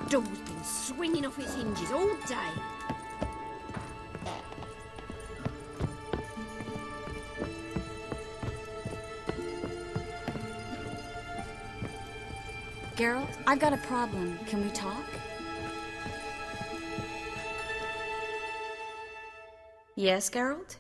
door's been swinging off its hinges all day. Geralt, I've got a problem. Can we talk? Yes, Geralt?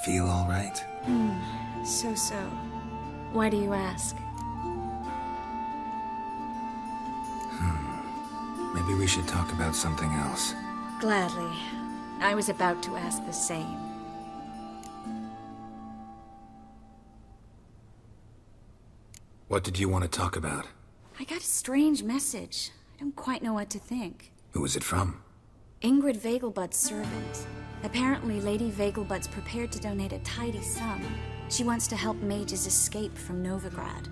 Feel all right? So. Why do you ask? Maybe we should talk about something else. Gladly. I was about to ask the same. What did you want to talk about? I got a strange message. I don't quite know what to think. Who was it from? Ingrid Vegelbud's servant. Apparently, Lady Vegelbud's prepared to donate a tidy sum. She wants to help mages escape from Novigrad.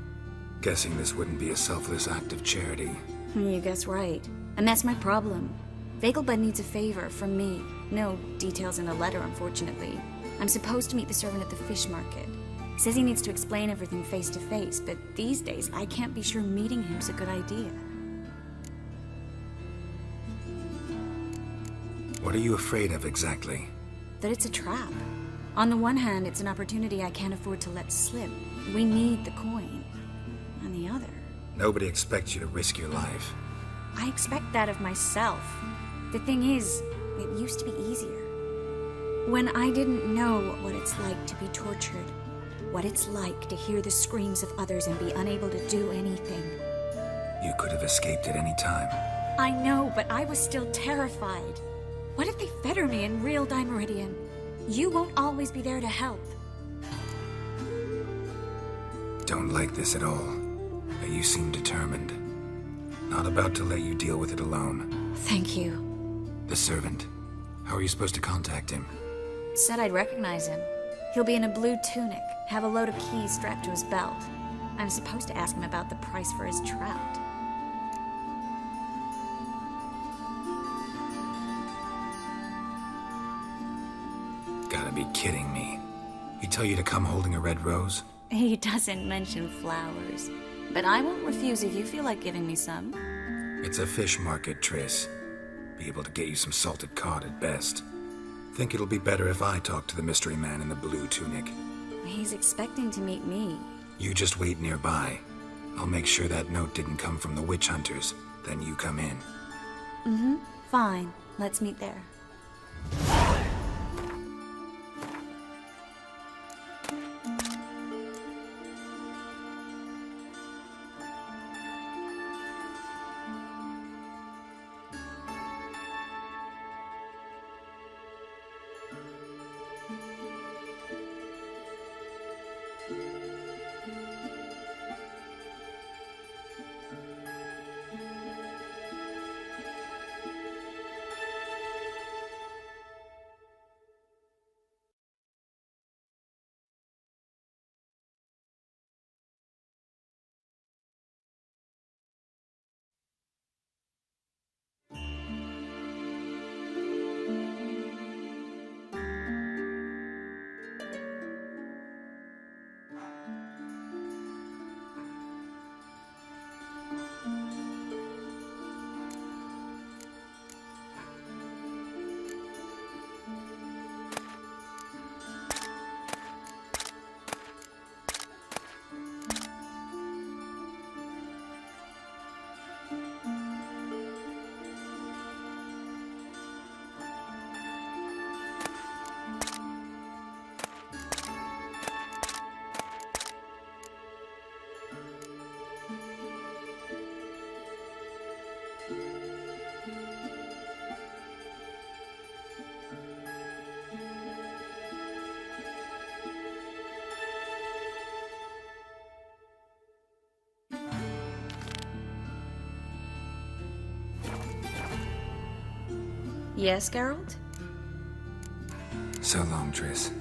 Guessing this wouldn't be a selfless act of charity. You guess right. And that's my problem. Vegelbud needs a favor from me. No details in the letter, unfortunately. I'm supposed to meet the servant at the fish market. Says he needs to explain everything face to face, but these days I can't be sure meeting him's a good idea. What are you afraid of exactly? That it's a trap. On the one hand, it's an opportunity I can't afford to let slip. We need the coin. On the other... Nobody expects you to risk your life. I expect that of myself. The thing is, it used to be easier. When I didn't know what it's like to be tortured, what it's like to hear the screams of others and be unable to do anything. You could have escaped at any time. I know, but I was still terrified. What if they fetter me in real Dimeridian? You won't always be there to help. Don't like this at all, but you seem determined. Not about to let you deal with it alone. Thank you. The servant. How are you supposed to contact him? Said I'd recognize him. He'll be in a blue tunic, have a load of keys strapped to his belt. I'm supposed to ask him about the price for his trout. Gotta be kidding me. He tell you to come holding a red rose? He doesn't mention flowers. But I won't refuse if you feel like giving me some. It's a fish market, Triss. Be able to get you some salted cod at best. Think it'll be better if I talk to the mystery man in the blue tunic. He's expecting to meet me. You just wait nearby. I'll make sure that note didn't come from the witch hunters. Then you come in. Fine. Let's meet there. Yes, Geralt? So long, Triss.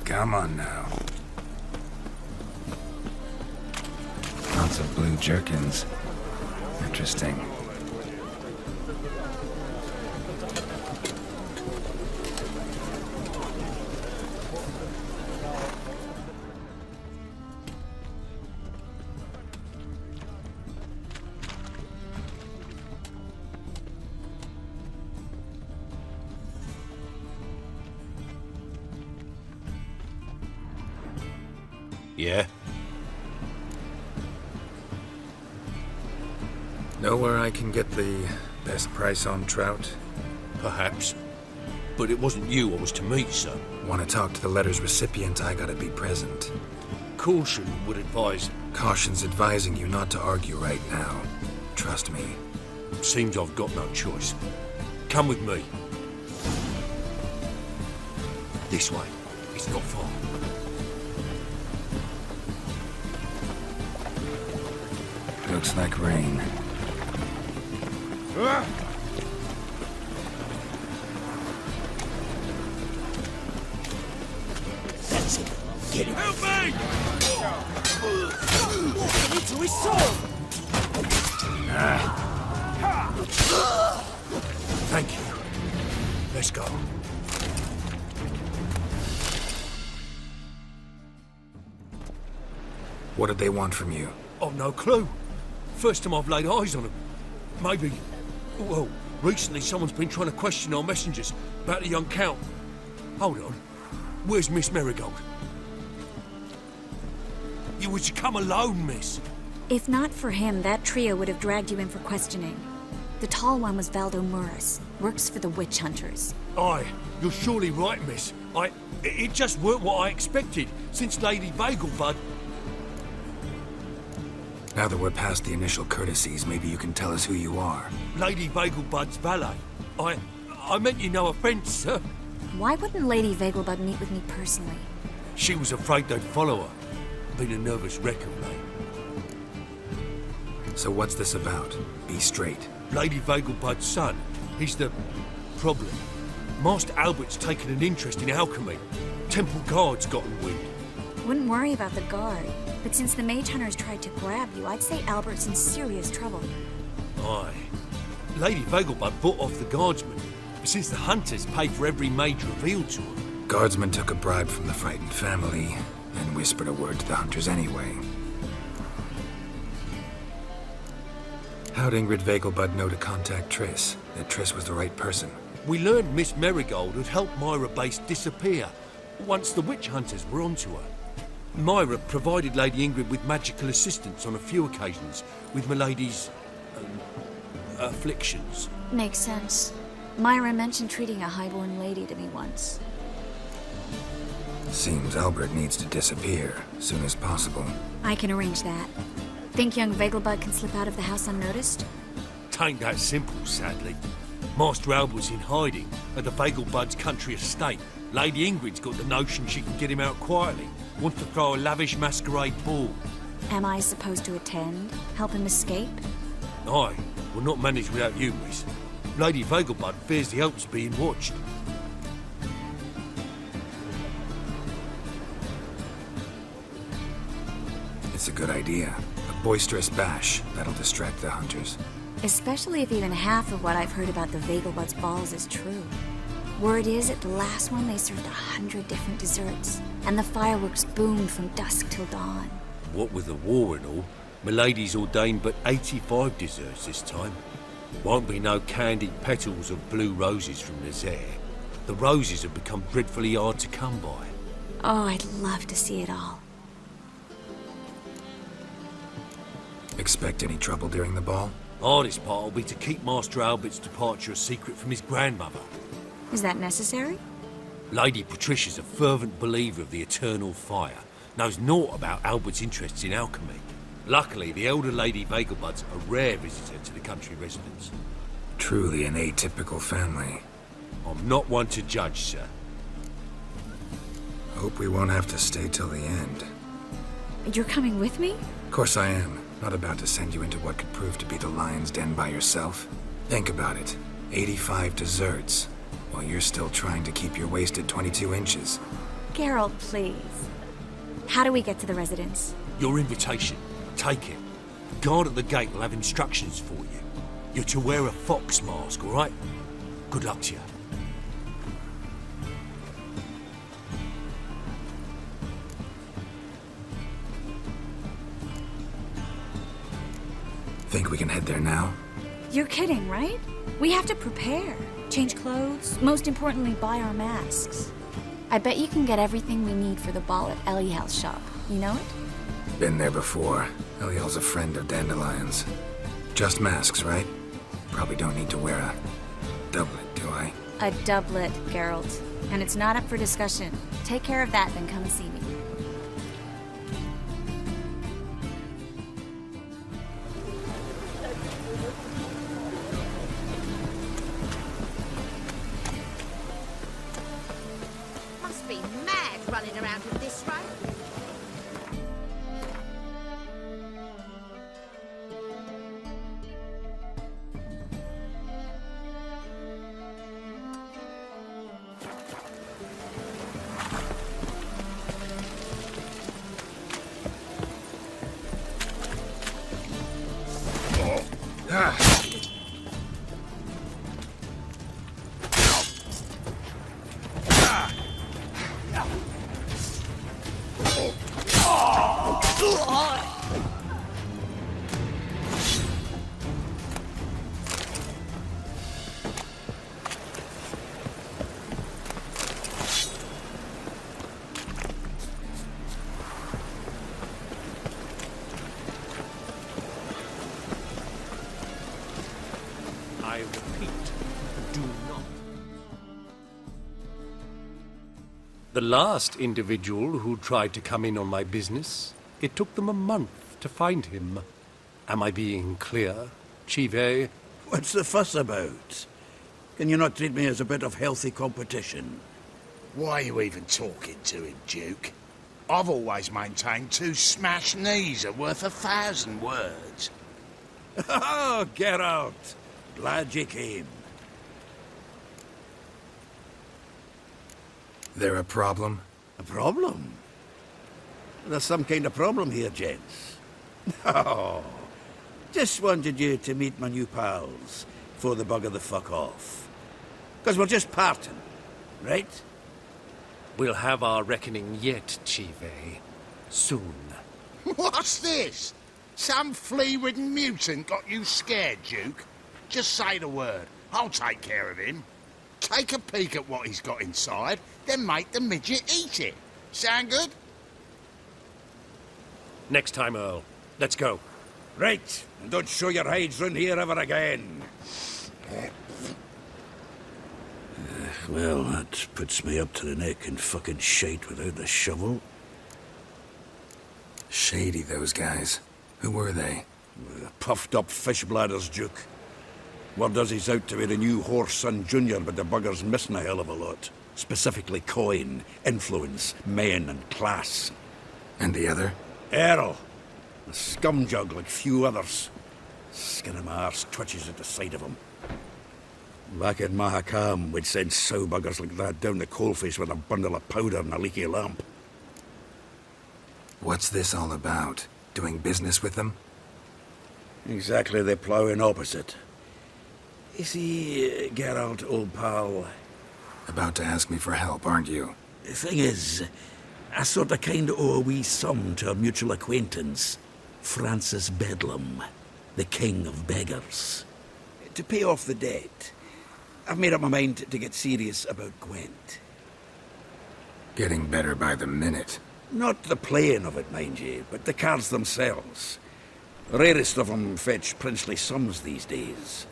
Come on now. Lots of blue jerkins. Interesting. Yeah? Know where I can get the best price on trout? Perhaps. But it wasn't you I was to meet, sir. Want to talk to the letter's recipient, I gotta be present. Caution would advise. Caution's advising you not to argue right now. Trust me. Seems I've got no choice. Come with me. This way. It's not far. Looks like rain. That's it. Get him. Help me! Walking into his sword! Thank you. Let's go. What did they want from you? I've no clue. First time I've laid eyes on them. Maybe... Well, recently someone's been trying to question our messengers about the young Count. Hold on. Where's Miss Marigold? You was to come alone, miss. If not for him, that trio would have dragged you in for questioning. The tall one was Valdo Murris, works for the witch hunters. Aye, you're surely right, miss. It just weren't what I expected, since Lady Vegelbud... Now that we're past the initial courtesies, maybe you can tell us who you are. Lady Vegelbud's valet. I meant you no offence, sir. Why wouldn't Lady Vegelbud meet with me personally? She was afraid they'd follow her. Been a nervous wreck of late. So what's this about? Be straight. Lady Vegelbud's son, he's the problem. Master Albert's taken an interest in alchemy. Temple Guard's gotten wind. Wouldn't worry about the guard, but since the mage hunters tried to grab you, I'd say Albert's in serious trouble. Aye. Lady Vegelbud bought off the guardsmen, since the hunters paid for every mage revealed to her. Guardsman took a bribe from the frightened family, and whispered a word to the hunters anyway. How'd Ingrid Vegelbud know to contact Triss? That Triss was the right person? We learned Miss Marigold had helped Myra Base disappear once the witch hunters were onto her. Myra provided Lady Ingrid with magical assistance on a few occasions with Milady's... afflictions. Makes sense. Myra mentioned treating a highborn lady to me once. Seems Albert needs to disappear soon as possible. I can arrange that. Think young Vegelbud can slip out of the house unnoticed? Tain't that simple, sadly. Master Albert's in hiding at the Vegelbud's country estate. Lady Ingrid's got the notion she can get him out quietly. Wants to throw a lavish masquerade ball. Am I supposed to attend? Help him escape? Aye, will not manage without you, miss. Lady Vegelbud fears the Alps being watched. It's a good idea. A boisterous bash. That'll distract the hunters. Especially if even half of what I've heard about the Vegelbud's balls is true. Word is, at the last one they served 100 different desserts, and the fireworks boomed from dusk till dawn. What with the war and all, Milady's ordained but 85 desserts this time. Won't be no candied petals of blue roses from Nazaire. The roses have become dreadfully hard to come by. Oh, I'd love to see it all. Expect any trouble during the ball? Hardest part will be to keep Master Albert's departure a secret from his grandmother. Is that necessary? Lady Patricia's a fervent believer of the eternal fire. Knows naught about Albert's interests in alchemy. Luckily, the elder Lady Vegelbud's a rare visitor to the country residence. Truly an atypical family. I'm not one to judge, sir. Hope we won't have to stay till the end. You're coming with me? Of course I am. Not about to send you into what could prove to be the lion's den by yourself. Think about it. 85 desserts, while you're still trying to keep your waist at 22 inches. Geralt, please. How do we get to the residence? Your invitation. Take it. The guard at the gate will have instructions for you. You're to wear a fox mask, all right? Good luck to you. Think we can head there now? You're kidding, right? We have to prepare. Change clothes. Most importantly, buy our masks. I bet you can get everything we need for the ball at Eliel's shop. You know it? Been there before. Eliel's a friend of Dandelion's. Just masks, right? Probably don't need to wear a doublet, do I? A doublet, Geralt. And it's not up for discussion. Take care of that, then come and see me. Must be mad running around with this road. The last individual who tried to come in on my business, it took them a month to find him. Am I being clear, Chive? What's the fuss about? Can you not treat me as a bit of healthy competition? Why are you even talking to him, Duke? I've always maintained 2 smashed knees are worth 1,000 words. Oh, Geralt! Glad you came. There a problem? A problem? There's some kind of problem here, gents. Oh, just wanted you to meet my new pals before they bugger the fuck off. 'Cause we're just parting, right? We'll have our reckoning yet, Chive. Soon. What's this? Some flea-ridden mutant got you scared, Duke? Just say the word. I'll take care of him. Take a peek at what he's got inside, then make the midget eat it. Sound good? Next time, Earl. Let's go. Right, and don't show your hides round here ever again. Well, that puts me up to the neck in fucking shite without the shovel. Shady, those guys. Who were they? Puffed up fish bladders, Duke. Word does he's out to be the new Horse Son Jr., but the bugger's missing a hell of a lot. Specifically coin, influence, men, and class. And the other? Earl. A scumjug like few others. Skin of my arse twitches at the sight of him. Back in Mahakam, we'd send sow buggers like that down the coalface with a bundle of powder and a leaky lamp. What's this all about? Doing business with them? Exactly the ploughing opposite. You see, Geralt, old pal, About to ask me for help, aren't you? the thing is, I sort of kind of owe a wee sum to a mutual acquaintance, Francis Bedlam, the king of beggars. To pay off the debt, I've made up my mind to get serious about Gwent. Getting better by the minute. Not the playing of it, mind you, but the cards themselves. The rarest of them fetch princely sums these days.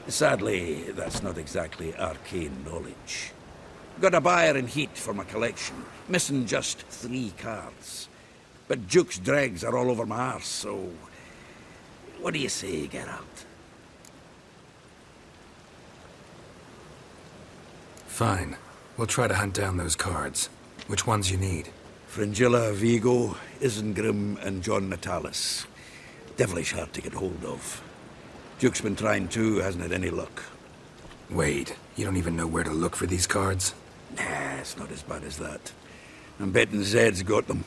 Sadly, that's not exactly arcane knowledge. Got a buyer in heat for my collection, missing just 3 cards. But Duke's dregs are all over my arse, so... What do you say, Geralt? Fine. We'll try to hunt down those cards. Which ones you need? Fringilla, Vigo, Isengrim, and John Natalis. Devilish hard to get hold of. Duke's been trying too, hasn't had any luck. Wait, you don't even know where to look for these cards? Nah, it's not as bad as that. I'm betting Zed's got them.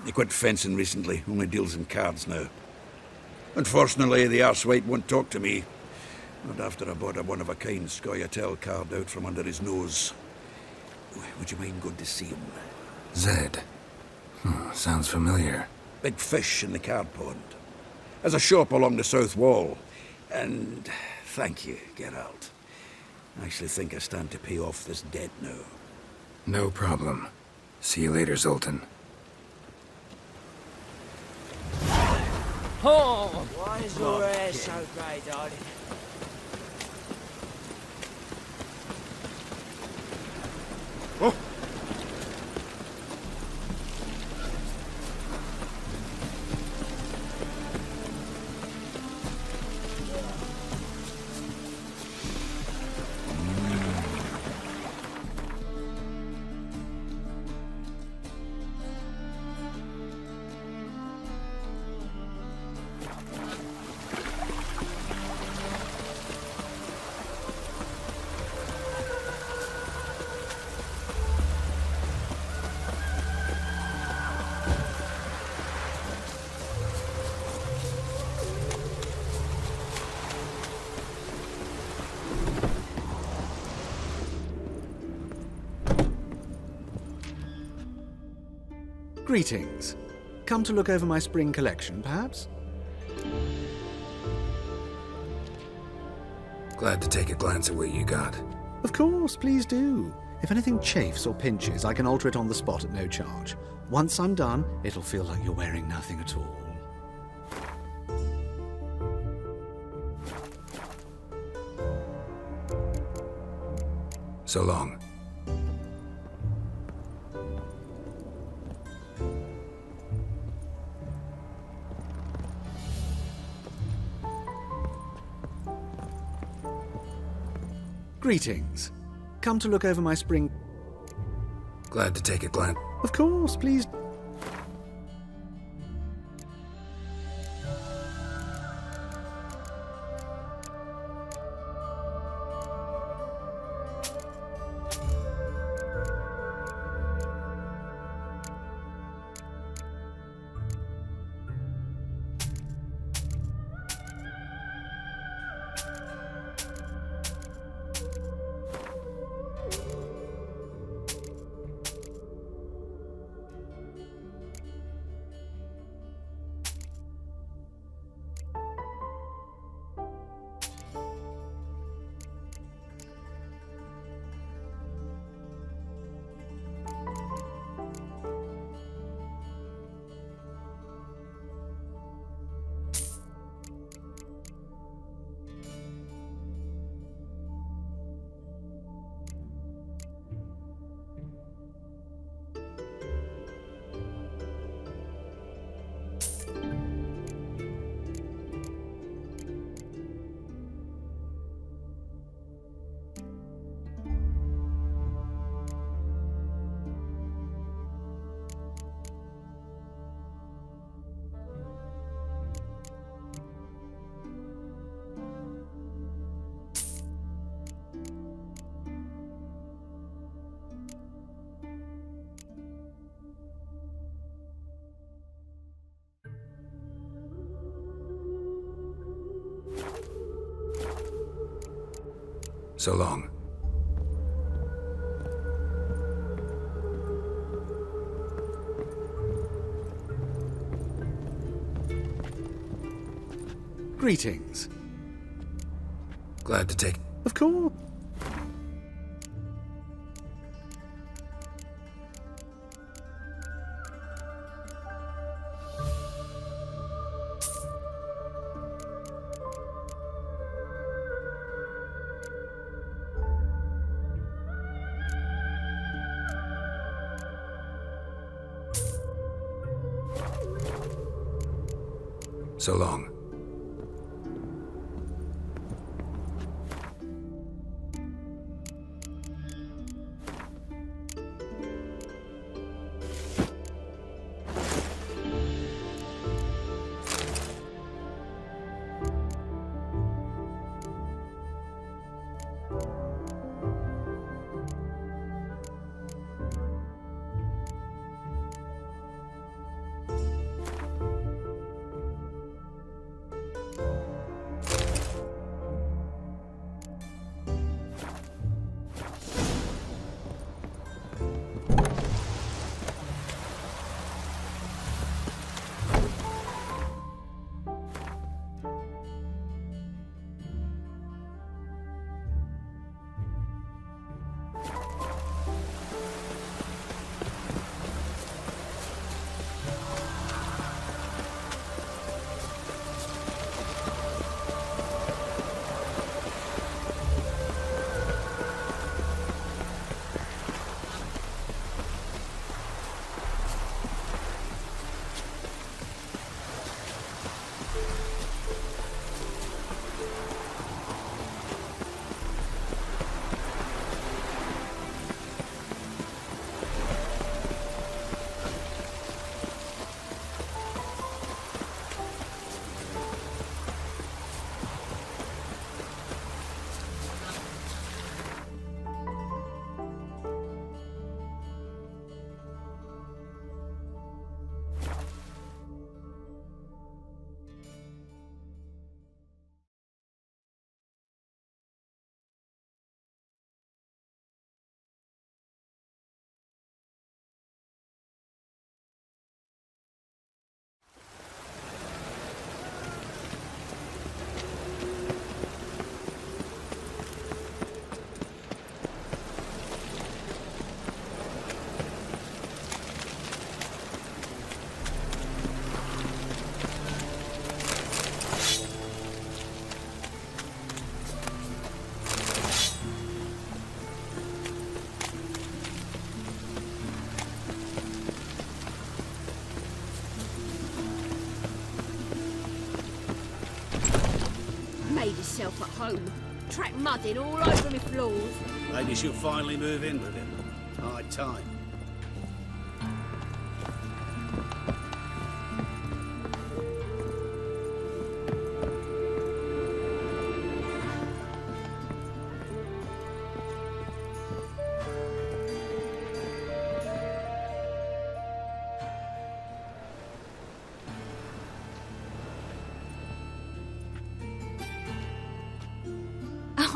He quit fencing recently, only deals in cards now. Unfortunately, the arsewite won't talk to me. Not after I bought a one-of-a-kind Scoia'tael card out from under his nose. Would you mind going to see him? Zed. Sounds familiar. Big fish in the card pond. There's a shop along the south wall. And thank you, Geralt. I actually think I stand to pay off this debt now. No problem. See you later, Zoltan. Why is your hair so grey, darling? Greetings. Come to look over my spring collection, perhaps? Glad to take a glance at what you got. Of course, please do. If anything chafes or pinches, I can alter it on the spot at no charge. Once I'm done, it'll feel like you're wearing nothing at all. So long. Greetings. Come to look over my spring... Glad to take a glance. Of course, please. So long. Greetings. Glad to take... Of course. So long. Made herself at home. track mudding all over me floors. Maybe she'll finally move in with him. High time.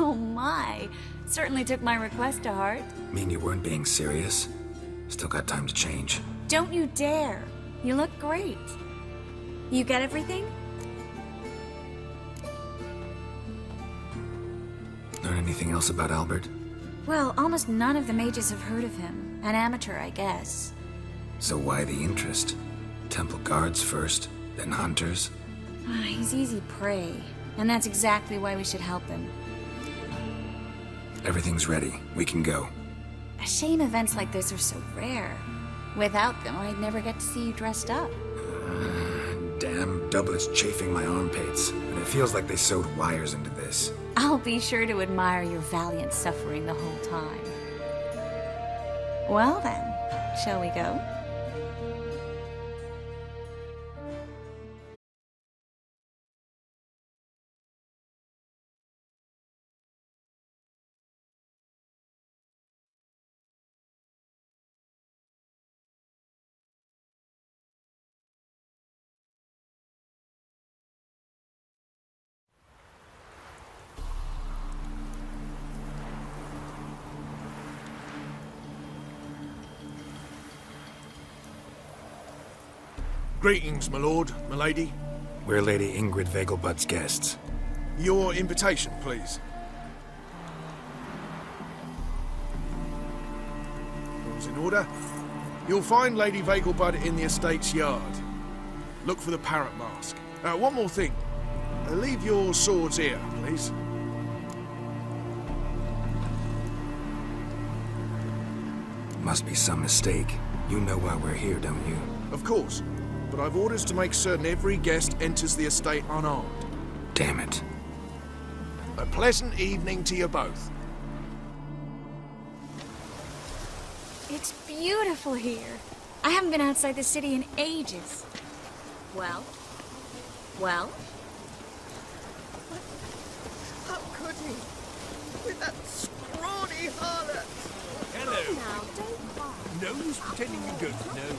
Oh my. Certainly took my request to heart. Mean you weren't being serious? Still got time to change. Don't you dare. You look great. You get everything? Learn anything else about Albert? Well, almost none of the mages have heard of him. An amateur, I guess. So why the interest? Temple guards first, then hunters? He's easy prey. And that's exactly why we should help him. Everything's ready. We can go. A shame events like this are so rare. Without them, I'd never get to see you dressed up. Damn doublets chafing my armpits. And it feels like they sewed wires into this. I'll be sure to admire your valiant suffering the whole time. Well then, shall we go? Greetings, my lord, my lady. We're Lady Ingrid Vegelbud's guests. Your invitation, please. All's in order. You'll find Lady Vegelbud in the estate's yard. Look for the parrot mask. One more thing. Leave your swords here, please. Must be some mistake. You know why we're here, don't you? Of course. But I've orders to make certain every guest enters the estate unarmed. Damn it. A pleasant evening to you both. It's beautiful here. I haven't been outside the city in ages. Well? Well? How could he? With that scrawny harlot! Hello. Now, don't cry. No use pretending you don't know.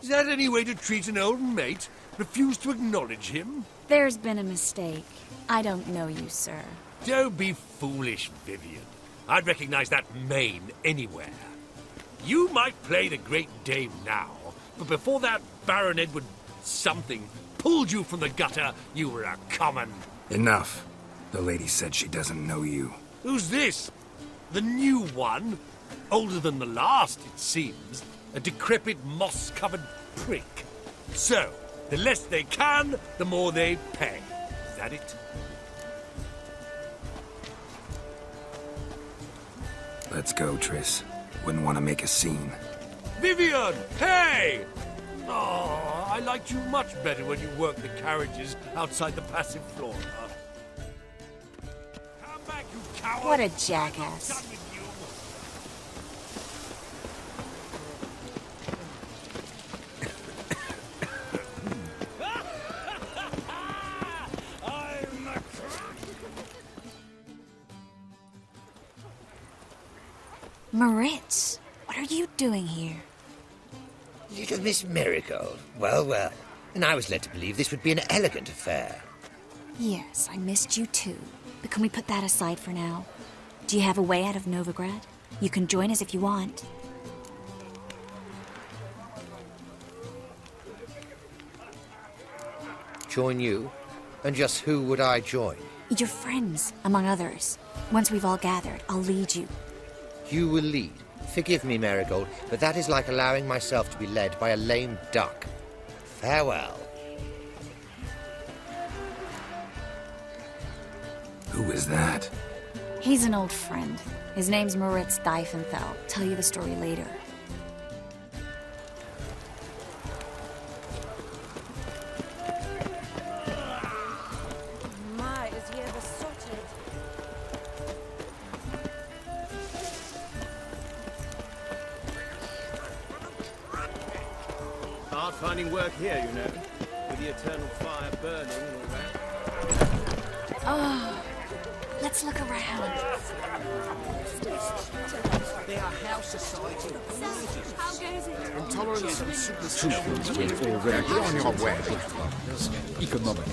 Is that any way to treat an old mate? Refuse to acknowledge him? There's been a mistake. I don't know you, sir. Don't be foolish, Vivian. I'd recognize that mane anywhere. You might play the Great Dame now, but before that Baron Edward something pulled you from the gutter, you were a common... Enough. The lady said she doesn't know you. Who's this? The new one? Older than the last, it seems. A decrepit, moss-covered prick. So, the less they can, the more they pay. Is that it? Let's go, Triss. Wouldn't want to make a scene. Vivian! Hey! Oh, I liked you much better when you worked the carriages outside the passive floor. Come back, you coward! What a jackass. I'm done with you. Moritz, what are you doing here? Little Miss Marigold. Well, well. And I was led to believe this would be an elegant affair. Yes, I missed you too. But can we put that aside for now? Do you have a way out of Novigrad? You can join us if you want. Join you? And just who would I join? Your friends, among others. Once we've all gathered, I'll lead you. You will lead. Forgive me, Marigold, but that is like allowing myself to be led by a lame duck. Farewell. Who is that? He's an old friend. His name's Moritz Diefenthal. Tell you the story later. Hard finding work here, you know. With the eternal fire burning and all that. Oh, let's look around. They are house society. How goes it? Intolerance and superstition. Economic.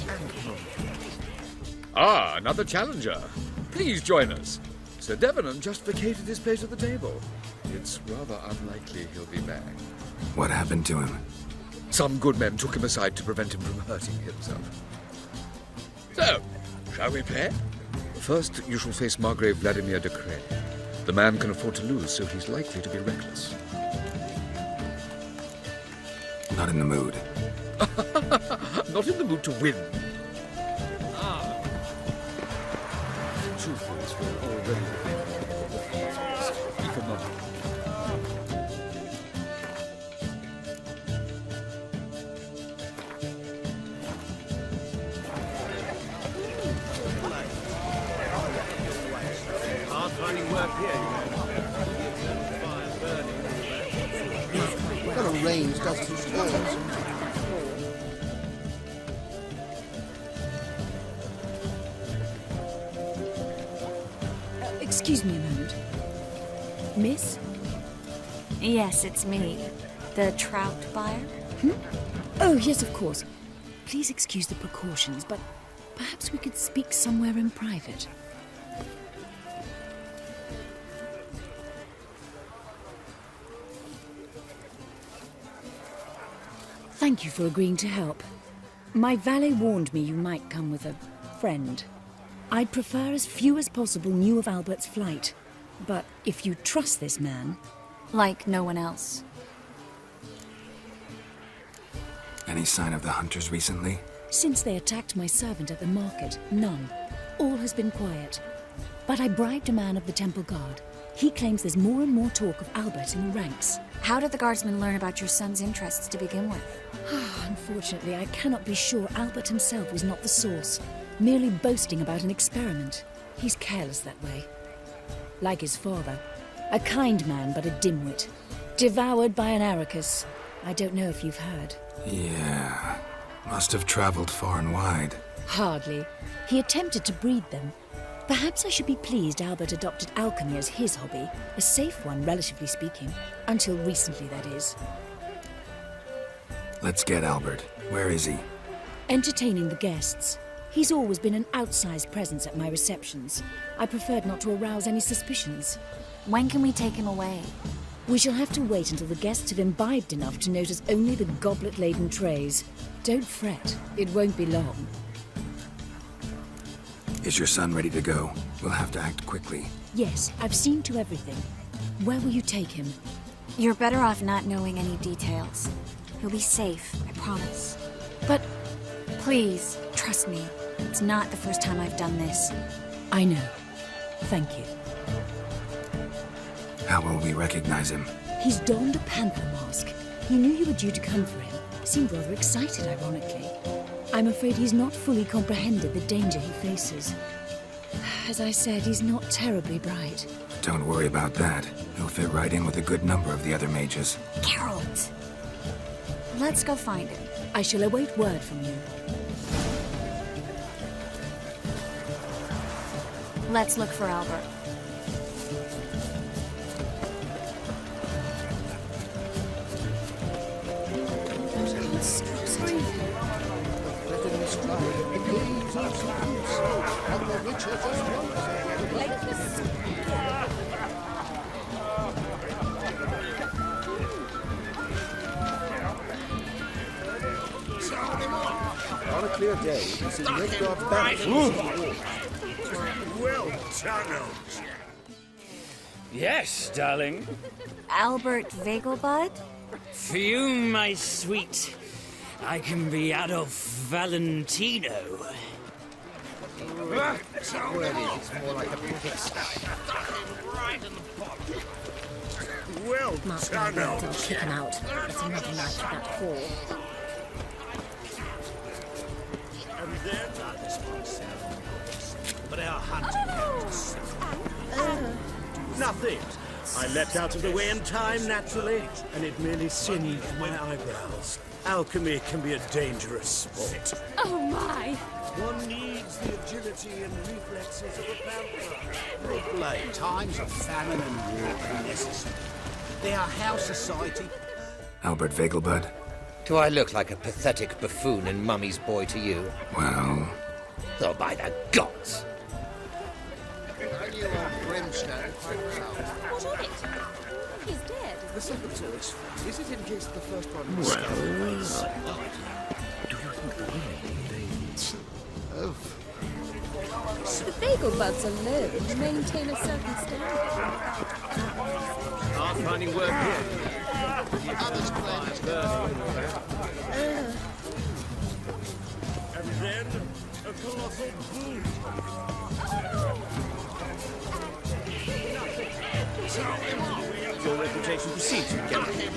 Ah, another challenger. Please join us. Sir Devenant just vacated his place at the table. It's rather unlikely he'll be back. What happened to him? Some good men took him aside to prevent him from hurting himself. So, shall we play? First, you shall face Margrave Vladimir de Cray. The man can afford to lose, so he's likely to be reckless. Not in the mood. Not in the mood to win. Two fools will already economic. Hard finding work here, you know. With the eternal fire burning and all that. Well, arranged does two thirds. Excuse me a moment. Miss? Yes, it's me. The trout buyer? Oh, yes, of course. Please excuse the precautions, but perhaps we could speak somewhere in private. Thank you for agreeing to help. My valet warned me you might come with a friend. I'd prefer as few as possible knew of Albert's flight. But if you trust this man... Like no one else. Any sign of the hunters recently? Since they attacked my servant at the market, none. All has been quiet. But I bribed a man of the Temple Guard. He claims there's more and more talk of Albert in the ranks. How did the guardsmen learn about your son's interests to begin with? Unfortunately, I cannot be sure Albert himself was not the source, merely boasting about an experiment. He's careless that way. Like his father. A kind man, but a dimwit. Devoured by an Arrakis. I don't know if you've heard. Yeah. Must have traveled far and wide. Hardly. He attempted to breed them. Perhaps I should be pleased Albert adopted alchemy as his hobby. A safe one, relatively speaking. Until recently, that is. Let's get Albert. Where is he? Entertaining the guests. He's always been an outsized presence at my receptions. I preferred not to arouse any suspicions. When can we take him away? We shall have to wait until the guests have imbibed enough to notice only the goblet-laden trays. Don't fret. It won't be long. Is your son ready to go? We'll have to act quickly. Yes, I've seen to everything. Where will you take him? You're better off not knowing any details. He'll be safe, I promise. But... Please, trust me. It's not the first time I've done this. I know. Thank you. How will we recognize him? He's donned a panther mask. He knew you were due to come for him. Seemed rather excited, ironically. I'm afraid he's not fully comprehended the danger he faces. As I said, he's not terribly bright. Don't worry about that. He'll fit right in with a good number of the other mages. Geralt! Let's go find him. I shall await word from you. Let's look for Albert. On a clear day, you see Nilfgaard's banner. Well tunneled. Yes, darling. Albert Vegelbud? For you, my sweet, I can be Adolf Valentino. It's more like a Well Mark tunneled. didn't kick him out. It's another night for that hall. And they're not responsible. But our hunting Nothing. I leapt out of the way in time, naturally, and it merely singed my eyebrows. Alchemy can be a dangerous sport. Oh my! One needs the agility and reflexes of a panther. Big blade, times of famine and war are necessary. They are how society... Albert Vegelbud? Do I look like a pathetic buffoon and Mummy's boy to you? Well... Oh, by the gods! Only on Brimstone. What of it? He's dead. The second choice. Is it in case the first one Well, do you think the women of The Vegelbuds alone maintain a certain standard. Aren't finding work here. Others claim it's Burning. And then a colossal boom. Your reputation precedes you, Captain.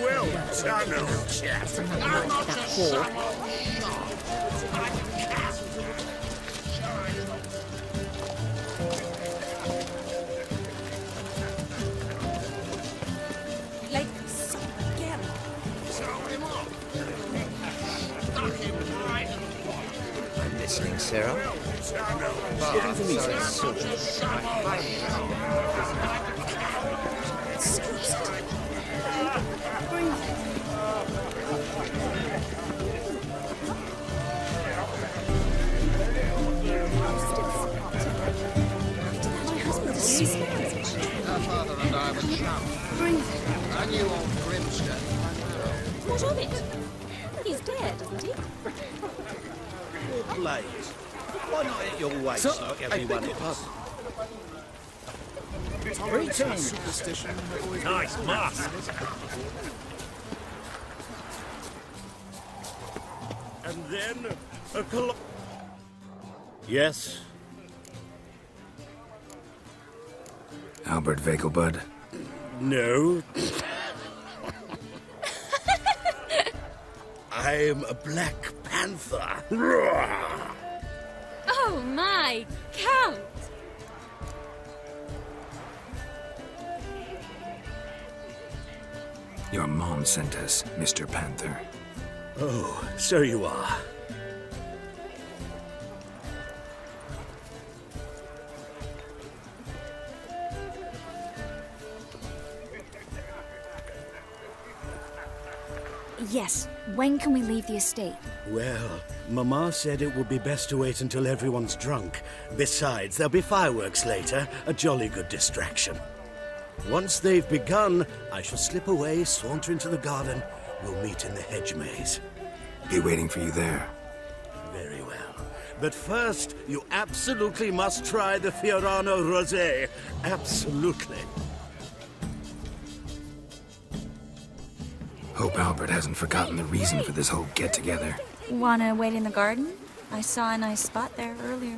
well done, old chap. I'm not that just whore. Like, so again. I'm listening, Sarah. Her father and I were chums. I knew old Grimstone. What of it? He's dead, isn't he? Your blade. Why not at your waist like everyone else? Nice mask. And then a Yes. Albert Vegelbud? No. I'm a Black Panther. Oh my, Count! Your mom sent us, Mr. Panther. Oh, so you are. Yes, when can we leave the estate? Well, Mama said it would be best to wait until everyone's drunk. Besides, there'll be fireworks later, a jolly good distraction. Once they've begun, I shall slip away, saunter into the garden. We'll meet in the hedge maze. Be waiting for you there. Very well. But first, you absolutely must try the Fiorano Rosé. Absolutely. Hope Albert hasn't forgotten the reason for this whole get-together. Wanna wait in the garden? I saw a nice spot there earlier.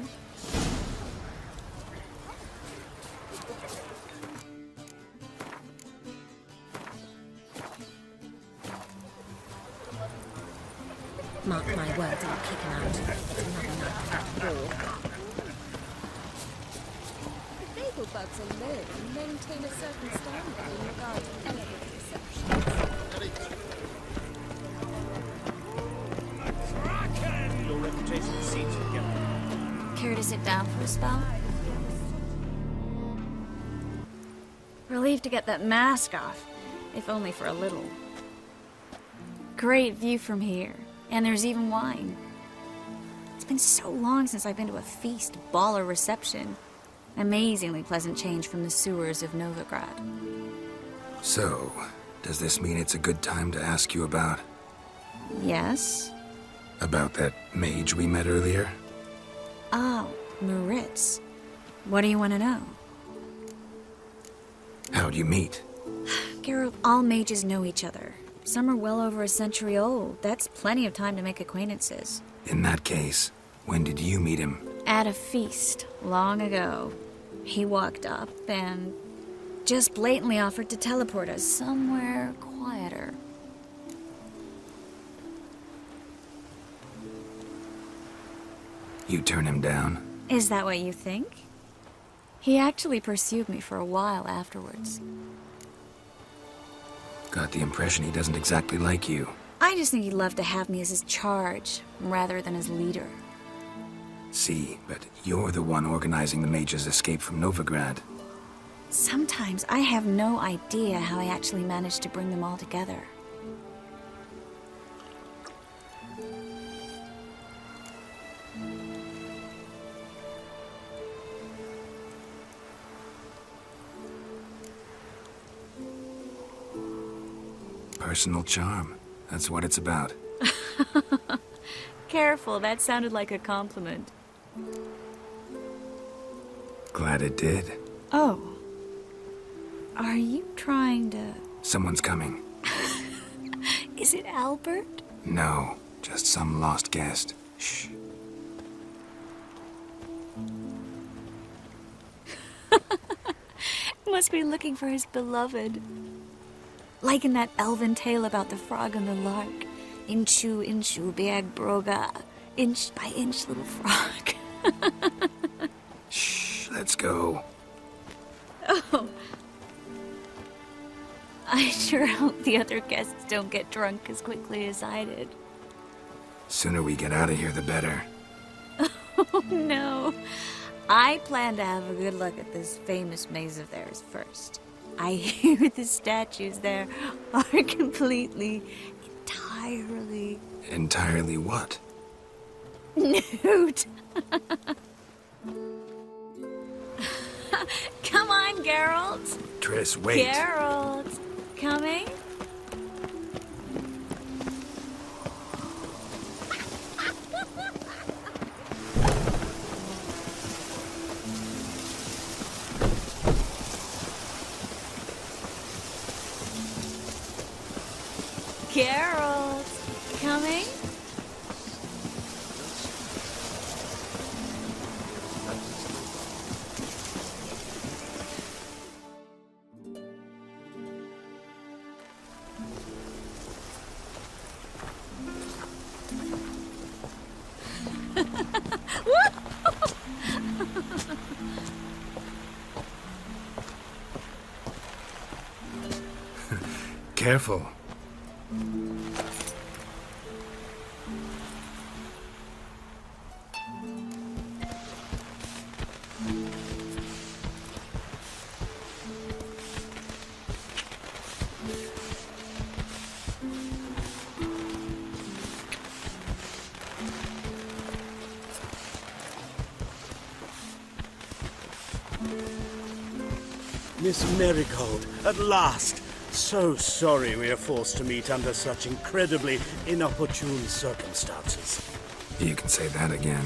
Mark my words, I'll kick him out. It's another night without war. The Vegelbuds alone maintain a certain standard in regard to elegant reception. Your reputation precedes you, Captain. Care to sit down for a spell? Relieved to get that mask off, if only for a little. Great view from here, and there's even wine. It's been so long since I've been to a feast, ball, or reception. Amazingly pleasant change from the sewers of Novigrad. So, does this mean it's a good time to ask you about... Yes? about that mage we met earlier? Oh, Moritz. What do you want to know? How'd you meet? Geralt, all mages know each other. Some are well over a century old. That's plenty of time to make acquaintances. In that case, when did you meet him? At a feast, long ago. He walked up and just blatantly offered to teleport us somewhere quieter. You turn him down? Is that what you think? He actually pursued me for a while afterwards. Got the impression he doesn't exactly like you. I just think he'd love to have me as his charge, rather than his leader. See, but you're the one organizing the mage's escape from Novigrad. Sometimes I have no idea how I actually managed to bring them all together. Personal charm. That's what it's about. Careful, that sounded like a compliment. Glad it did. Oh. Are you trying to... Someone's coming. Is it Albert? No, just some lost guest. Shh. Must be looking for his beloved. Like in that elven tale about the frog and the lark. Inchu, inchu, bag broga. Inch by inch, little frog. Shh, let's go. Oh. I sure hope the other guests don't get drunk as quickly as I did. Sooner we get out of here, the better. Oh, no. I plan to have a good look at this famous maze of theirs first. I hear the statues there are entirely... Entirely what? Nude. Come on, Geralt. Triss, wait. Geralt. Coming? Geralt, coming? Careful. Miss Marigold, at last! So sorry we are forced to meet under such incredibly inopportune circumstances. You can say that again.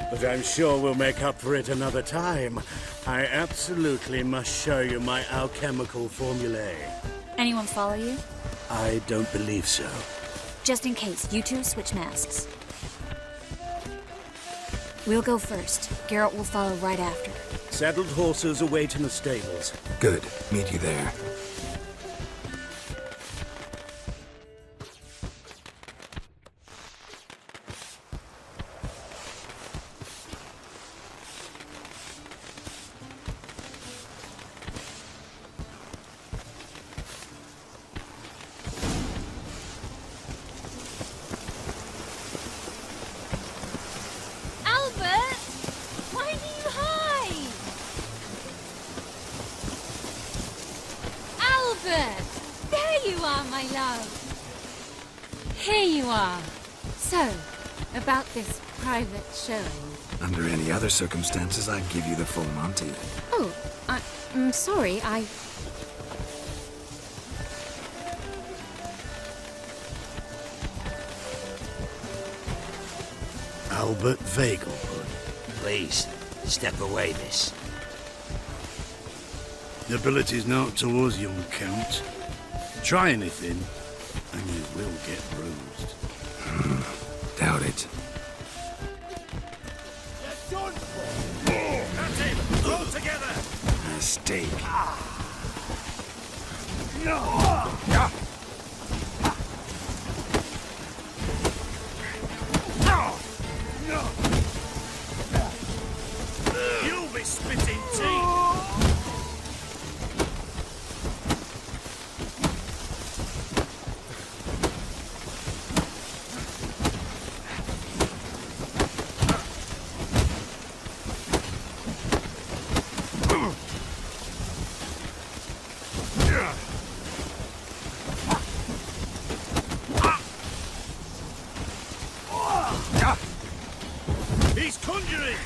But I'm sure we'll make up for it another time. I absolutely must show you my alchemical formulae. Anyone follow you? I don't believe so. Just in case, you two switch masks. We'll go first. Geralt will follow right after. Saddled horses await in the stables. Good. Meet you there. Albert! Why do you hide? Albert! There you are, my love. Here you are. So, about this private showing. Under any other circumstances, I'd give you the full Monty. Oh, I'm sorry, Albert Vegelbud. Please, step away, miss. Nobility's not towards young Count. Try anything, and you will get bruised. Doubt it. That's it! All together! Mistake. You'll be spitting teeth! He's conjuring!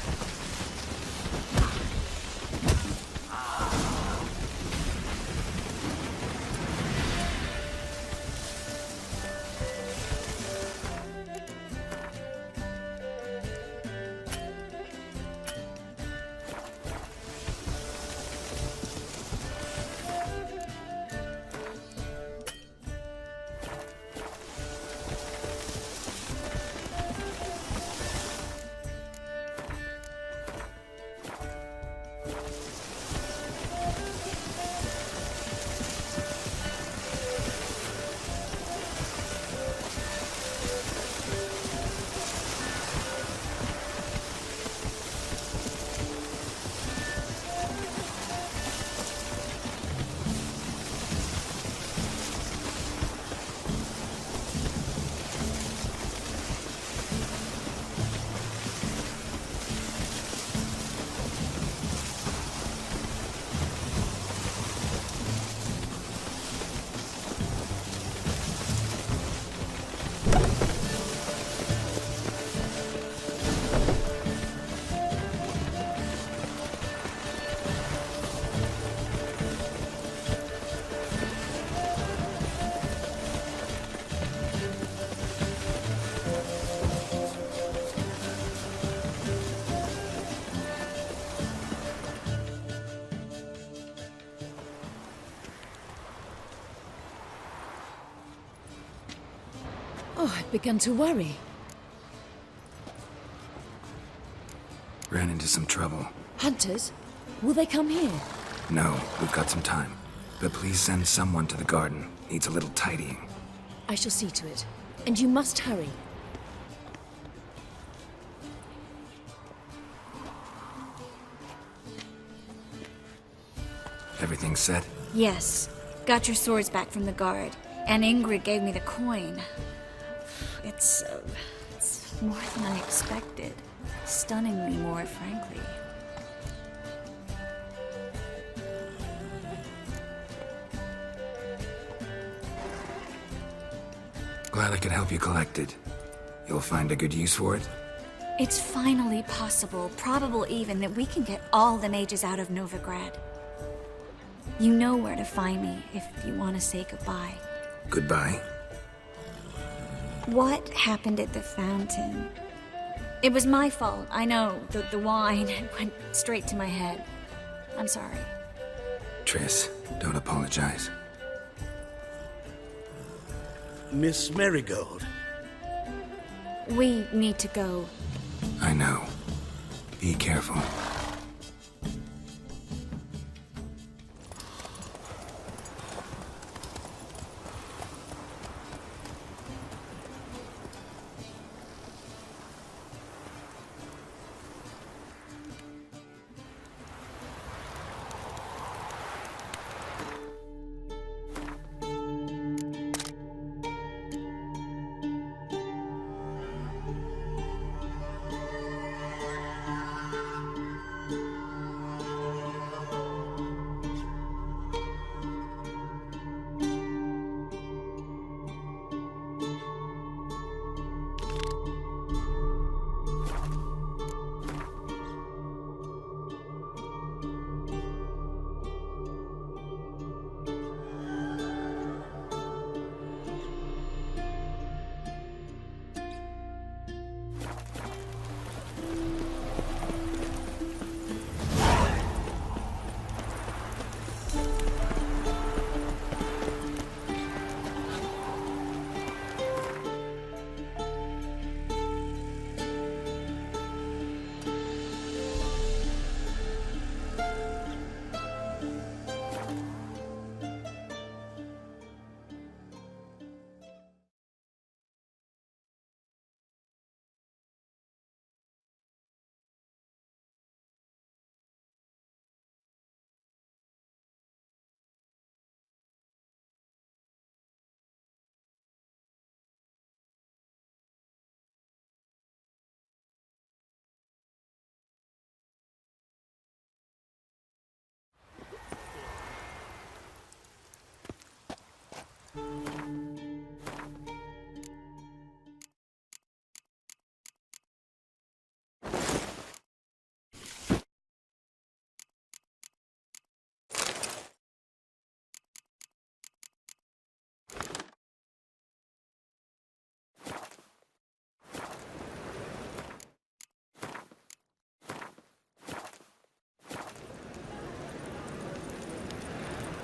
Oh, I've begun to worry. Ran into some trouble. Hunters? Will they come here? No, we've got some time. But please send someone to the garden. Needs a little tidying. I shall see to it. And you must hurry. Everything set? Yes. Got your swords back from the guard. And Ingrid gave me the coin. It's more than I expected. Stunningly more, frankly. Glad I could help you collect it. You'll find a good use for it? It's finally possible, probable even, that we can get all the mages out of Novigrad. You know where to find me if you want to say goodbye. Goodbye? What happened at the fountain? It was my fault, I know. The wine went straight to my head. I'm sorry. Triss, don't apologize. Miss Marigold. We need to go. I know. Be careful.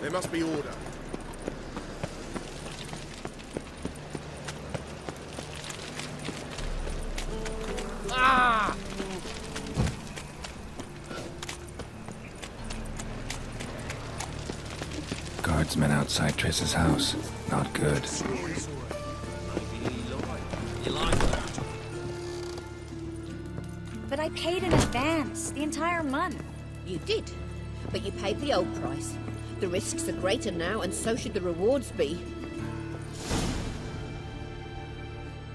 There must be order. Ah! Guardsmen outside Triss's house. Not good. But I paid in advance, the entire month. You did, but you paid the old price. The risks are greater now, and so should the rewards be.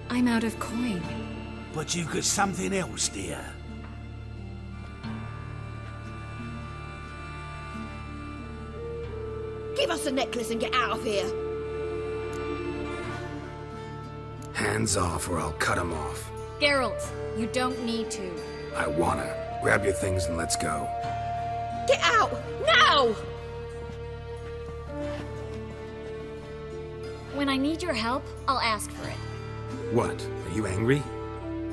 I'm out of coin. But you've got something else, dear. Give us the necklace and get out of here. Hands off or I'll cut them off. Geralt, you don't need to. I wanna. Grab your things and let's go. Get out! Now! When I need your help, I'll ask for it. What? Are you angry?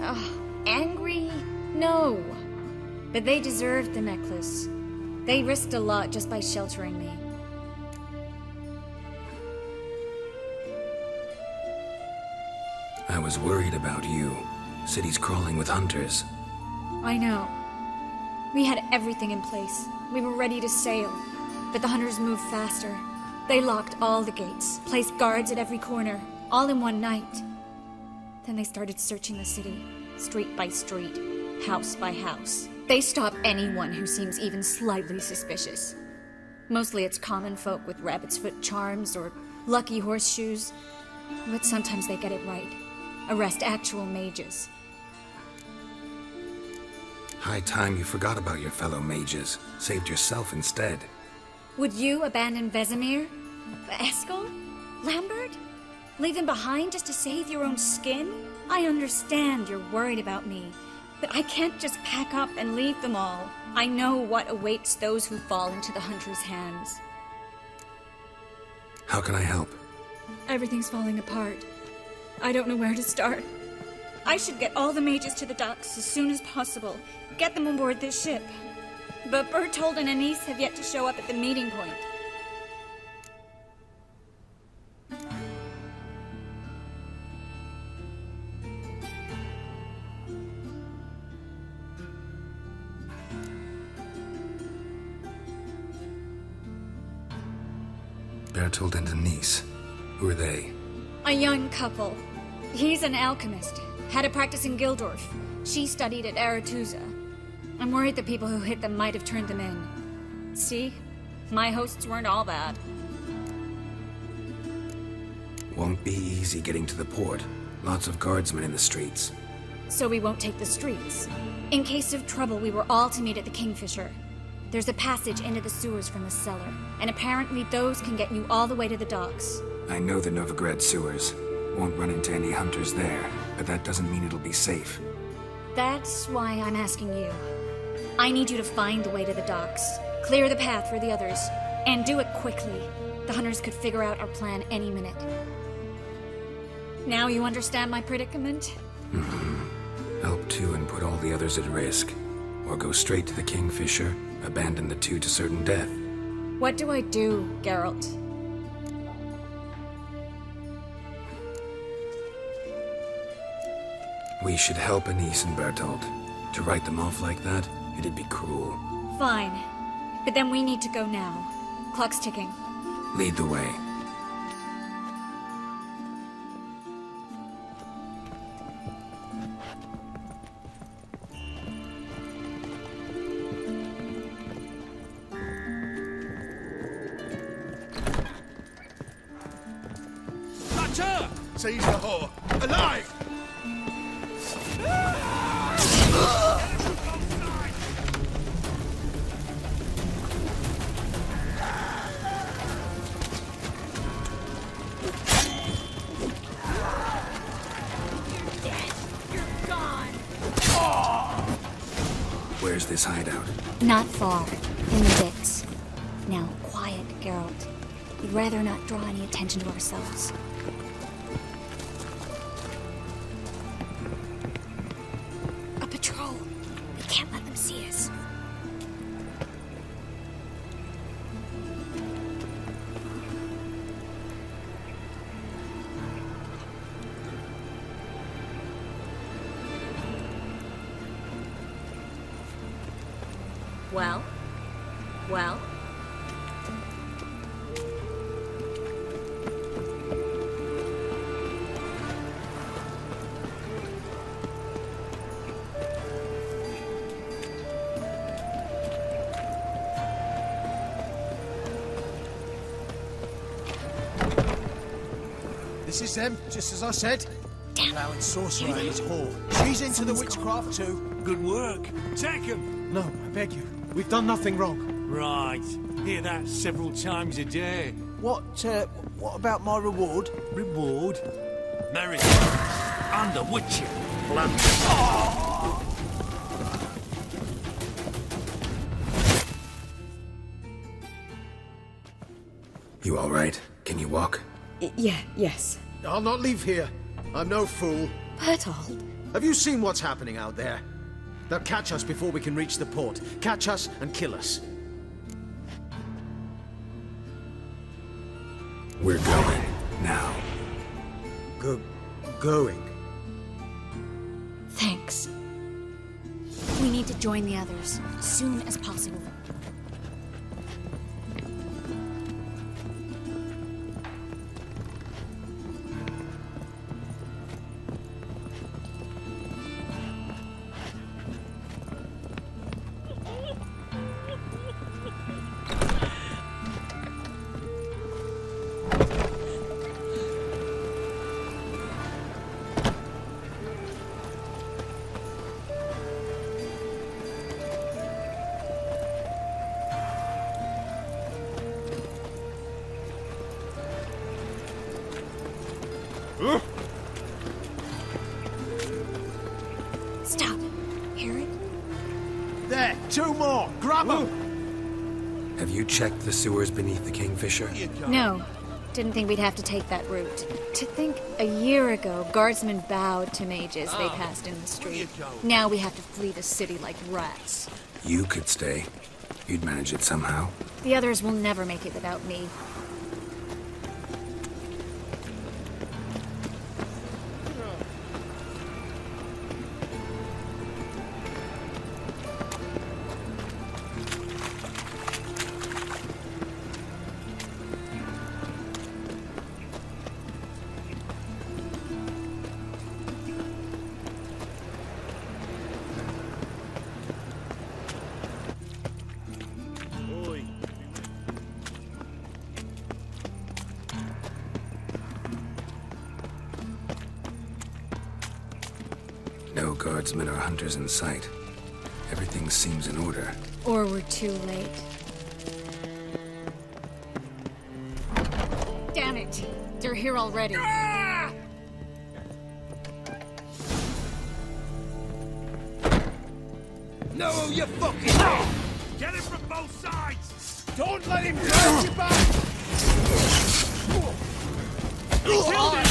Ugh, angry? No. But they deserved the necklace. They risked a lot just by sheltering me. I was worried about you. City's crawling with hunters. I know. We had everything in place. We were ready to sail. But the hunters moved faster. They locked all the gates, placed guards at every corner, all in one night. Then they started searching the city, street by street, house by house. They stop anyone who seems even slightly suspicious. Mostly it's common folk with rabbit's foot charms or lucky horseshoes. But sometimes they get it right. Arrest actual mages. High time you forgot about your fellow mages. Saved yourself instead. Would you abandon Vesemir? Eskel? Lambert? Leave them behind just to save your own skin? I understand you're worried about me, but I can't just pack up and leave them all. I know what awaits those who fall into the hunter's hands. How can I help? Everything's falling apart. I don't know where to start. I should get all the mages to the docks as soon as possible. Get them aboard this ship. But Bertold and Anise have yet to show up at the meeting point. Bertold and Anise. Who are they? A young couple. He's an alchemist. Had a practice in Gildorf. She studied at Aretuza. I'm worried the people who hit them might have turned them in. See? My hosts weren't all bad. Won't be easy getting to the port. Lots of guardsmen in the streets. So we won't take the streets. In case of trouble, we were all to meet at the Kingfisher. There's a passage into the sewers from the cellar, and apparently those can get you all the way to the docks. I know the Novigrad sewers. Won't run into any hunters there, but that doesn't mean it'll be safe. That's why I'm asking you. I need you to find the way to the docks, clear the path for the others, and do it quickly. The hunters could figure out our plan any minute. Now you understand my predicament? Help two and put all the others at risk. Or go straight to the Kingfisher, abandon the two to certain death. What do I do, Geralt? We should help Anise and Bertold. To write them off like that, it'd be cruel. Fine. But then we need to go now. Clock's ticking. Lead the way. Butcher! Seize the whore! Alive! Where's this hideout? Not far. In the pits. Now, quiet, Geralt. We'd rather not draw any attention to ourselves. A patrol. We can't let them see us. Well? Well? This is them, just as I said. Allowing sorcerer in his hall. She's into the witchcraft too. Good work. Take him. No, I beg you. We've done nothing wrong. Right. Hear that several times a day. What about my reward? Reward? Marriage. Under witching. Blood. You all right? Can you walk? Yes. I'll not leave here. I'm no fool. Bertold. Have you seen what's happening out there? They'll catch us before we can reach the port. Catch us and kill us. We're going. Now. Going? Thanks. We need to join the others, as soon as possible. Stop. Hear it? There, two more. Grab them. Have you checked the sewers beneath the Kingfisher? No. Didn't think we'd have to take that route. To think a year ago, guardsmen bowed to mages they passed in the street. Now we have to flee the city like rats. You could stay. You'd manage it somehow. The others will never make it without me. No guardsmen or hunters in sight. Everything seems in order. Or we're too late. Damn it! They're here already. No, you fucking Get him from both sides! Don't let him turn you back! You killed him!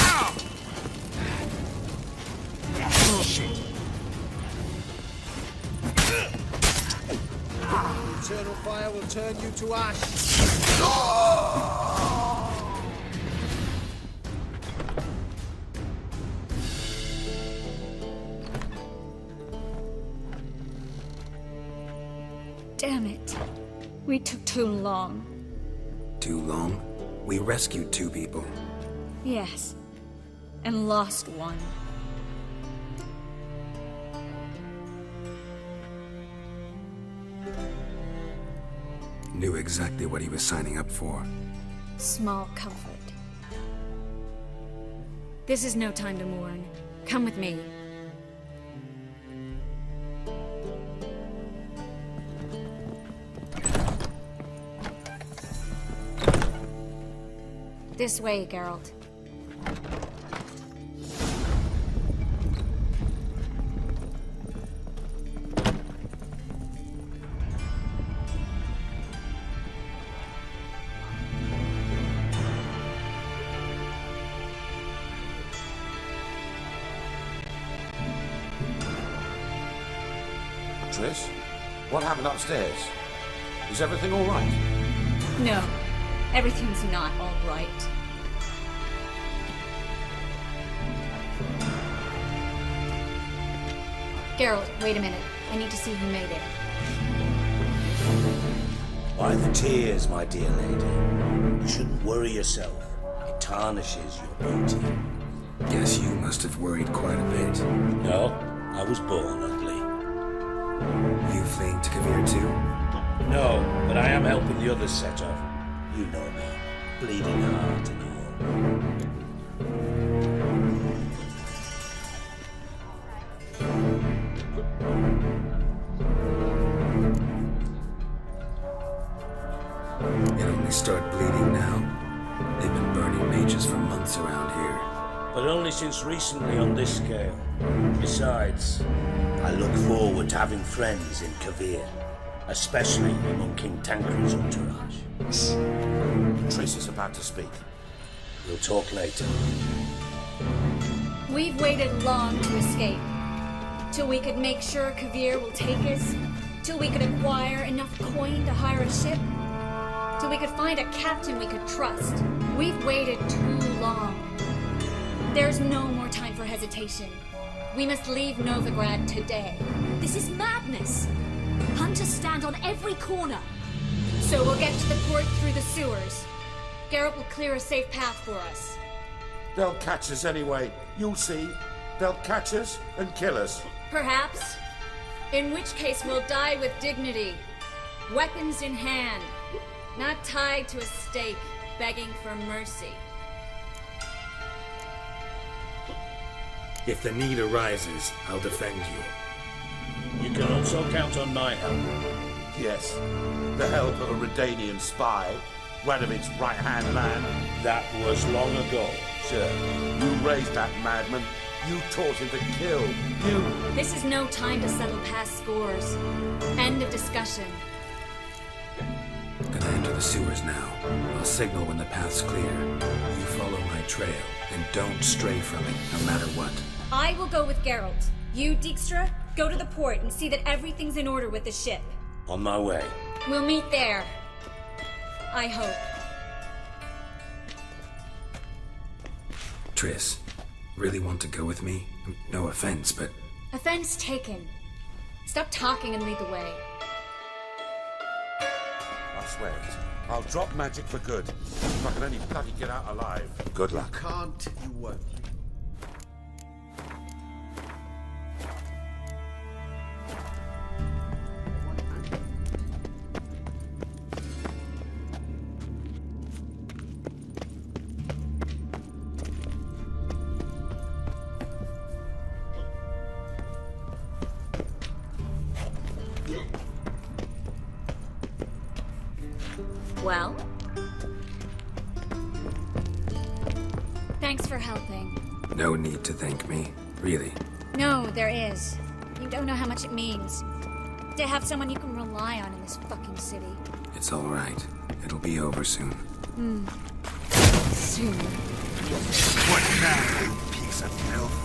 Bullshit. Eternal fire will turn you to ash. Damn it. We took too long. Too long? We rescued 2 people. Yes. And lost one. Knew exactly what he was signing up for. Small comfort. This is no time to mourn. Come with me. This way, Geralt. Triss, what happened upstairs? Is everything all right? No. Everything's not all right. Geralt, wait a minute. I need to see who made it. Why the tears, my dear lady? You shouldn't worry yourself. It tarnishes your beauty. Guess you must have worried quite a bit. No, I was born ugly. You fleeing to Kavir too? No, but I am helping the others set off. You know me, bleeding heart and all. It only start bleeding now. They've been burning mages for months around here. But only since recently on this scale. Besides, I look forward to having friends in Kavir, especially among King Tancred's entourage. Triss is about to speak. We'll talk later. We've waited long to escape. Till we could make sure Kavir will take us. Till we could acquire enough coin to hire a ship. Till we could find a captain we could trust. We've waited too long. There's no more time for hesitation. We must leave Novigrad today. This is madness. Hunters stand on every corner. So we'll get to the port through the sewers. Geralt will clear a safe path for us. They'll catch us anyway. You'll see. They'll catch us and kill us. Perhaps. In which case we'll die with dignity. Weapons in hand. Not tied to a stake, begging for mercy. If the need arises, I'll defend you. You can also count on my help. Yes. The help of a Redanian spy. Radovic's right-hand man. That was long ago, sir. You raised that madman. You taught him to kill. You... This is no time to settle past scores. End of discussion. Gonna enter the sewers now. I'll signal when the path's clear. You follow my trail, and don't stray from it, no matter what. I will go with Geralt. You, Dijkstra, go to the port and see that everything's in order with the ship. On my way. We'll meet there. I hope. Triss, really want to go with me? No offense, but... Offense taken. Stop talking and lead the way. I swear it. I'll drop magic for good. If I can only bloody get out alive. Good luck. You can't, you won't. Well? Thanks for helping. No need to thank me, really. No, there is. You don't know how much it means. To have someone you can rely on in this fucking city. It's all right. It'll be over soon. Soon. What now, you piece of filth?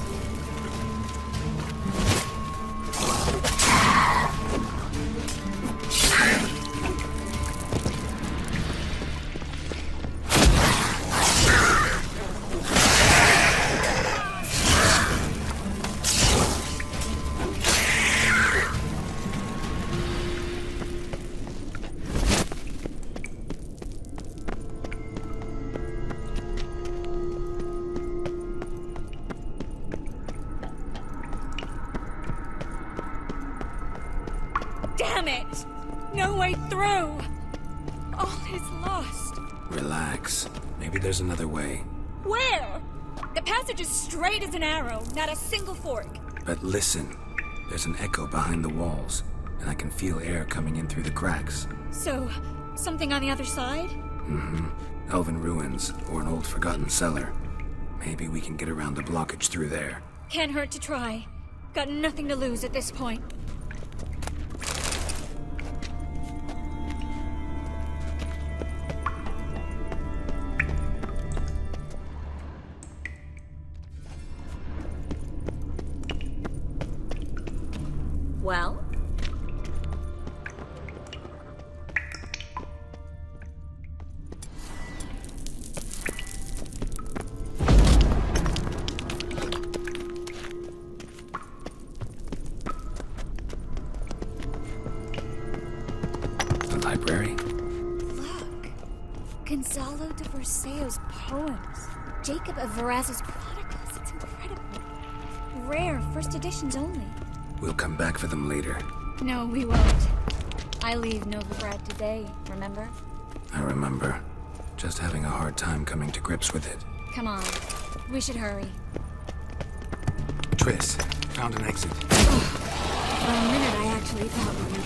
Damn it! No way through! All is lost. Relax. Maybe there's another way. Where? The passage is straight as an arrow, not a single fork. But listen. There's an echo behind the walls, and I can feel air coming in through the cracks. So, something on the other side? Mm-hmm. Elven ruins, or an old forgotten cellar. Maybe we can get around the blockage through there. Can't hurt to try. Got nothing to lose at this point. Well? The library? Gonzalo de Verseo's poems. Jacob of Verrazzo's Chronicles. It's incredible. Rare, first editions only. We'll come back for them later. No, we won't. I leave Novigrad today, remember? I remember. Just having a hard time coming to grips with it. Come on. We should hurry. Triss, found an exit. For a minute, I actually thought we were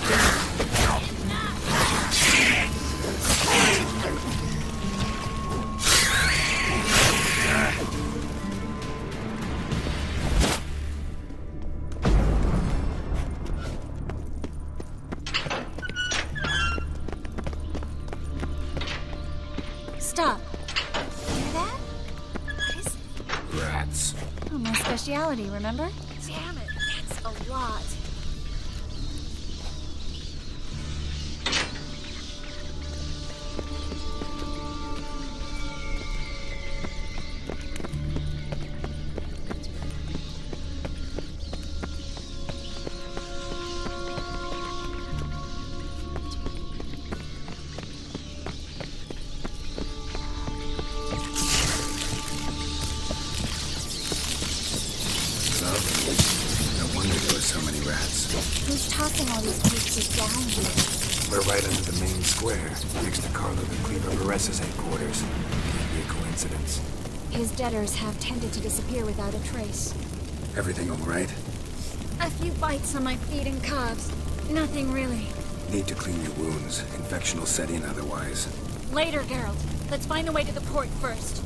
Stop. Hear that? What is it? Rats. Oh, my speciality, remember? Damn it, that's a lot. Who's tossing all these pieces down here? We're right under the main square, next to Carlo the Cleaver Baressa's headquarters. Can't be a coincidence. His debtors have tended to disappear without a trace. Everything all right? A few bites on my feet and calves. Nothing really. Need to clean your wounds. Infection will set in otherwise. Later, Geralt. Let's find the way to the port first.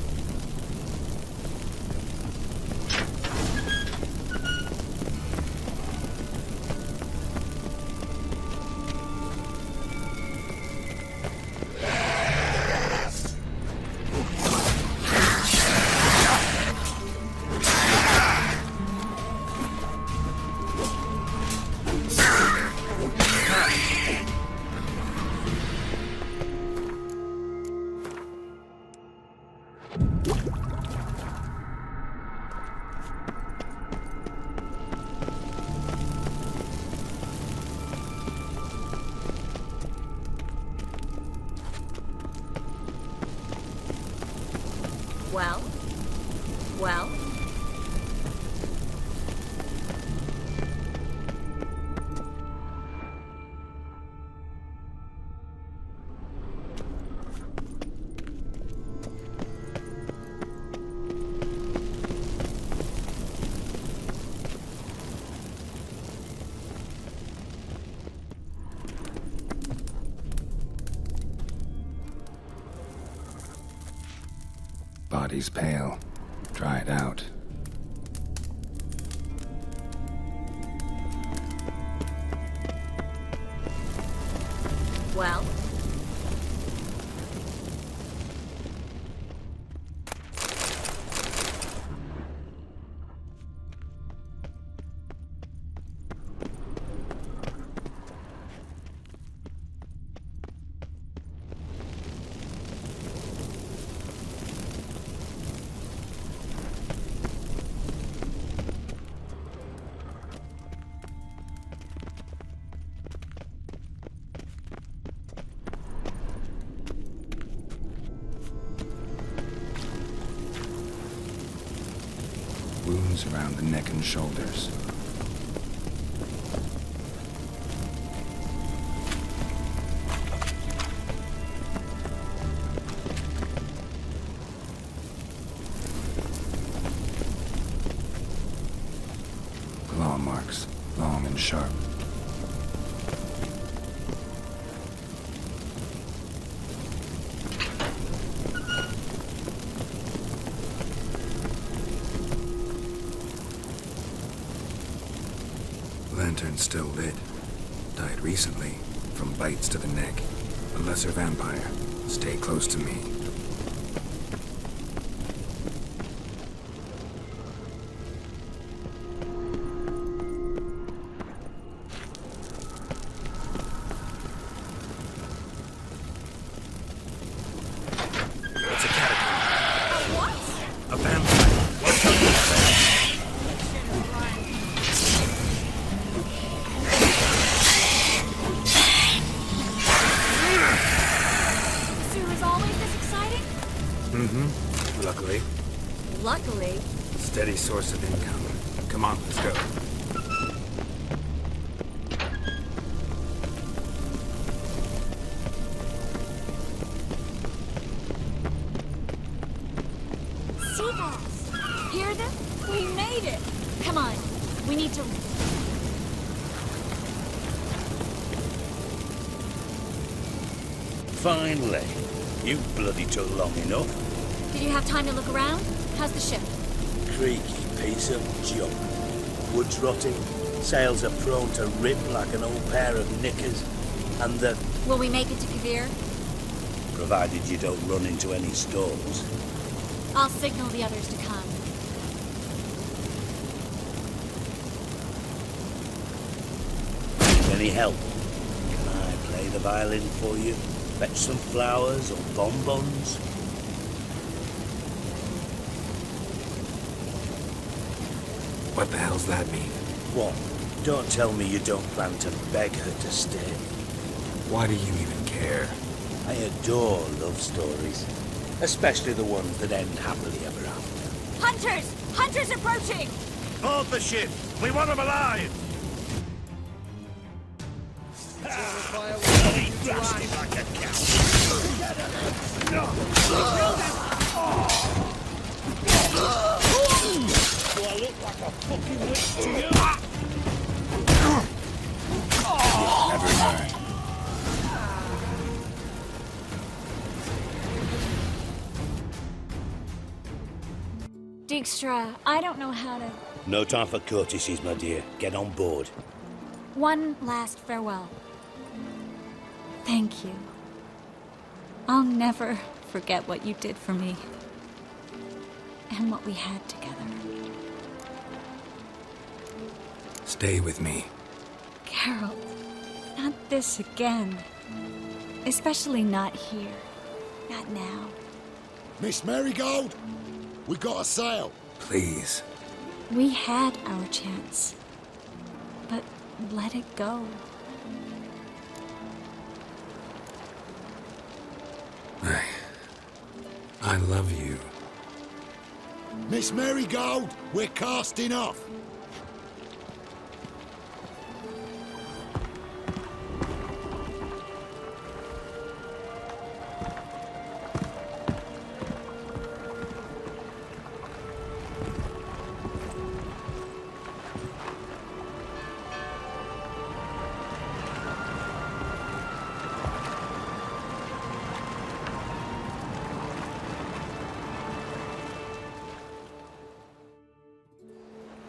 Well? Well? Body's pale. Dried out. Well? Wounds around the neck and shoulders. Claw marks, long and sharp. Lantern's still lit. Died recently, from bites to the neck. A lesser vampire. Stay close to me. It's a catacomb. What? A vampire. What's up with that? Sue is always this exciting. Luckily. Steady source of income. Come on, let's go. Seagulls! Hear them? We made it! Come on, we need to... Finally. You bloody took long enough. Did you have time to look around? How's the ship? Creaky piece of junk. Wood's rotting, sails are prone to rip like an old pair of knickers, and the... Will we make it to Kavir? Provided you don't run into any storms. I'll signal the others to come. Need any help? Can I play the violin for you? Fetch some flowers or bonbons? What the hell's that mean? What? Don't tell me you don't plan to beg her to stay. Why do you even care? I adore love stories. Especially the ones that end happily ever after. Hunters! Hunters approaching! Board the ship! We want them alive! He thrashed him like a cow. Do I look like a fucking witch to you? Never mind. Dijkstra, I don't know how to... No time for courtesies, my dear. Get on board. One last farewell. Thank you. I'll never forget what you did for me. And what we had together. Stay with me. Geralt, not this again. Especially not here. Not now. Miss Marigold, we got a sail. Please. We had our chance. But let it go. I love you. Miss Marigold, we're casting off.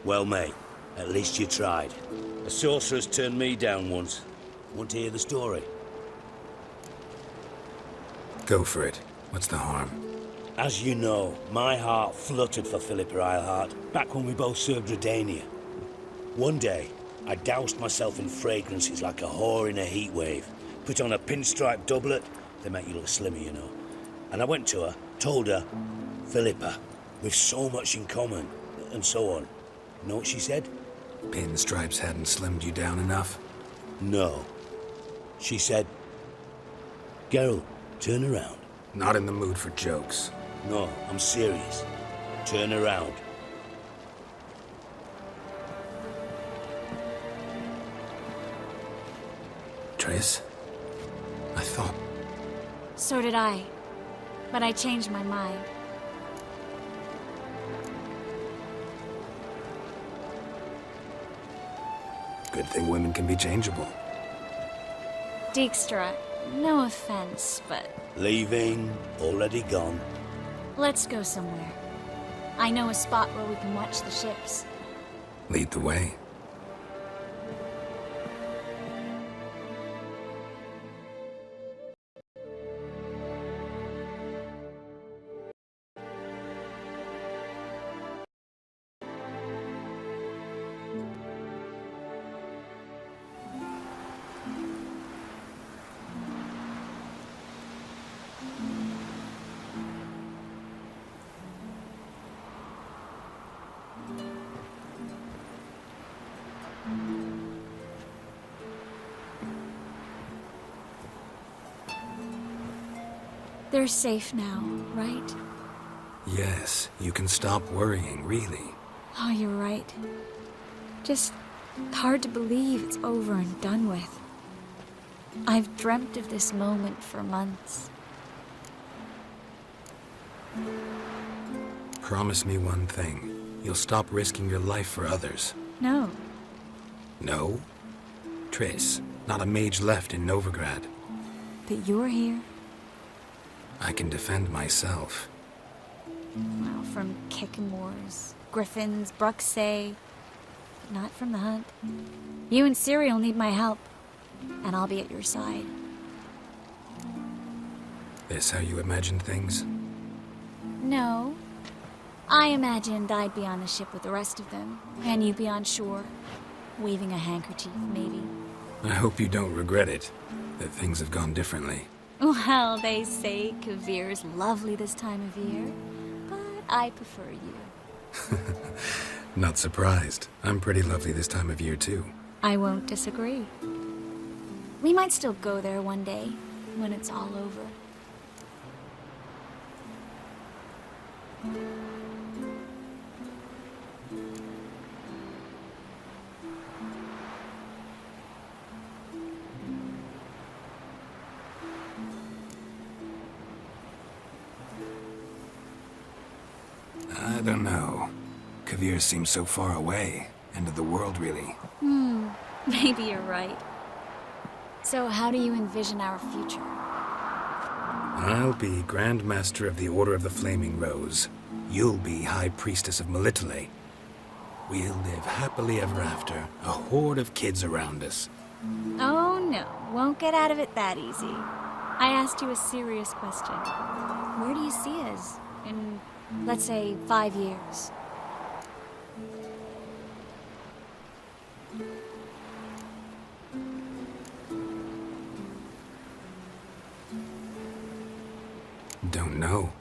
Well, mate, at least you tried. A sorcerer's turned me down once. Want to hear the story? Go for it. What's the harm? As you know, my heart fluttered for Philippa Eilhart back when we both served Redania. One day, I doused myself in fragrances like a whore in a heat wave. Put on a pinstripe doublet, they make you look slimmer, you know. And I went to her, told her, Philippa, we've so much in common, and so on. You know what she said? Pinstripes hadn't slimmed you down enough? No. She said, Geralt, turn around. Not in the mood for jokes. No, I'm serious. Turn around. Triss? I thought... So did I. But I changed my mind. Good thing women can be changeable. Dijkstra, no offense, but... Leaving, already gone. Let's go somewhere. I know a spot where we can watch the ships. Lead the way. They're safe now, right? Yes, you can stop worrying, really. Oh, you're right. Just hard to believe it's over and done with. I've dreamt of this moment for months. Promise me one thing. You'll stop risking your life for others. No. No? Triss, not a mage left in Novigrad. But you're here. I can defend myself. Well, from Kickamores, Griffins, Bruxay. Not from the hunt. You and Ciri will need my help. And I'll be at your side. This how you imagined things? No. I imagined I'd be on the ship with the rest of them, and you'd be on shore, waving a handkerchief, maybe. I hope you don't regret it, that things have gone differently. Well, they say Kavir's lovely this time of year, but I prefer you. Not surprised. I'm pretty lovely this time of year, too. I won't disagree. We might still go there one day, when it's all over. I don't know. Kavir seems so far away. End of the world, really. Maybe you're right. So how do you envision our future? I'll be Grand Master of the Order of the Flaming Rose. You'll be High Priestess of Melitele. We'll live happily ever after, a horde of kids around us. Oh no, won't get out of it that easy. I asked you a serious question. Where do you see us in, let's say, 5 years? Don't know.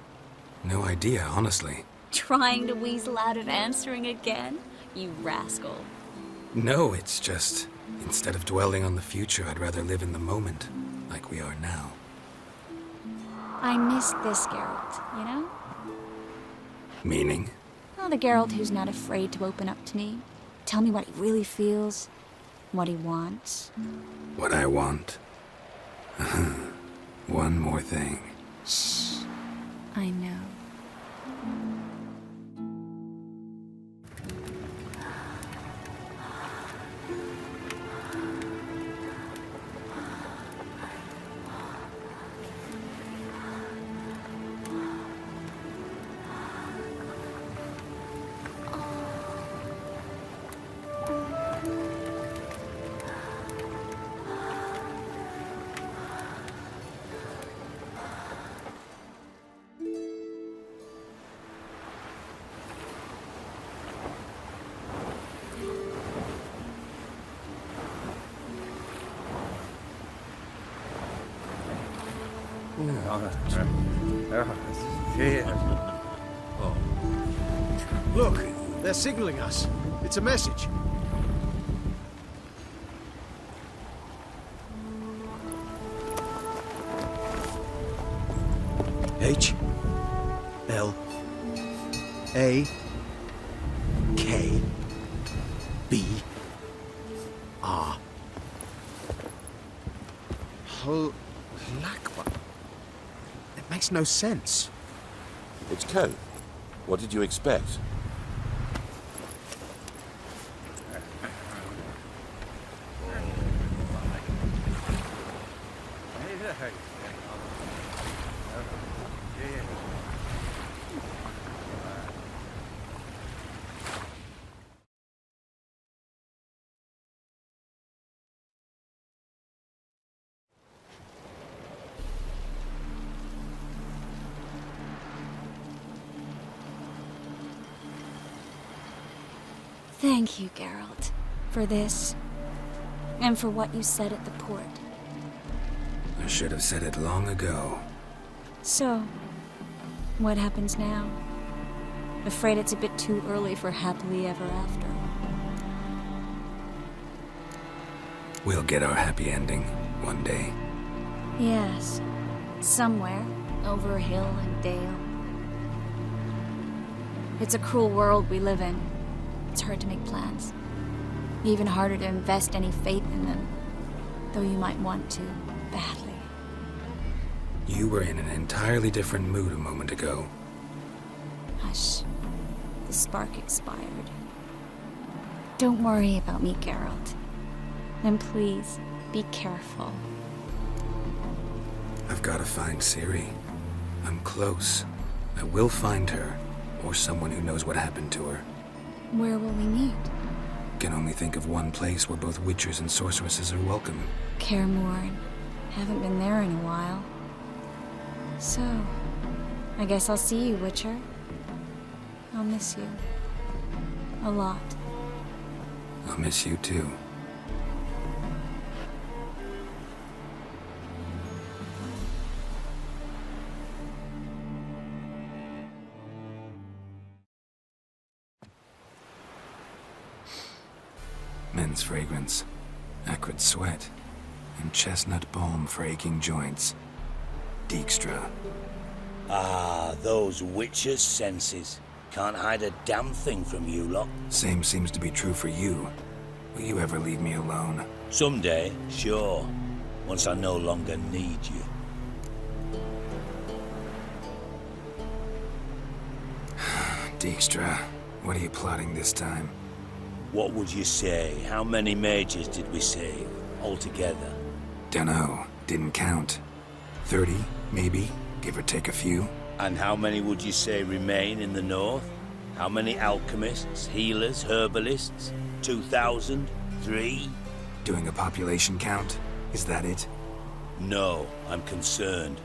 No idea, honestly. Trying to weasel out of answering again? You rascal. No, it's just, instead of dwelling on the future, I'd rather live in the moment, like we are now. I missed this Geralt, you know? Meaning? Well, the Geralt who's not afraid to open up to me. Tell me what he really feels, what he wants. What I want? One more thing. Shh. I know. Look, they're signaling us. It's a message. H L A K B R. Lakba. It makes no sense. It's code. What did you expect? Thank you, Geralt, for this, and for what you said at the port. I should have said it long ago. So, what happens now? Afraid it's a bit too early for happily ever after. We'll get our happy ending one day. Yes, somewhere, over hill and dale. It's a cruel world we live in. It's hard to make plans. Even harder to invest any faith in them. Though you might want to, badly. You were in an entirely different mood a moment ago. Hush. The spark expired. Don't worry about me, Geralt. And please, be careful. I've got to find Ciri. I'm close. I will find her, or someone who knows what happened to her. Where will we meet? Can only think of one place where both witchers and sorceresses are welcome. Kaer Morhen. Haven't been there in a while. So, I guess I'll see you, Witcher. I'll miss you. A lot. I'll miss you too. Men's fragrance, acrid sweat, and chestnut balm for aching joints. Dijkstra. Ah, those witches' senses. Can't hide a damn thing from you lot. Same seems to be true for you. Will you ever leave me alone? Someday, sure. Once I no longer need you. Dijkstra, what are you plotting this time? What would you say? How many mages did we save, altogether? Dunno. Didn't count. 30, maybe, give or take a few. And how many would you say remain in the north? How many alchemists, healers, herbalists? 2,000? 3? Doing a population count? Is that it? No, I'm concerned.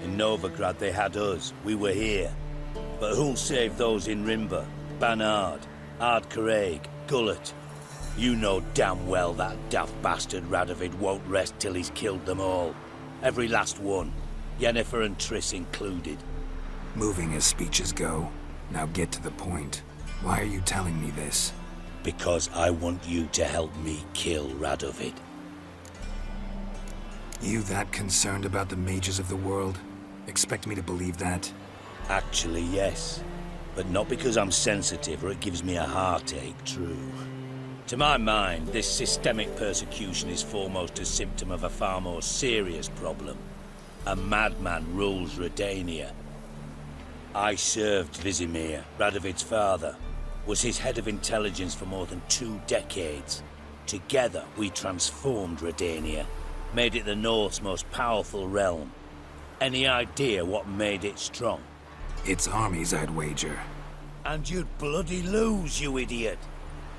In Novigrad they had us, we were here. But who'll save those in Rimba? Banard, Ardcaraig, Gullet? You know damn well that daft bastard Radovid won't rest till he's killed them all. Every last one. Yennefer and Triss included. Moving as speeches go. Now get to the point. Why are you telling me this? Because I want you to help me kill Radovid. You that concerned about the mages of the world? Expect me to believe that? Actually, yes. But not because I'm sensitive or it gives me a heartache, true. To my mind, this systemic persecution is foremost a symptom of a far more serious problem. A madman rules Redania. I served Vizimir, Radovid's father, was his head of intelligence for more than 2 decades. Together, we transformed Redania, made it the North's most powerful realm. Any idea what made it strong? Its armies, I'd wager. And you'd bloody lose, you idiot.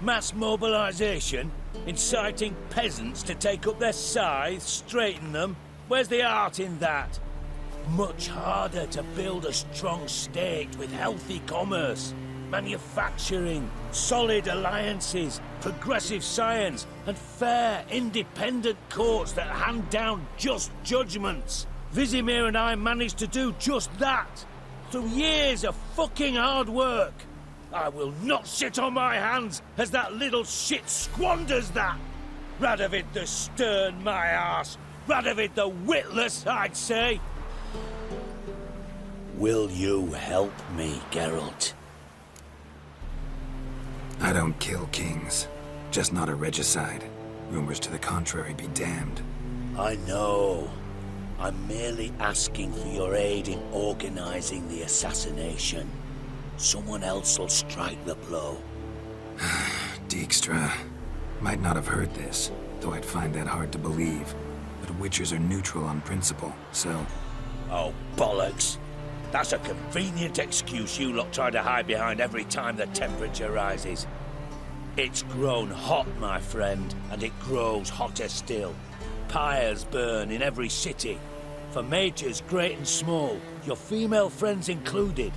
Mass mobilization, inciting peasants to take up their scythes, straighten them. Where's the art in that? Much harder to build a strong state with healthy commerce, manufacturing, solid alliances, progressive science, and fair, independent courts that hand down just judgments. Vizimir and I managed to do just that. Through years of fucking hard work. I will not sit on my hands as that little shit squanders that. Radovid the stern, my arse. Radovid the witless, I'd say. Will you help me, Geralt? I don't kill kings. Just not a regicide. Rumors to the contrary be damned. I know. I'm merely asking for your aid in organizing the assassination. Someone else will strike the blow. Dijkstra. Might not have heard this, though I'd find that hard to believe. But witchers are neutral on principle, so... Oh, bollocks. That's a convenient excuse you lot try to hide behind every time the temperature rises. It's grown hot, my friend, and it grows hotter still. Pyres burn in every city. For mages great and small, your female friends included.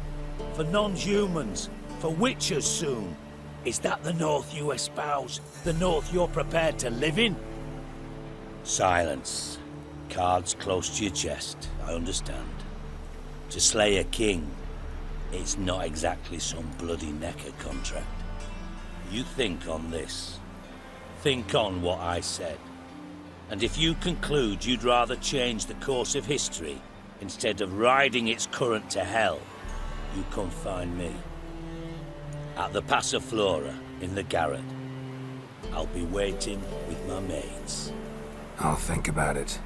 For non-humans, for witchers soon. Is that the North you espouse? The North you're prepared to live in? Silence. Cards close to your chest, I understand. To slay a king, it's not exactly some bloody necker contract. You think on this. Think on what I said. And if you conclude you'd rather change the course of history instead of riding its current to hell, you come find me. At the Passiflora, in the garret. I'll be waiting with my mates. I'll think about it.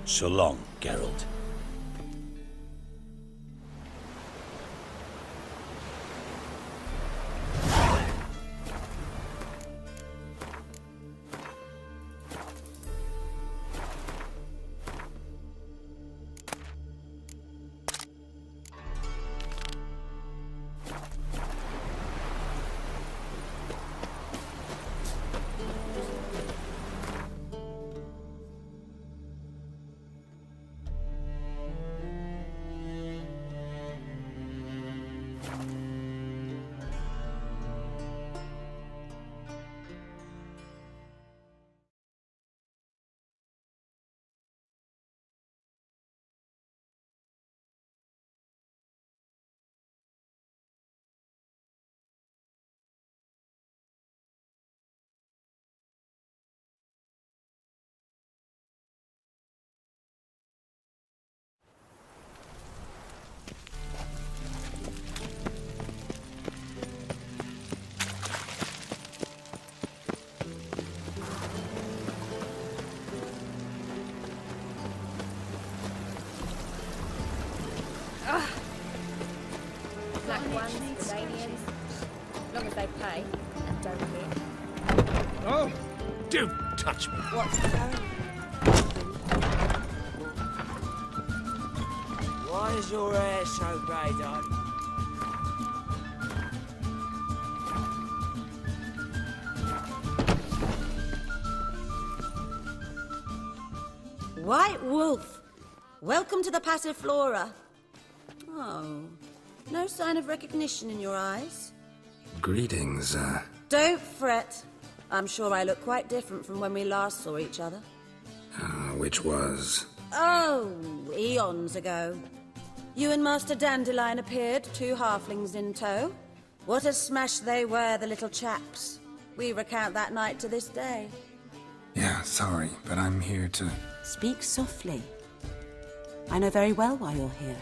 So long, Geralt. Black ones, Iranians. As long as they pay and don't hit. Oh, don't touch me. What's going? Why is your hair so grey, darling? White Wolf, welcome to the Passiflora. Oh, no sign of recognition in your eyes? Greetings, Don't fret. I'm sure I look quite different from when we last saw each other. which was... Oh, eons ago. You and Master Dandelion appeared, 2 halflings in tow. What a smash they were, the little chaps. We recount that night to this day. Yeah, sorry, but I'm here to... Speak softly. I know very well why you're here.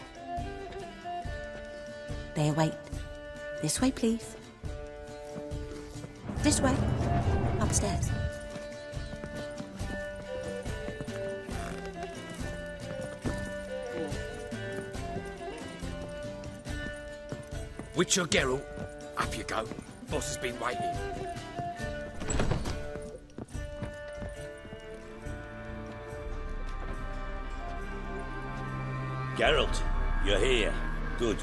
They await. This way, please. This way. Upstairs. Witcher Geralt, up you go. Boss has been waiting. Geralt, you're here. Good.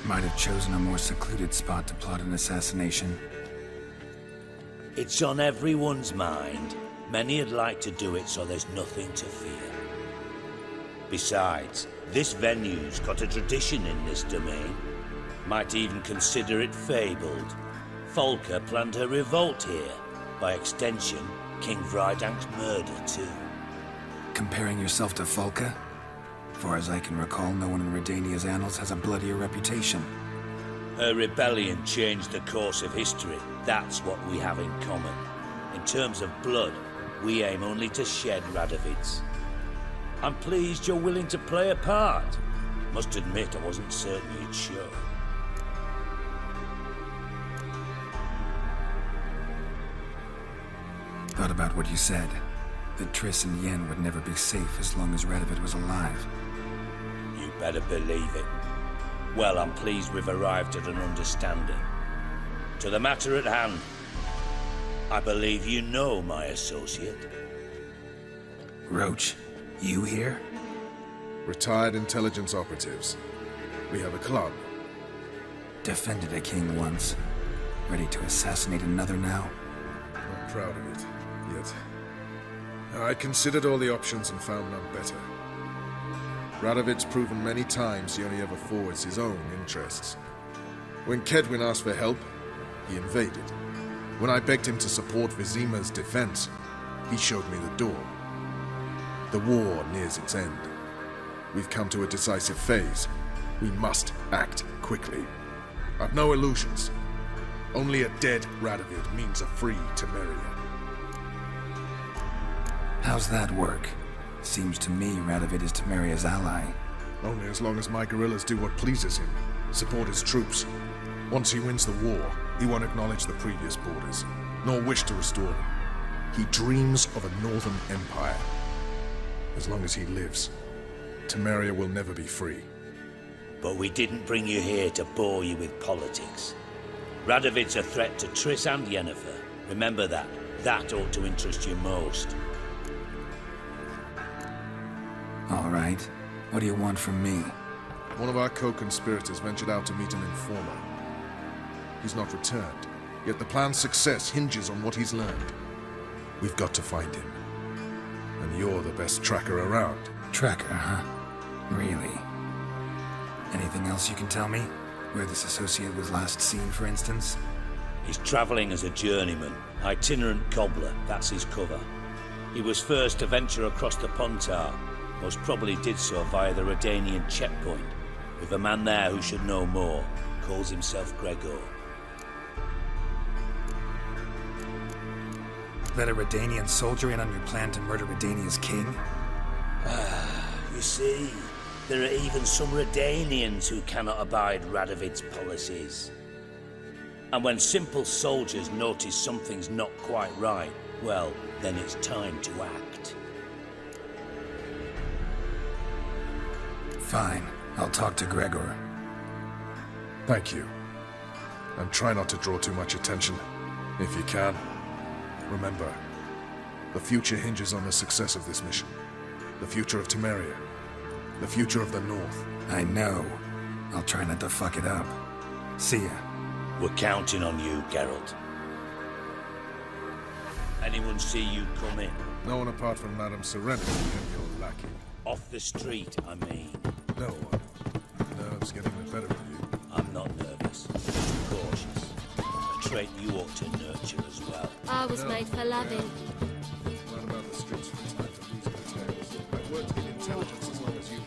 Might have chosen a more secluded spot to plot an assassination. It's on everyone's mind. Many'd like to do it so there's nothing to fear. Besides, this venue's got a tradition in this domain. Might even consider it fabled. Folka planned her revolt here. By extension, King Vrydank's murder too. Comparing yourself to Folka? Far as I can recall, no one in Redania's annals has a bloodier reputation. Her rebellion changed the course of history. That's what we have in common. In terms of blood, we aim only to shed Radovid's. I'm pleased you're willing to play a part. Must admit, I wasn't certain you'd show. Thought about what you said. That Triss and Yen would never be safe as long as Radovid was alive. You better believe it. Well, I'm pleased we've arrived at an understanding. To the matter at hand, I believe you know my associate. Roach, you here? Retired intelligence operatives. We have a club. Defended a king once. Ready to assassinate another now? Not proud of it, yet. I considered all the options and found none better. Radovid's proven many times he only ever forwards his own interests. When Kedwin asked for help, he invaded. When I begged him to support Vizima's defense, he showed me the door. The war nears its end. We've come to a decisive phase. We must act quickly. I've no illusions. Only a dead Radovid means a free Temeria. How's that work? Seems to me Radovid is Temeria's ally. Only as long as my guerrillas do what pleases him. Support his troops. Once he wins the war, he won't acknowledge the previous borders, nor wish to restore them. He dreams of a northern empire. As long as he lives, Temeria will never be free. But we didn't bring you here to bore you with politics. Radovid's a threat to Triss and Yennefer. Remember that. That ought to interest you most. All right. What do you want from me? One of our co-conspirators ventured out to meet an informer. He's not returned, yet the plan's success hinges on what he's learned. We've got to find him. And you're the best tracker around. Tracker, huh? Really? Anything else you can tell me? Where this associate was last seen, for instance? He's travelling as a journeyman, itinerant cobbler, that's his cover. He was first to venture across the Pontar, most probably did so via the Redanian checkpoint, with a man there who should know more, calls himself Gregor. Let a Redanian soldier in on your plan to murder Redania's king? You see, there are even some Redanians who cannot abide Radovid's policies. And when simple soldiers notice something's not quite right, well, then it's time to act. Fine. I'll talk to Gregor. Thank you. And try not to draw too much attention, if you can. Remember, the future hinges on the success of this mission. The future of Temeria. The future of the North. I know. I'll try not to fuck it up. See ya. We're counting on you, Geralt. Anyone see you come in? No one apart from Madame Serenity and your lackey. Off the street, I mean. No one. Nerves getting the better of you. I'm not nervous. Just cautious. A trait you ought to nurture as well. I was made for loving. Run about the streets from time to musical tales. I've worked in intelligence as long as you have.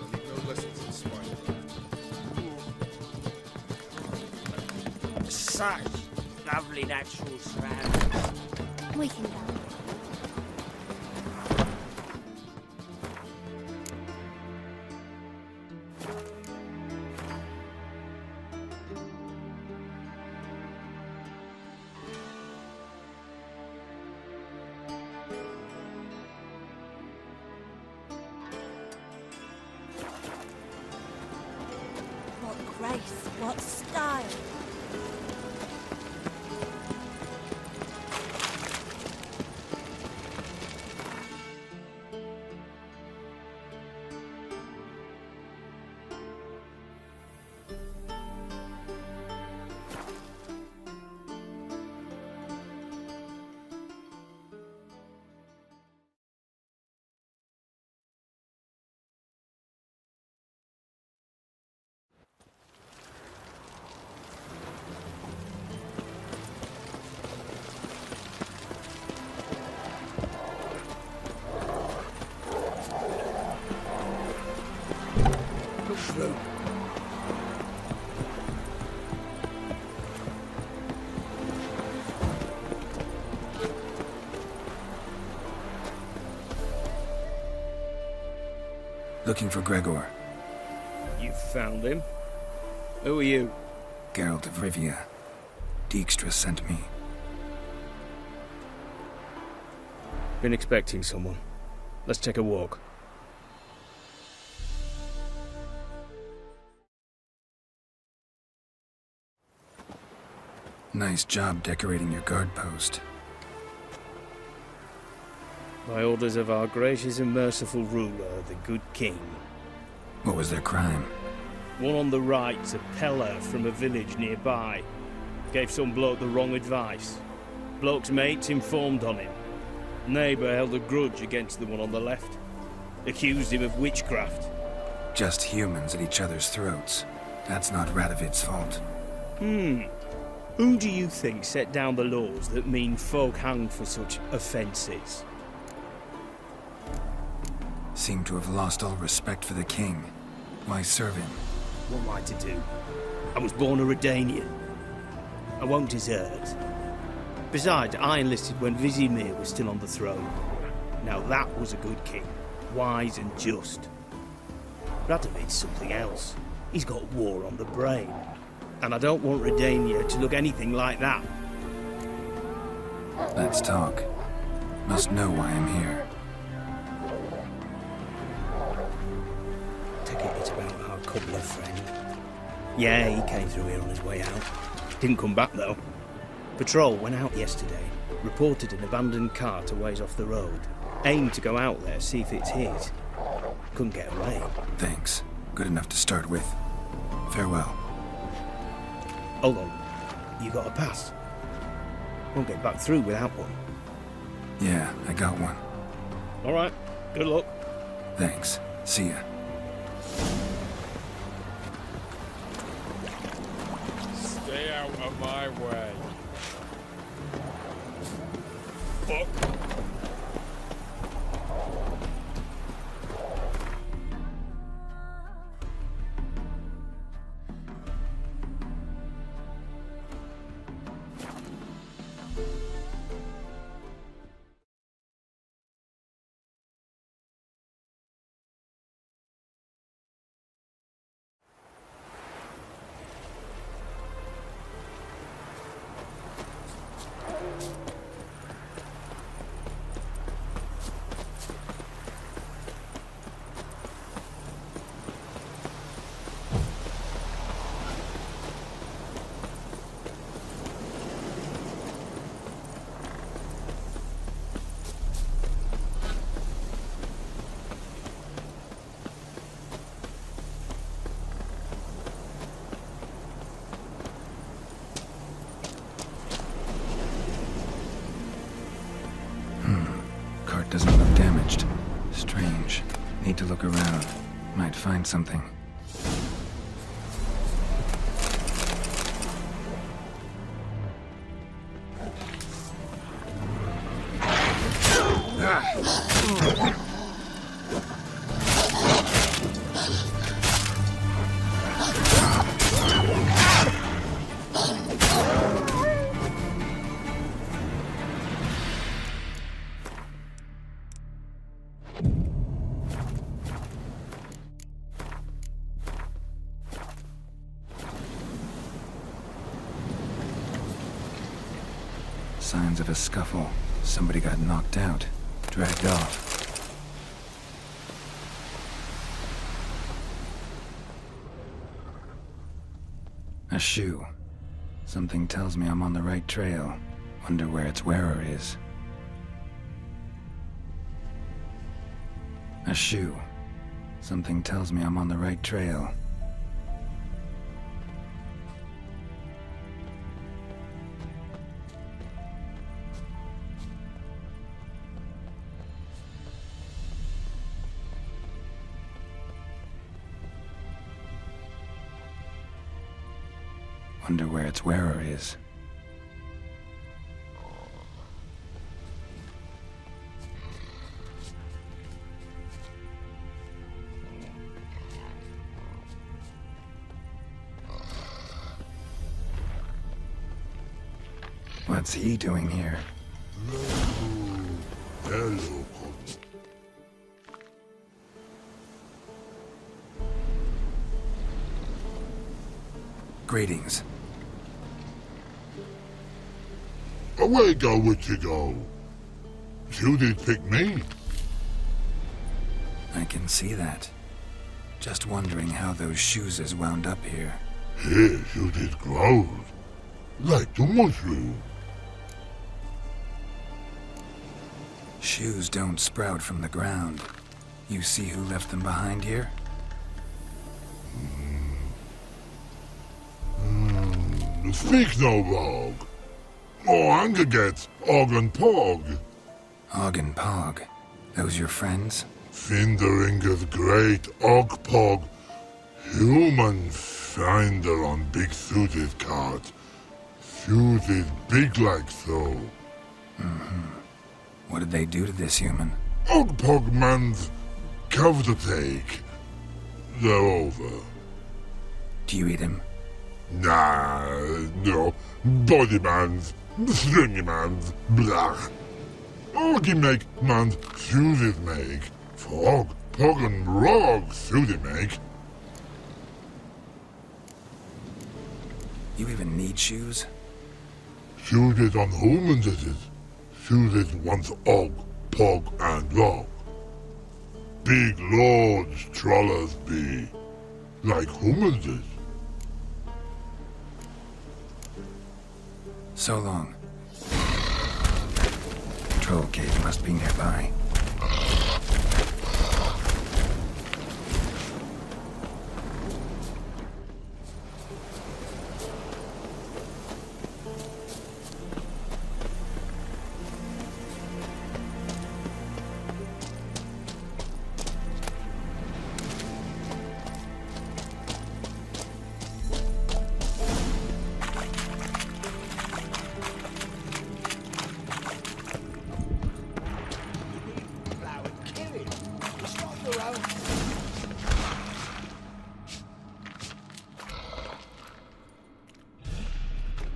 I need no lessons in spite. Such lovely natural surroundings. We can go. What grace, what style. Looking for Gregor. You found him? Who are you? Geralt of Rivia. Dijkstra sent me. Been expecting someone. Let's take a walk. Nice job decorating your guard post. By orders of our gracious and merciful ruler, the good king. What was their crime? One on the right's a peller from a village nearby. Gave some bloke the wrong advice. Bloke's mates informed on him. Neighbour held a grudge against the one on the left. Accused him of witchcraft. Just humans at each other's throats. That's not Radovid's fault. Who do you think set down the laws that mean folk hanged for such offences? Seem to have lost all respect for the king. Why serve him? What am I to do? I was born a Redanian. I won't desert. Besides, I enlisted when Vizimir was still on the throne. Now that was a good king. Wise and just. Radovid's something else. He's got war on the brain. And I don't want Redania to look anything like that. Let's talk. Must know why I'm here. Take it it's about our couple of friend. Yeah, he came through here on his way out. Didn't come back, though. Patrol went out yesterday, reported an abandoned cart a ways off the road. Aimed to go out there, see if it's his. Couldn't get away. Thanks. Good enough to start with. Farewell. Hold on. You got a pass? Won't get back through without one. Yeah, I got one. All right. Good luck. Thanks. See ya. Stay out of my way. Fuck. Doesn't look damaged. Strange. Need to look around. Might find something. Signs of a scuffle. Somebody got knocked out, dragged off. A shoe. Something tells me I'm on the right trail. Wonder where its wearer is. A shoe. Something tells me I'm on the right trail. Wonder where its wearer is. What's he doing here? Hello. Greetings. Away go with you go. You did pick me. I can see that. Just wondering how those shoes is wound up here. Here you did grow. Like the mushroom. Shoes don't sprout from the ground. You see who left them behind here? Speak no wrong. Oh, anger gets Og and Pog. Og and Pog. Those your friends? Finderinger's great Og Pog. Human finder on big suited cart. Suited big like so. What did they do to this human? Og Pog man's cover to take. They're over. Do you eat him? Nah, no. Body man's, stringy man's, blah. Oggy make man's suited make. Frog, Pog and Rog suited make. You even need shoes? Shoes is on humans is it? Shoes is once og, pog, and log. Big lords trollers be, like humans is. So long. Troll cave must be nearby.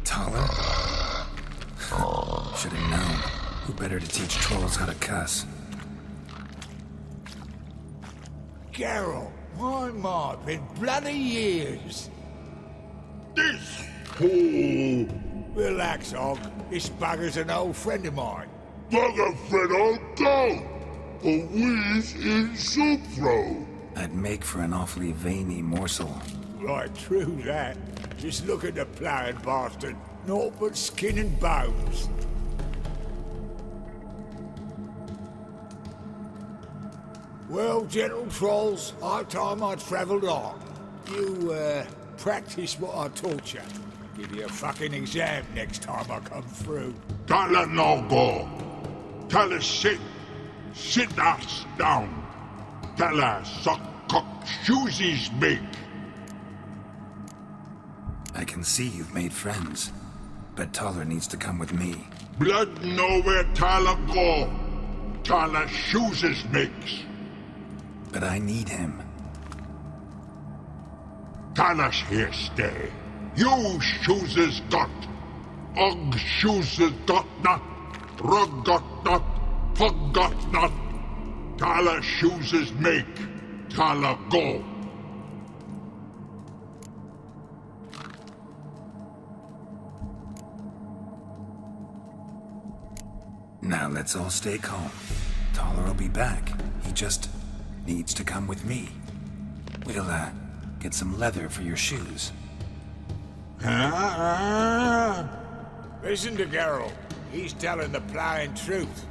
Taller? Should have known. Who better to teach trolls how to cuss? Geralt, my, been bloody years. This fool! Relax, Og. This bugger's an old friend of mine. Bugger friend I'll go! A wheeze in soup throw. I'd make for an awfully veiny morsel. Right, true that. Just look at the ploughing bastard. Naught but skin and bones. Well, gentle trolls, high time I travelled on. You, practice what I taught you. Give you a fucking exam next time I come through. Can't let no go. Tell her sit. Sit ass down. Tell her suck cock shoesies make. I can see you've made friends, but Taller needs to come with me. Blood know where Tyler go. Tyler shoeses makes. But I need him. Tyler's here stay. You shoeses got. Og shoeses got not. Rug got not. Pug got not. Tyler shoeses make. Tyler go. Now let's all stay calm. Taller will be back. He just needs to come with me. We'll, get some leather for your shoes. Listen to Geralt. He's telling the ploughing truth.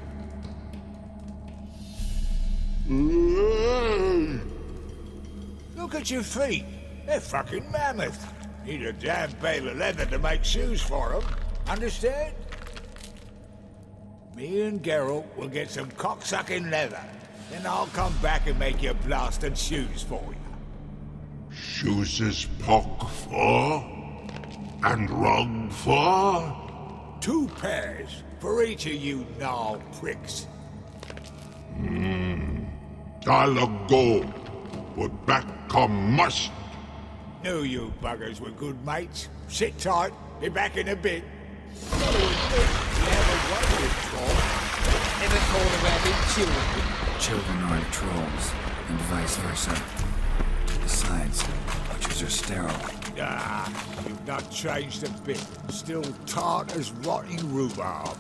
Look at your feet. They're fucking mammoth. Need a damn bale of leather to make shoes for them. Understand? Me and Geralt will get some cocksucking leather. Then I'll come back and make you blasted shoes for you. Shoeses pock for? And rug for? 2 pairs for each of you gnarl pricks. Tyler go. But back come must. Knew you buggers were good mates. Sit tight. Be back in a bit. Gotta admit, you have a wonderful troll. Never thought about being children. Children aren't trolls, and vice versa. Besides, butchers are sterile. Ah, you've not changed a bit. Still tart as rotting rhubarb.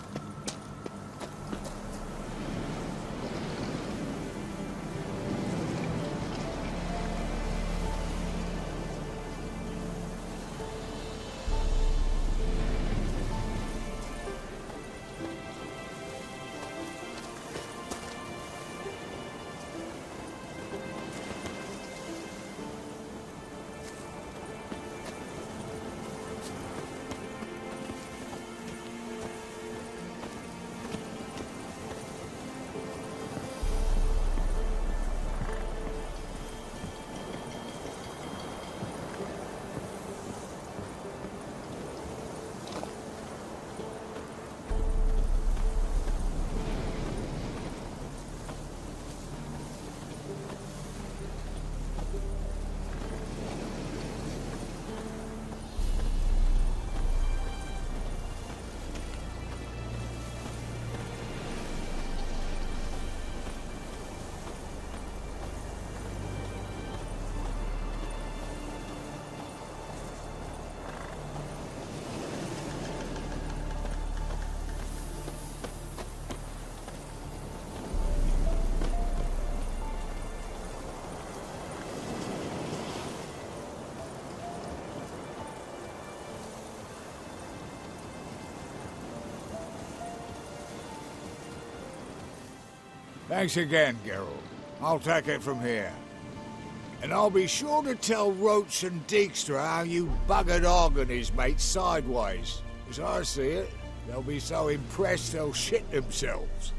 Thanks again, Geralt. I'll take it from here. And I'll be sure to tell Roach and Dijkstra how you buggered Ogg his mates sideways. As I see it, they'll be so impressed they'll shit themselves.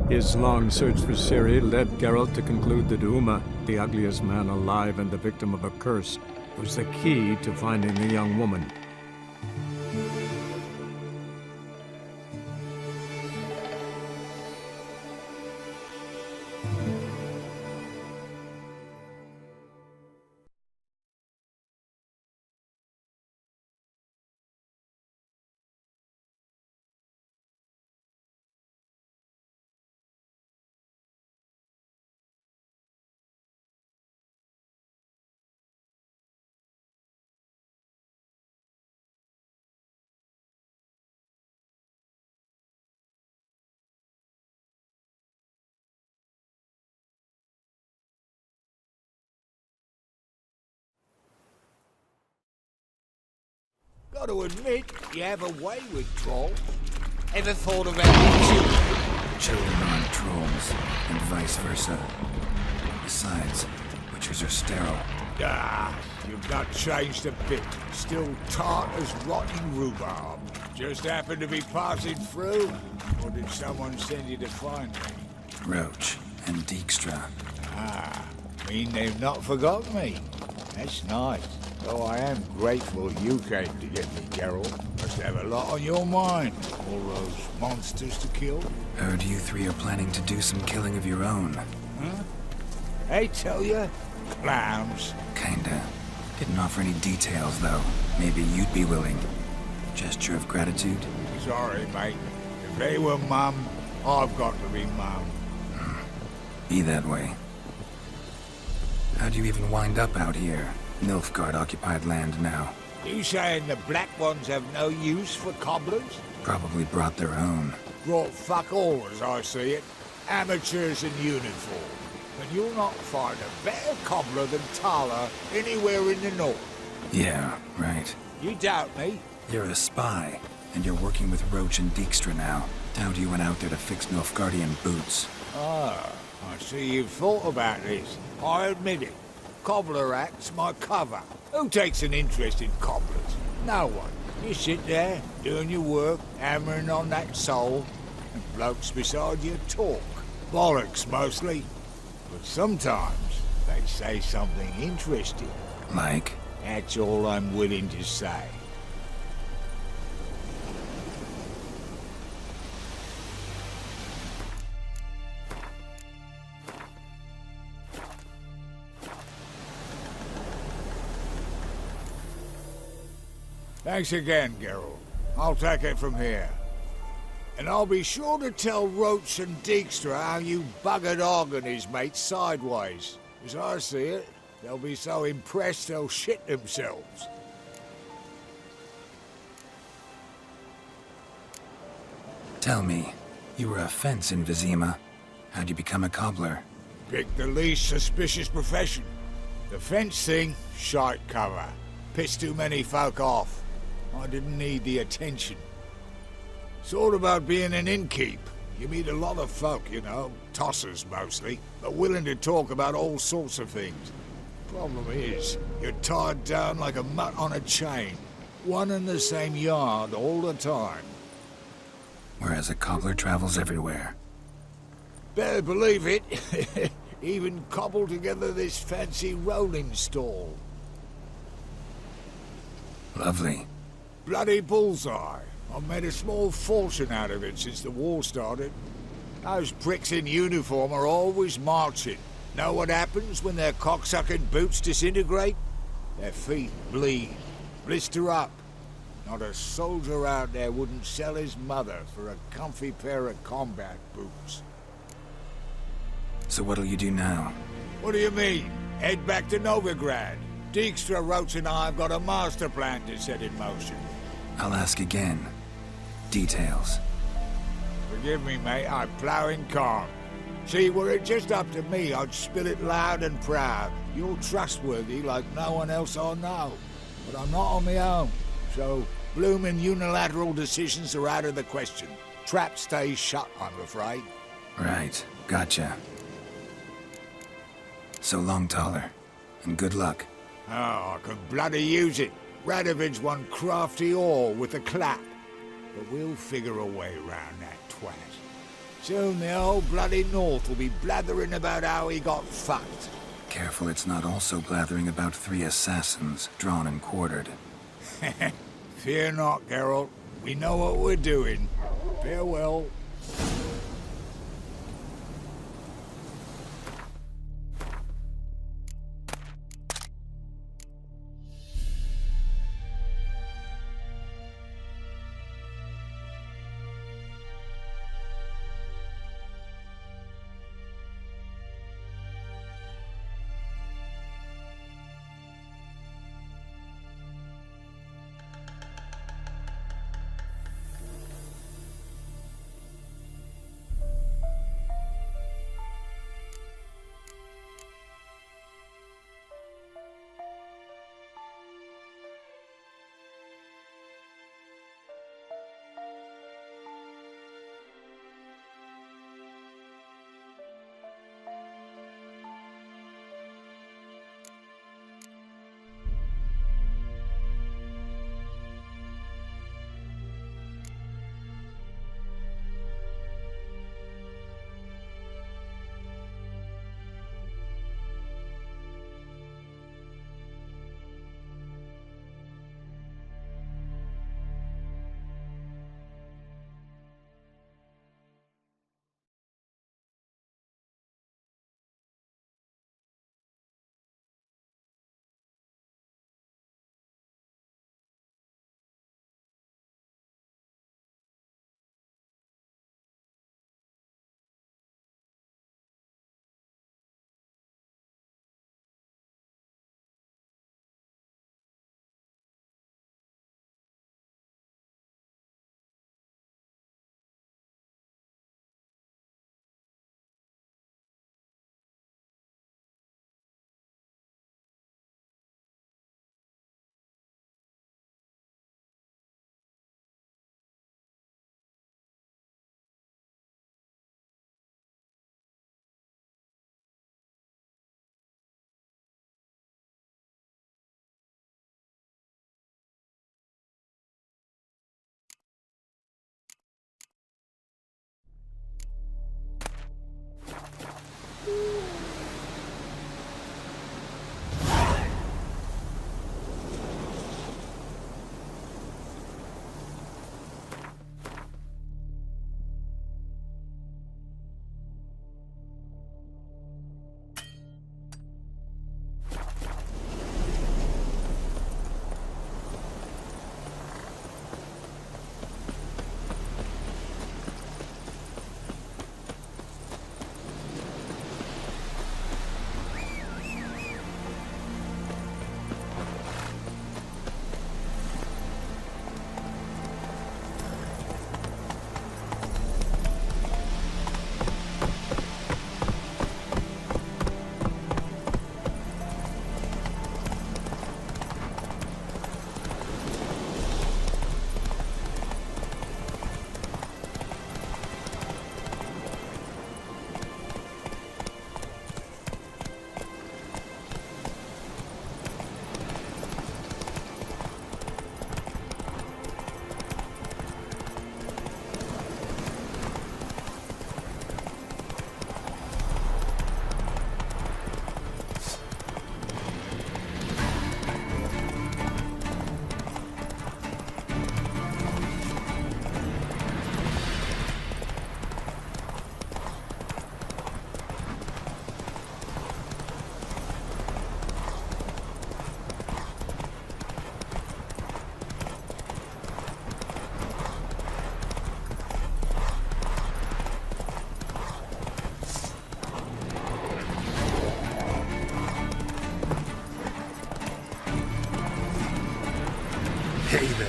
His long search for Ciri led Geralt to conclude that Uma, the ugliest man alive and the victim of a curse, was the key to finding the young woman. Got to admit, you have a way with trolls. Ever thought about it? Children aren't trolls, and vice versa. Besides, witches are sterile. Ah, you've not changed a bit. Still tart as rotten rhubarb. Just happened to be passing through? Or did someone send you to find me? Roach and Dijkstra. Ah, mean they've not forgotten me. That's nice. Though I am grateful you came to get me, Geralt. Must have a lot on your mind. All those monsters to kill. Heard you three are planning to do some killing of your own. Huh? They tell you? Clowns. Kinda. Didn't offer any details, though. Maybe you'd be willing. Gesture of gratitude? Sorry, mate. If they were Mum, I've got to be Mum. Be that way. How'd you even wind up out here? Nilfgaard-occupied land now. You saying the Black Ones have no use for cobblers? Probably brought their own. Brought fuck all, as I see it. Amateurs in uniform. And you'll not find a better cobbler than Tala anywhere in the north. Yeah, right. You doubt me? You're a spy, and you're working with Roach and Dijkstra now. Doubt you went out there to fix Nilfgaardian boots. Ah, I see you've thought about this. I admit it. Cobbler act's my cover. Who takes an interest in cobblers? No one. You sit there, doing your work, hammering on that sole, and blokes beside you talk. Bollocks, mostly. But sometimes they say something interesting. Like? That's all I'm willing to say. Thanks again, Geralt. I'll take it from here. And I'll be sure to tell Roach and Dijkstra how you buggered Ogg and his mates sideways. As I see it, they'll be so impressed they'll shit themselves. Tell me, you were a fence in Vizima. How'd you become a cobbler? Picked the least suspicious profession. The fence thing, shite cover. Pissed too many folk off. I didn't need the attention. Sort about being an innkeep. You meet a lot of folk, you know, tossers mostly, but willing to talk about all sorts of things. Problem is, you're tied down like a mutt on a chain. One and the same yard all the time. Whereas a cobbler travels everywhere. Better believe it. Even cobbled together this fancy rolling stall. Lovely. Bloody bullseye. I've made a small fortune out of it since the war started. Those pricks in uniform are always marching. Know what happens when their cocksucking boots disintegrate? Their feet bleed, blister up. Not a soldier out there wouldn't sell his mother for a comfy pair of combat boots. So what'll you do now? What do you mean? Head back to Novigrad. Dijkstra Roach and I have got a master plan to set in motion. I'll ask again. Details. Forgive me, mate, I'm ploughing calm. See, were it just up to me, I'd spill it loud and proud. You're trustworthy like no one else I know. But I'm not on my own, so bloomin' unilateral decisions are out of the question. Trap stays shut, I'm afraid. Right, gotcha. So long, Taller, and good luck. Oh, I could bloody use it. Radovid's one crafty all with a clap. But we'll figure a way round that twat. Soon the whole bloody North will be blathering about how he got fucked. Careful it's not also blathering about 3 assassins, drawn and quartered. Fear not, Geralt. We know what we're doing. Farewell. Hey there.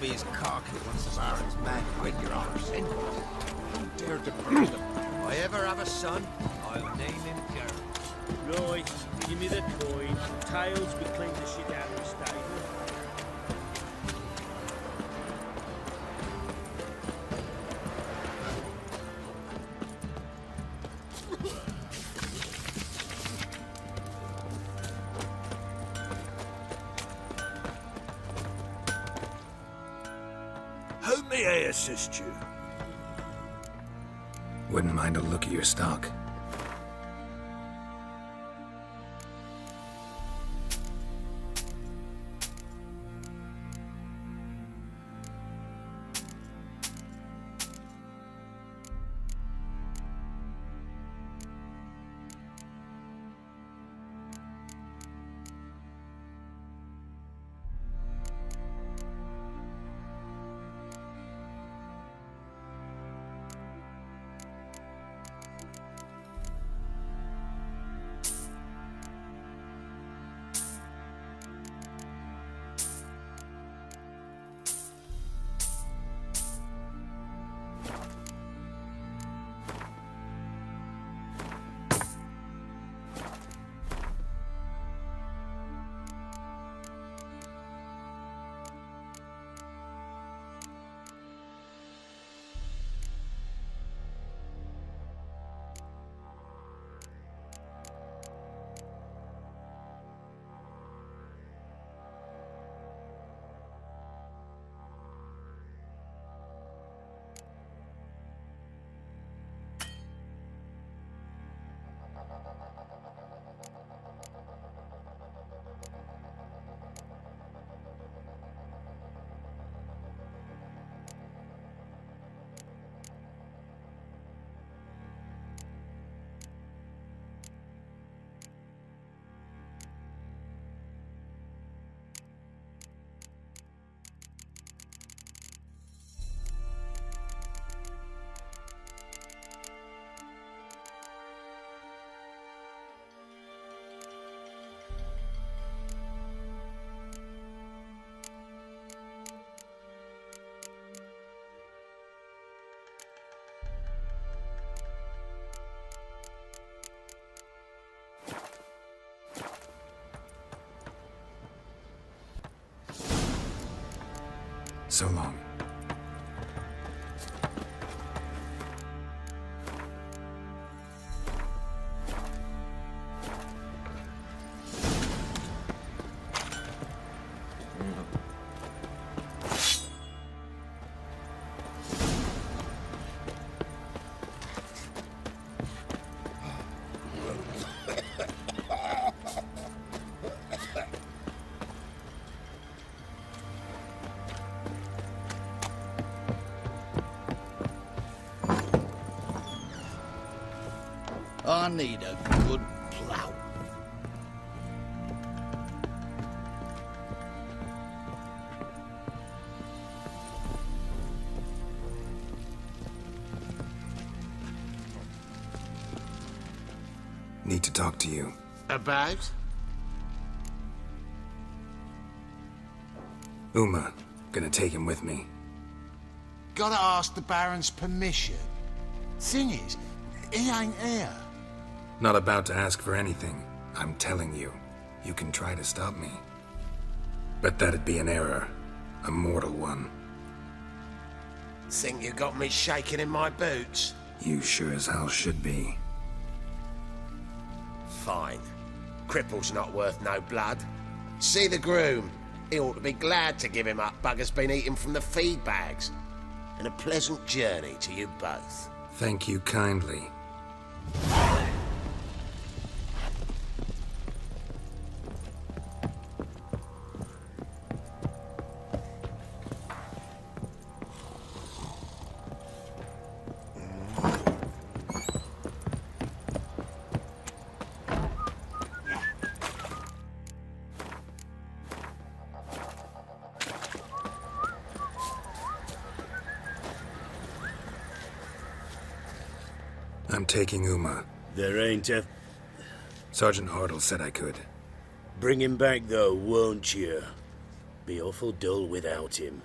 Be as cocky once the Baron's men hide your honour's in. Don't dare to bruise them. If I ever have a son, I'll name him Geralt. Right, give me the coin. Tails, we clean the shit out of the stable. How may I assist you? Wouldn't mind a look at your stock. So long. I need a good plough. Need to talk to you. About? Uma. Gonna take him with me. Gotta ask the Baron's permission. Thing is, he ain't here. Not about to ask for anything. I'm telling you. You can try to stop me. But that'd be an error. A mortal one. Think you got me shaking in my boots? You sure as hell should be. Fine. Cripple's not worth no blood. See the groom. He ought to be glad to give him up. Bugger's been eating from the feed bags. And a pleasant journey to you both. Thank you kindly. I'm taking Uma. There ain't a... Sergeant Hartle said I could. Bring him back, though, won't you? Be awful dull without him.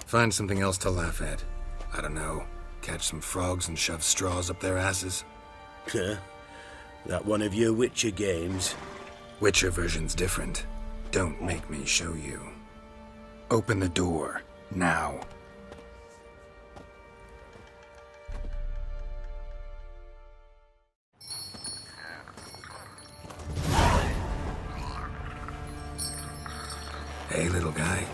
Find something else to laugh at. I don't know. Catch some frogs and shove straws up their asses. Huh? That one of your Witcher games? Witcher version's different. Don't make me show you. Open the door. Now. Hey, little guy.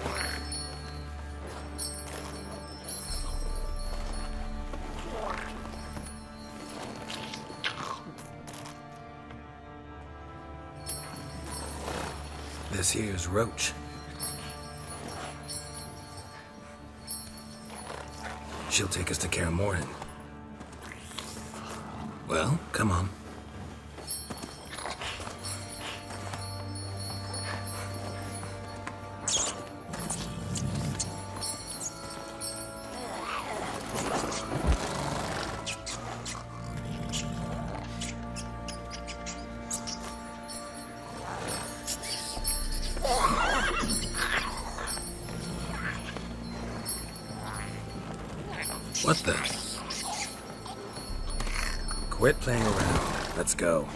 This here's Roach. She'll take us to Kaer Morhen. Well, come on. What the? Quit playing around. Let's go.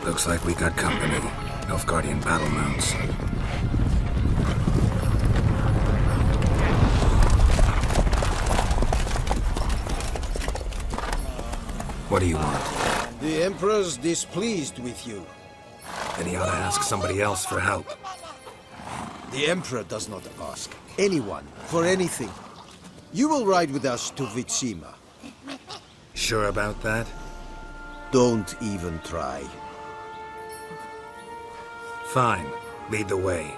Looks like we got company. Nilfgaardian battle mounts. What do you want? The Emperor's displeased with you. Then he ought to ask somebody else for help. The Emperor does not ask anyone for anything. You will ride with us to Vitsima. Sure about that? Don't even try. Fine. Lead the way.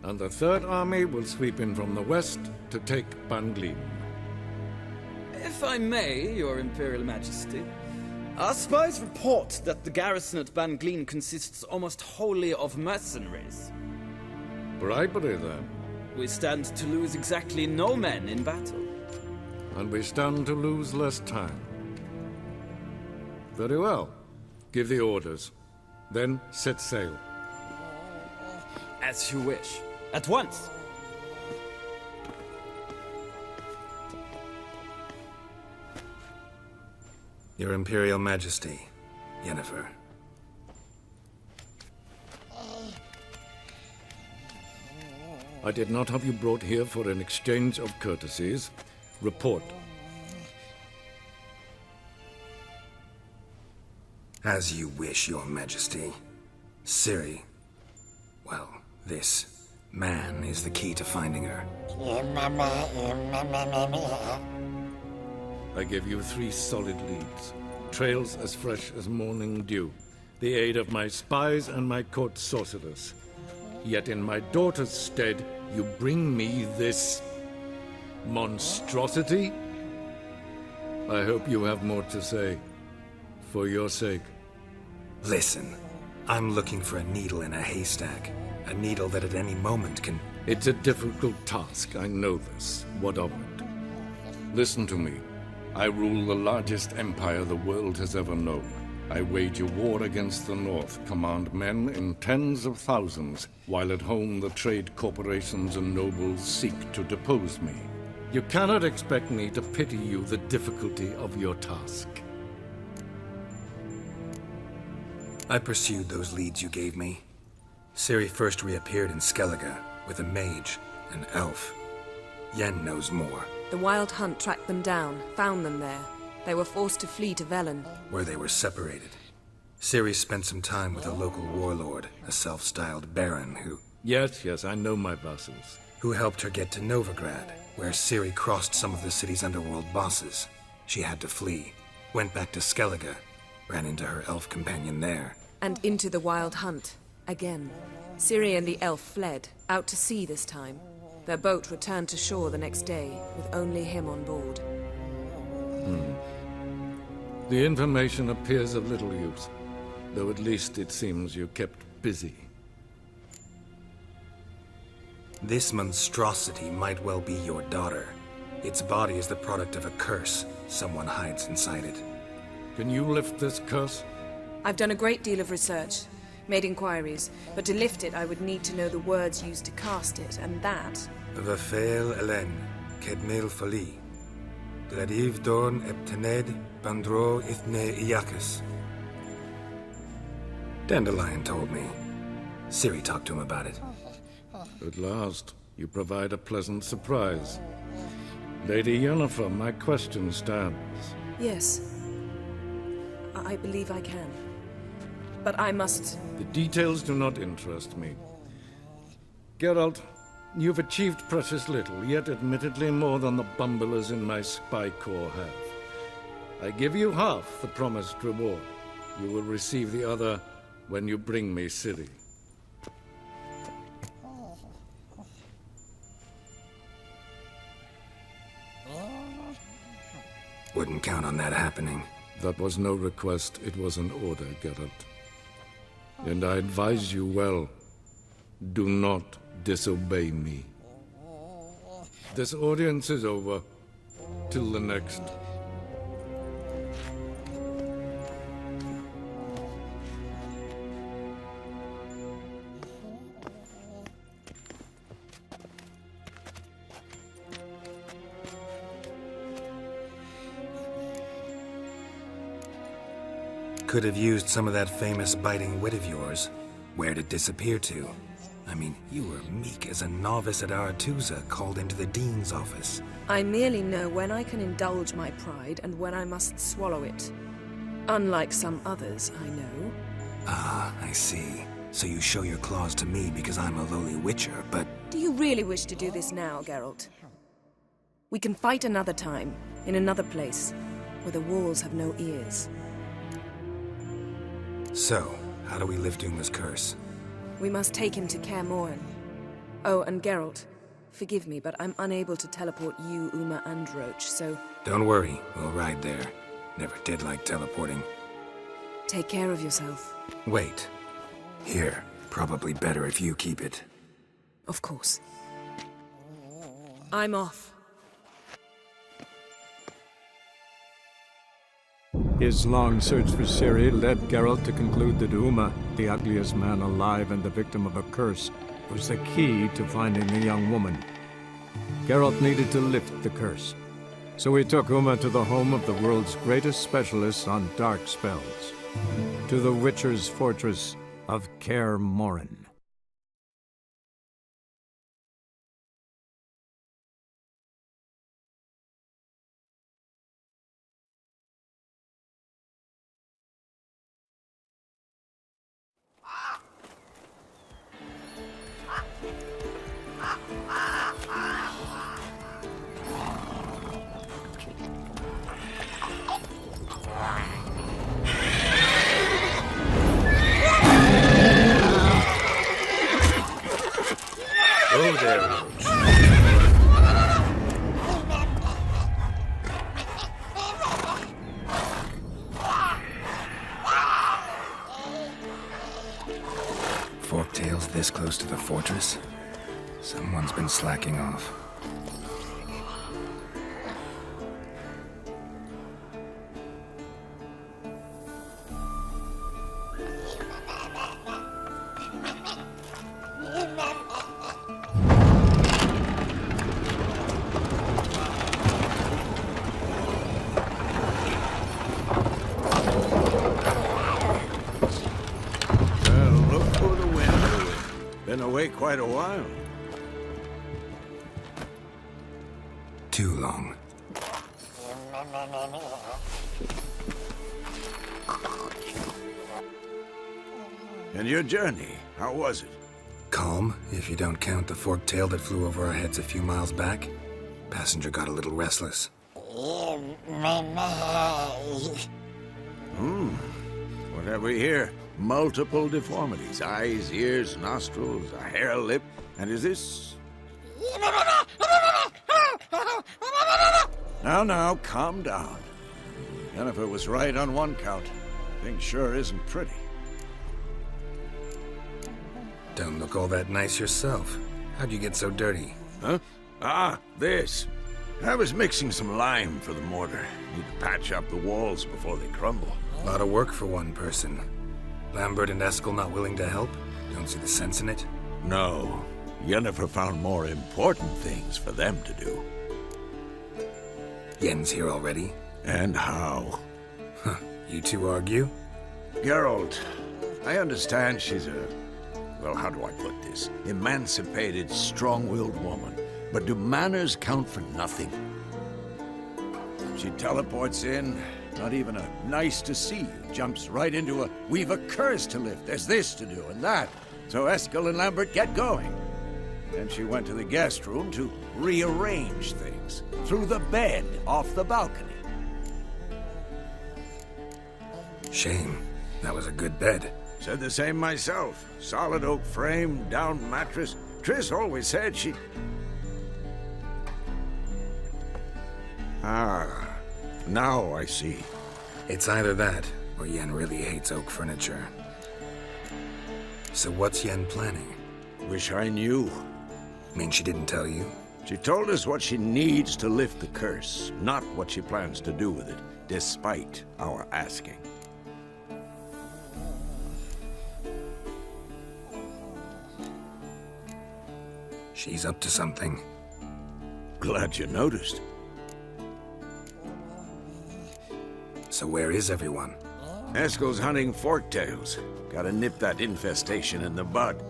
And the Third Army will sweep in from the west to take Banglin. If I may, Your Imperial Majesty, our spies report that the garrison at Banglin consists almost wholly of mercenaries. Bribery, then. We stand to lose exactly no men in battle. And we stand to lose less time. Very well. Give the orders. Then set sail. As you wish. At once! Your Imperial Majesty, Yennefer. I did not have you brought here for an exchange of courtesies. Report. As you wish, Your Majesty. Ciri. Well, this man is the key to finding her. I give you 3 solid leads. Trails as fresh as morning dew. The aid of my spies and my court sorcerers. Yet in my daughter's stead, you bring me this monstrosity? I hope you have more to say. For your sake. Listen, I'm looking for a needle in a haystack. A needle that at any moment can... It's a difficult task, I know this. What of it? Listen to me. I rule the largest empire the world has ever known. I wage a war against the North, command men in tens of thousands, while at home the trade corporations and nobles seek to depose me. You cannot expect me to pity you the difficulty of your task. I pursued those leads you gave me. Ciri first reappeared in Skellige with a mage, an elf. Yen knows more. The Wild Hunt tracked them down, found them there. They were forced to flee to Velen, Where they were separated. Ciri spent some time with a local warlord, a self-styled baron who... Yes, I know my vassals. Who helped her get to Novigrad, where Ciri crossed some of the city's underworld bosses. She had to flee, went back to Skellige, ran into her elf companion there. and into the Wild Hunt, again. Ciri and the elf fled, out to sea this time. Their boat returned to shore the next day, with only him on board. The information appears of little use, though at least it seems you kept busy. This monstrosity might well be your daughter. Its body is the product of a curse someone hides inside it. Can you lift this curse? I've done a great deal of research, made inquiries, but to lift it I would need to know the words used to cast it, and that... Vafeil Elen, Kedmil Fali, Gladiv Dorn Eptened, Bandro Ithne Iacus. Dandelion told me. Ciri talked to him about it. At last, you provide a pleasant surprise. Lady Yennefer, my question stands. Yes. I believe I can. But I must... The details do not interest me. Geralt, you've achieved precious little, yet admittedly more than the bumblers in my spy corps have. I give you half the promised reward. You will receive the other when you bring me Ciri. Wouldn't count on that happening. That was no request, it was an order, Geralt. And I advise you well, do not disobey me. This audience is over. Till the next. Could have used some of that famous biting wit of yours. Where'd it disappear to? I mean, you were meek as a novice at Aretuza called into the Dean's office. I merely know when I can indulge my pride and when I must swallow it. Unlike some others, I know. Ah, I see. So you show your claws to me because I'm a lowly witcher, but... Do you really wish to do this now, Geralt? We can fight another time, in another place, where the walls have no ears. So, how do we lift Uma's curse? We must take him to Kaer Morhen. Oh, and Geralt, forgive me, but I'm unable to teleport you, Uma, and Roach, so... Don't worry, we'll ride there. Never did like teleporting. Take care of yourself. Wait. Here. Probably better if you keep it. Of course. I'm off. His long search for Ciri led Geralt to conclude that Uma, the ugliest man alive and the victim of a curse, was the key to finding the young woman. Geralt needed to lift the curse, so he took Uma to the home of the world's greatest specialist on dark spells, to the Witcher's fortress of Kaer Morhen. mattress. Someone's been slacking off. Quite a while. Too long. And your journey, how was it? Calm, if you don't count the forked tail that flew over our heads a few miles back. Passenger got a little restless. What have we here? Multiple deformities. Eyes, ears, nostrils, a hair lip. And is this... Now, calm down. Yennefer was right on one count. Thing sure isn't pretty. Don't look all that nice yourself. How'd you get so dirty? Huh? Ah, this. I was mixing some lime for the mortar. Need to patch up the walls before they crumble. A lot of work for one person. Lambert and Eskel not willing to help? Don't see the sense in it? No. Yennefer found more important things for them to do. Yen's here already? And how? Huh. You two argue? Geralt, I understand she's a... well, how do I put this? Emancipated, strong-willed woman. But do manners count for nothing? She teleports in, not even a nice to see you, jumps right into a, we've a curse to lift, there's this to do and that. So Eskel and Lambert get going. Then she went to the guest room to rearrange things. Through the bed, off the balcony. Shame. That was a good bed. Said the same myself. Solid oak frame, down mattress. Triss always said she... Ah, now I see. It's either that, or Yen really hates oak furniture. So what's Yen planning? Wish I knew. Mean she didn't tell you? She told us what she needs to lift the curse, not what she plans to do with it, despite our asking. She's up to something. Glad you noticed. So where is everyone? Eskel's hunting forktails. Gotta nip that infestation in the bud.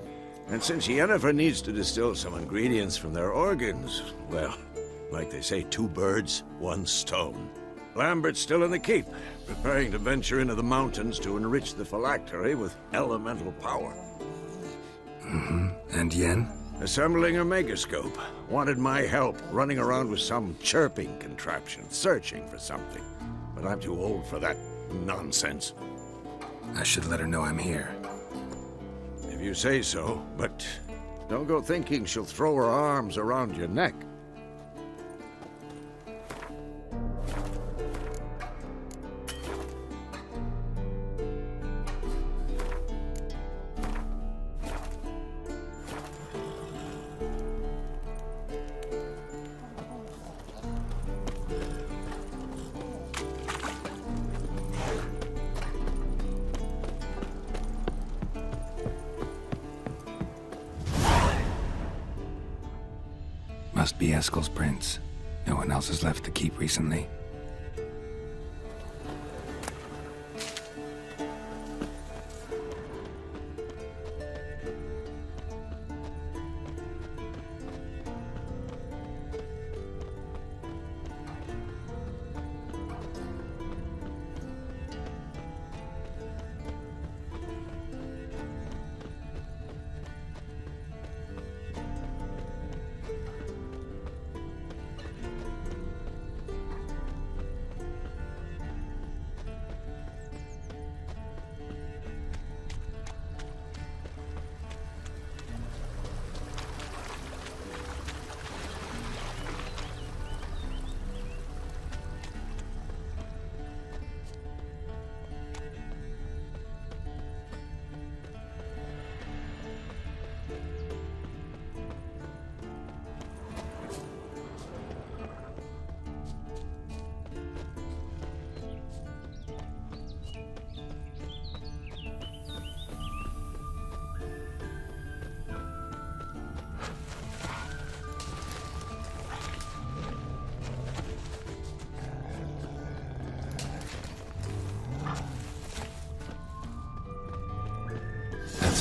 And since Yennefer needs to distill some ingredients from their organs, well, like they say, 2 birds, 1 stone. Lambert's still in the keep, preparing to venture into the mountains to enrich the phylactery with elemental power. Mm-hmm. And Yen? Assembling a megascope. Wanted my help running around with some chirping contraption, searching for something. But I'm too old for that nonsense. I should let her know I'm here. If you say so, but don't go thinking she'll throw her arms around your neck. Must be Eskel's prince. No one else has left the keep recently.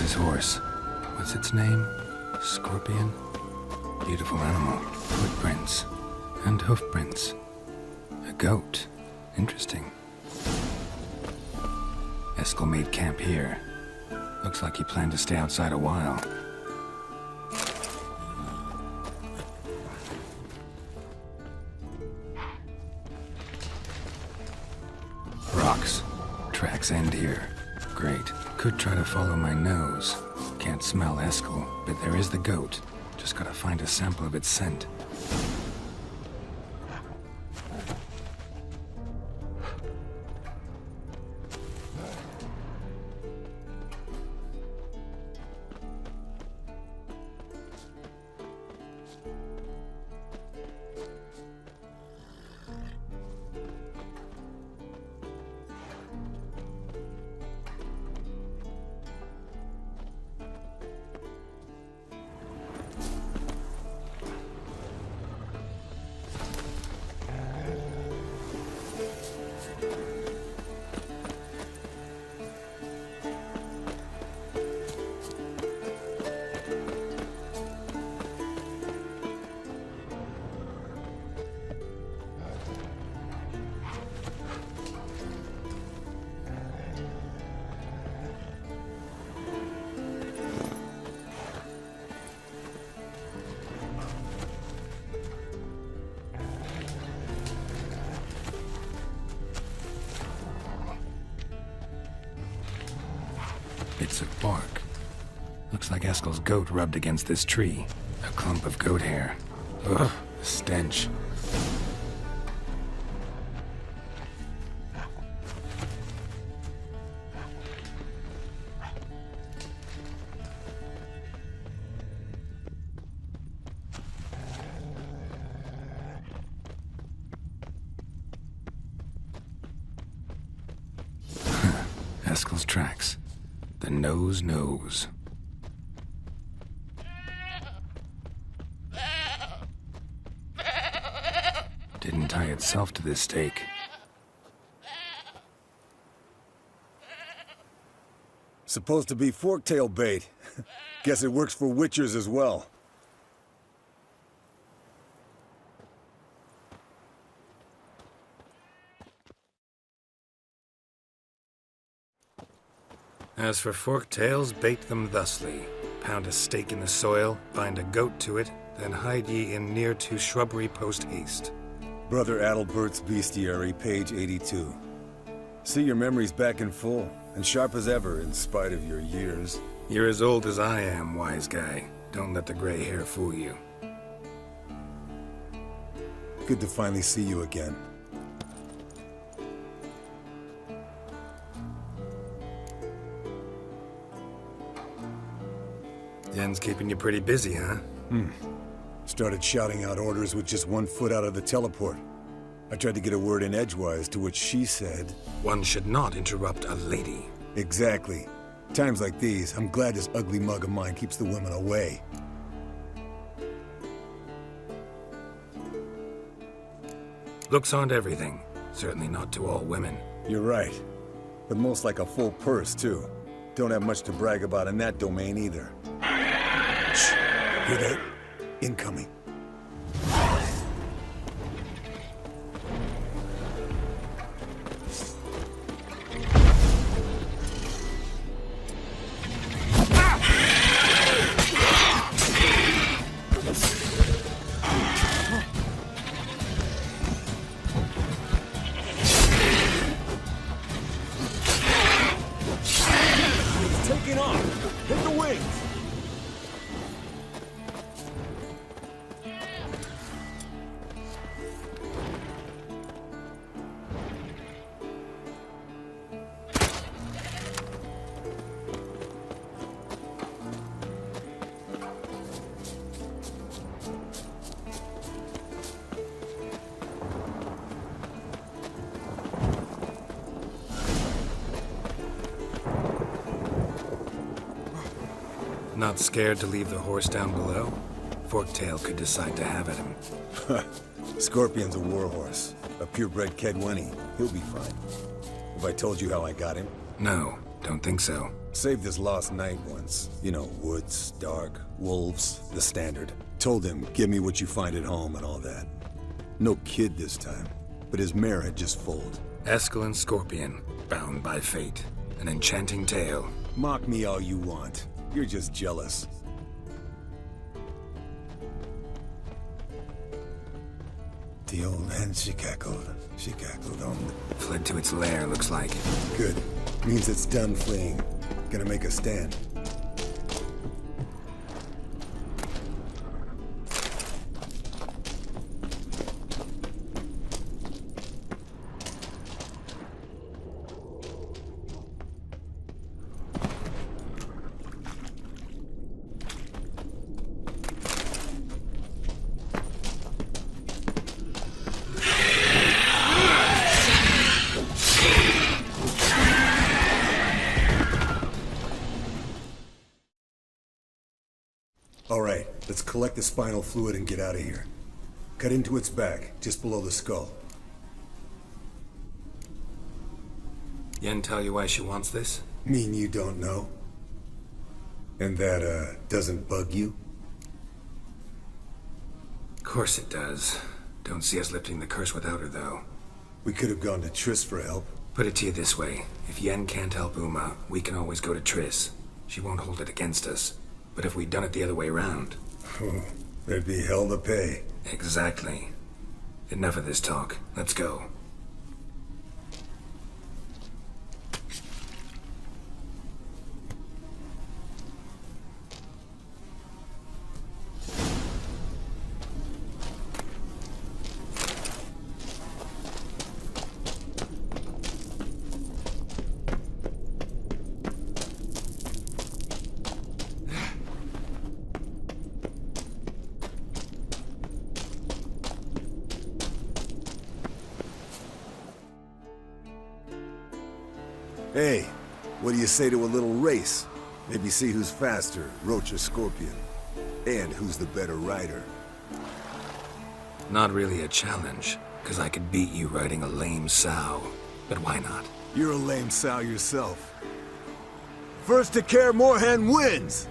his horse. What's its name? Scorpion? Beautiful animal. Footprints. And hoofprints. A goat. Interesting. Eskel made camp here. Looks like he planned to stay outside a while. Rocks. Tracks end here. Great. Could try to follow my nose. Can't smell Eskel, but there is the goat. Just gotta find a sample of its scent. Bits of bark. Looks like Eskel's goat rubbed against this tree. A clump of goat hair. Ugh, the stench. Eskel's tracks. The nose knows. Didn't tie itself to this stake. Supposed to be forktail bait. Guess it works for witchers as well. As for forktails, bait them thusly. Pound a stake in the soil, bind a goat to it, then hide ye in near to shrubbery post haste. Brother Adalbert's Bestiary, page 82. See, your memory's back in full, and sharp as ever in spite of your years. You're as old as I am, wise guy. Don't let the gray hair fool you. Good to finally see you again. Yen's keeping you pretty busy, huh? Started shouting out orders with just 1 foot out of the teleport. I tried to get a word in edgewise, to which she said... One should not interrupt a lady. Exactly. Times like these, I'm glad this ugly mug of mine keeps the women away. Looks aren't everything. Certainly not to all women. You're right. But most like a full purse, too. Don't have much to brag about in that domain, either. Shh! Hear that? Incoming. Taking off! Hit the wings! Not scared to leave the horse down below? Forktail could decide to have at him. Scorpion's a warhorse. A purebred Kedwenny. He'll be fine. Have I told you how I got him? No. Don't think so. Saved his lost knight once. You know, woods, dark, wolves, the standard. Told him, give me what you find at home and all that. No kid this time, but his mare had just foaled. Eskel and Scorpion, bound by fate. An enchanting tale. Mock me all you want. You're just jealous. The old hen, she cackled. She cackled on. Fled to its lair, looks like. Good. Means it's done fleeing. Gonna make a stand. All right, let's collect the spinal fluid and get out of here. Cut into its back, just below the skull. Yen tell you why she wants this? Mean you don't know? And that, doesn't bug you? Of course it does. Don't see us lifting the curse without her, though. We could have gone to Triss for help. Put it to you this way. If Yen can't help Uma, we can always go to Triss. She won't hold it against us. But if we'd done it the other way around... Oh, there'd be hell to pay. Exactly. Enough of this talk. Let's go. Hey, what do you say to a little race? Maybe see who's faster, Roach or Scorpion. And who's the better rider. Not really a challenge, because I could beat you riding a lame sow. But why not? You're a lame sow yourself. First to Kaer Morhen wins!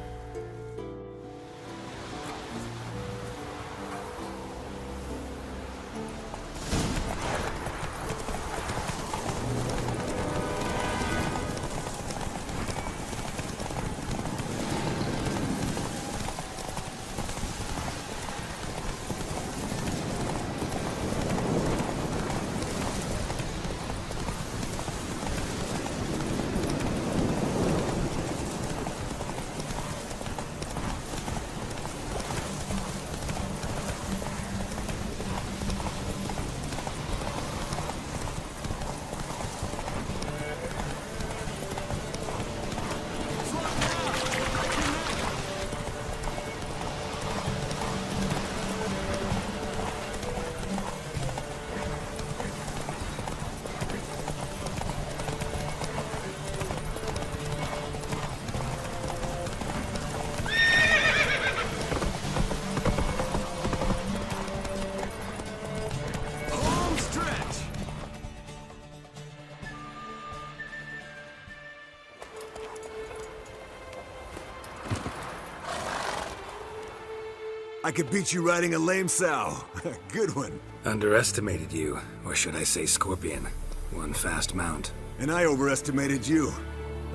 I could beat you riding a lame sow. Good one. Underestimated you, or should I say Scorpion. One fast mount. And I overestimated you.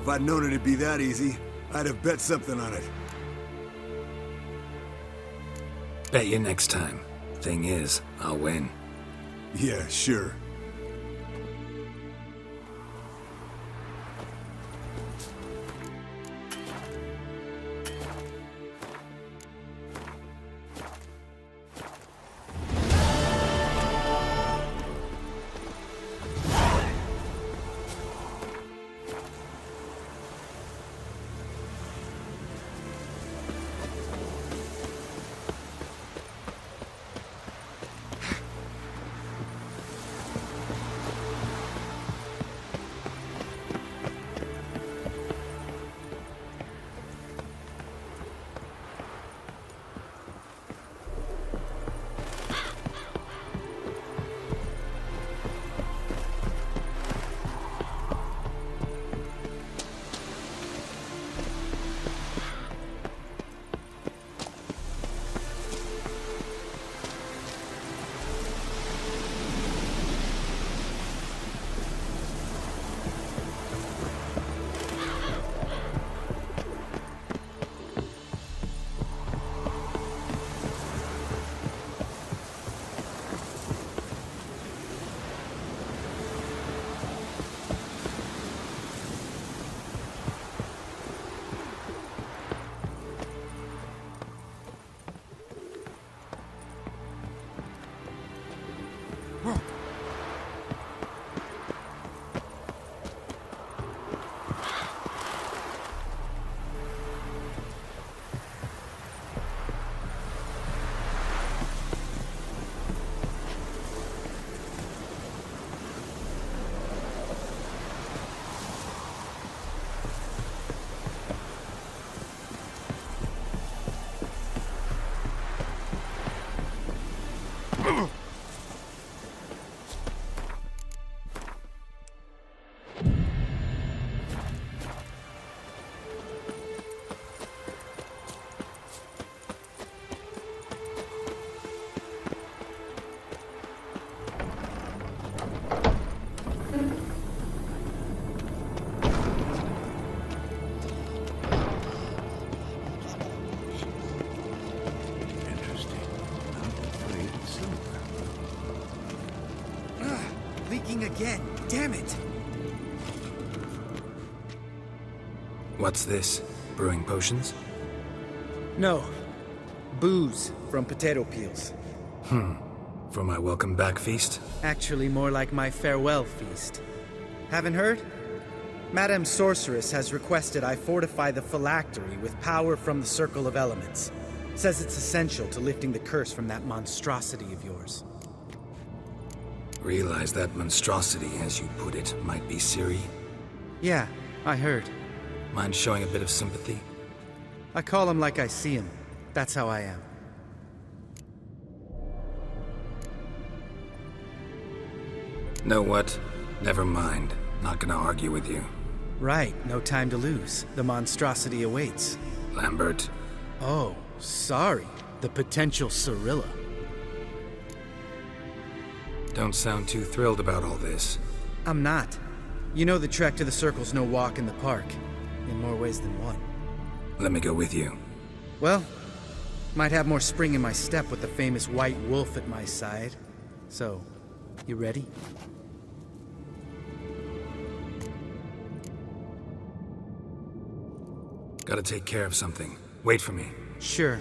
If I'd known it'd be that easy, I'd have bet something on it. Bet you next time. Thing is, I'll win. Yeah, sure. Leaking again. Damn it! What's this? Brewing potions? No. Booze from potato peels. For my welcome back feast? Actually, more like my farewell feast. Haven't heard? Madame Sorceress has requested I fortify the phylactery with power from the Circle of Elements. Says it's essential to lifting the curse from that monstrosity of yours. Realize that monstrosity, as you put it, might be Ciri? Yeah, I heard. Mind showing a bit of sympathy? I call him like I see him. That's how I am. Know what? Never mind. Not gonna argue with you. Right, no time to lose. The monstrosity awaits. Lambert. Oh, sorry. The potential Cirilla. Don't sound too thrilled about all this. I'm not. You know the trek to the Circle's no walk in the park. In more ways than one. Let me go with you. Well, might have more spring in my step with the famous White Wolf at my side. So, you ready? Gotta take care of something. Wait for me. Sure.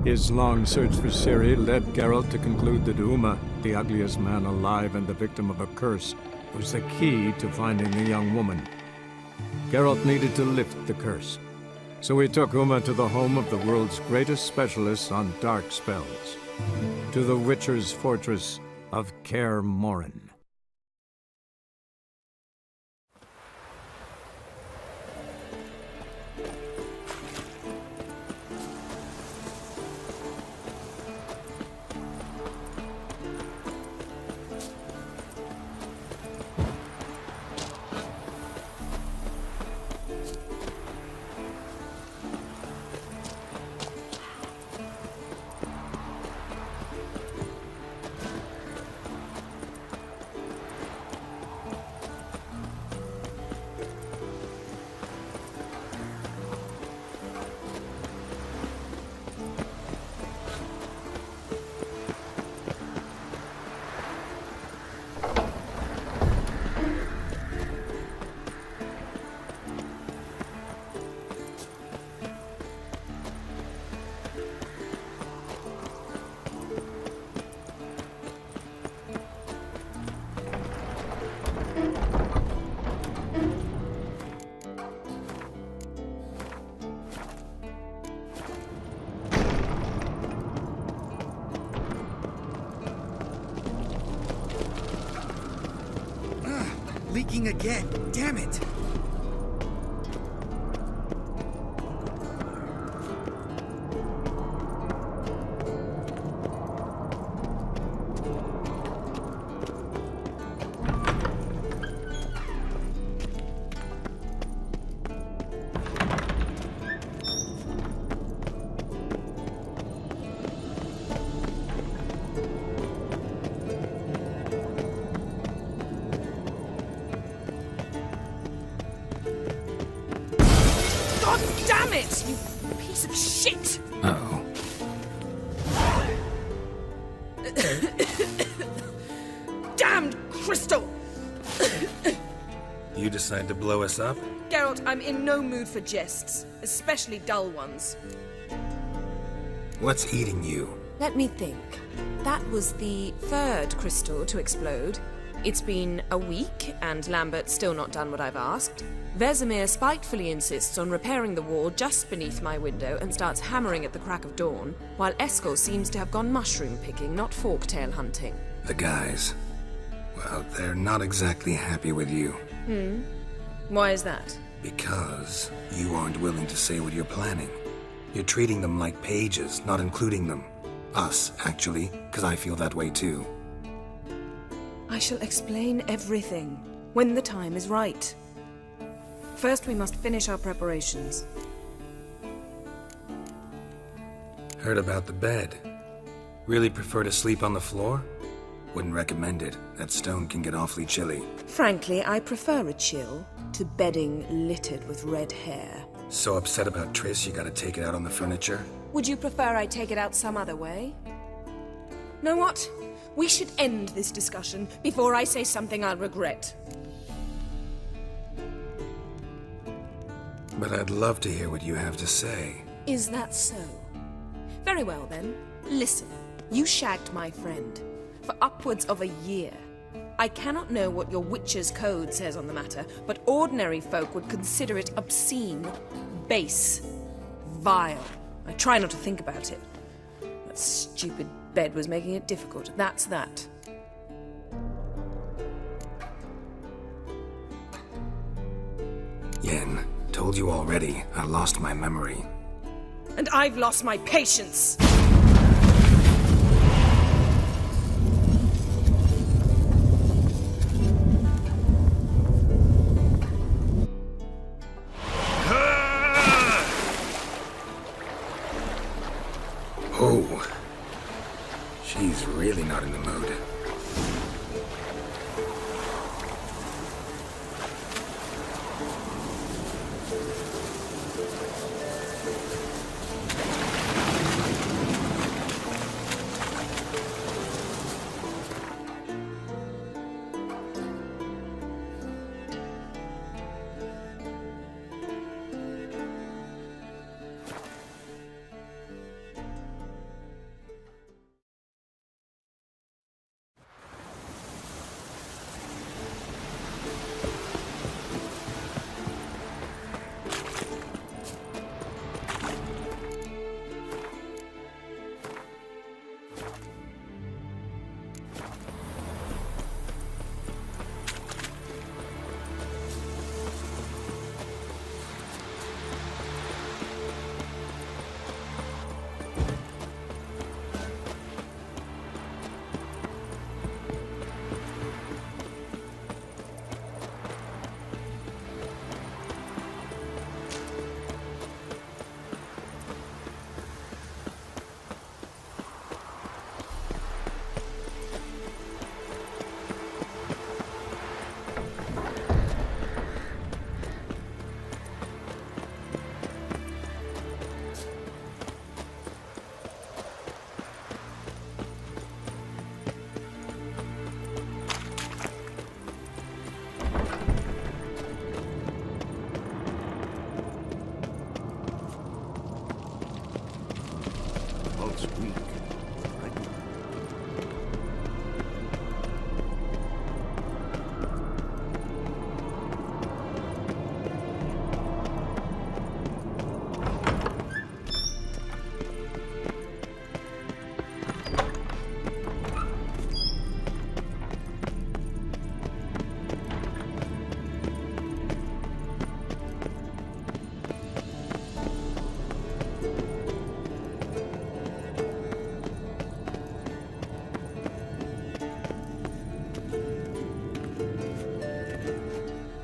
His long search for Ciri led Geralt to conclude that Uma, the ugliest man alive and the victim of a curse, was the key to finding the young woman. Geralt needed to lift the curse, so he took Uma to the home of the world's greatest specialist on dark spells, to the Witcher's fortress of Kaer Morhen. Leaking again. Damn it! Damn it, you piece of shit! Uh-oh. Damned crystal! You decide to blow us up? Geralt, I'm in no mood for jests, especially dull ones. What's eating you? Let me think. That was the third crystal to explode. It's been a week, and Lambert's still not done what I've asked. Vesemir spitefully insists on repairing the wall just beneath my window and starts hammering at the crack of dawn, while Eskel seems to have gone mushroom picking, not forktail hunting. The guys. Well, they're not exactly happy with you. Why is that? Because you aren't willing to say what you're planning. You're treating them like pages, not including them. Us, actually, because I feel that way too. I shall explain everything, when the time is right. First, we must finish our preparations. Heard about the bed. Really prefer to sleep on the floor? Wouldn't recommend it. That stone can get awfully chilly. Frankly, I prefer a chill to bedding littered with red hair. So upset about Triss, you gotta take it out on the furniture? Would you prefer I take it out some other way? Know what? We should end this discussion before I say something I'll regret. But I'd love to hear what you have to say. Is that so? Very well then. Listen, you shagged my friend for upwards of a year. I cannot know what your witch's code says on the matter, but ordinary folk would consider it obscene, base, vile. I try not to think about it. That stupid bed was making it difficult. That's that. Yen, told you already, I lost my memory. And I've lost my patience! Oh. She's really not in the mood.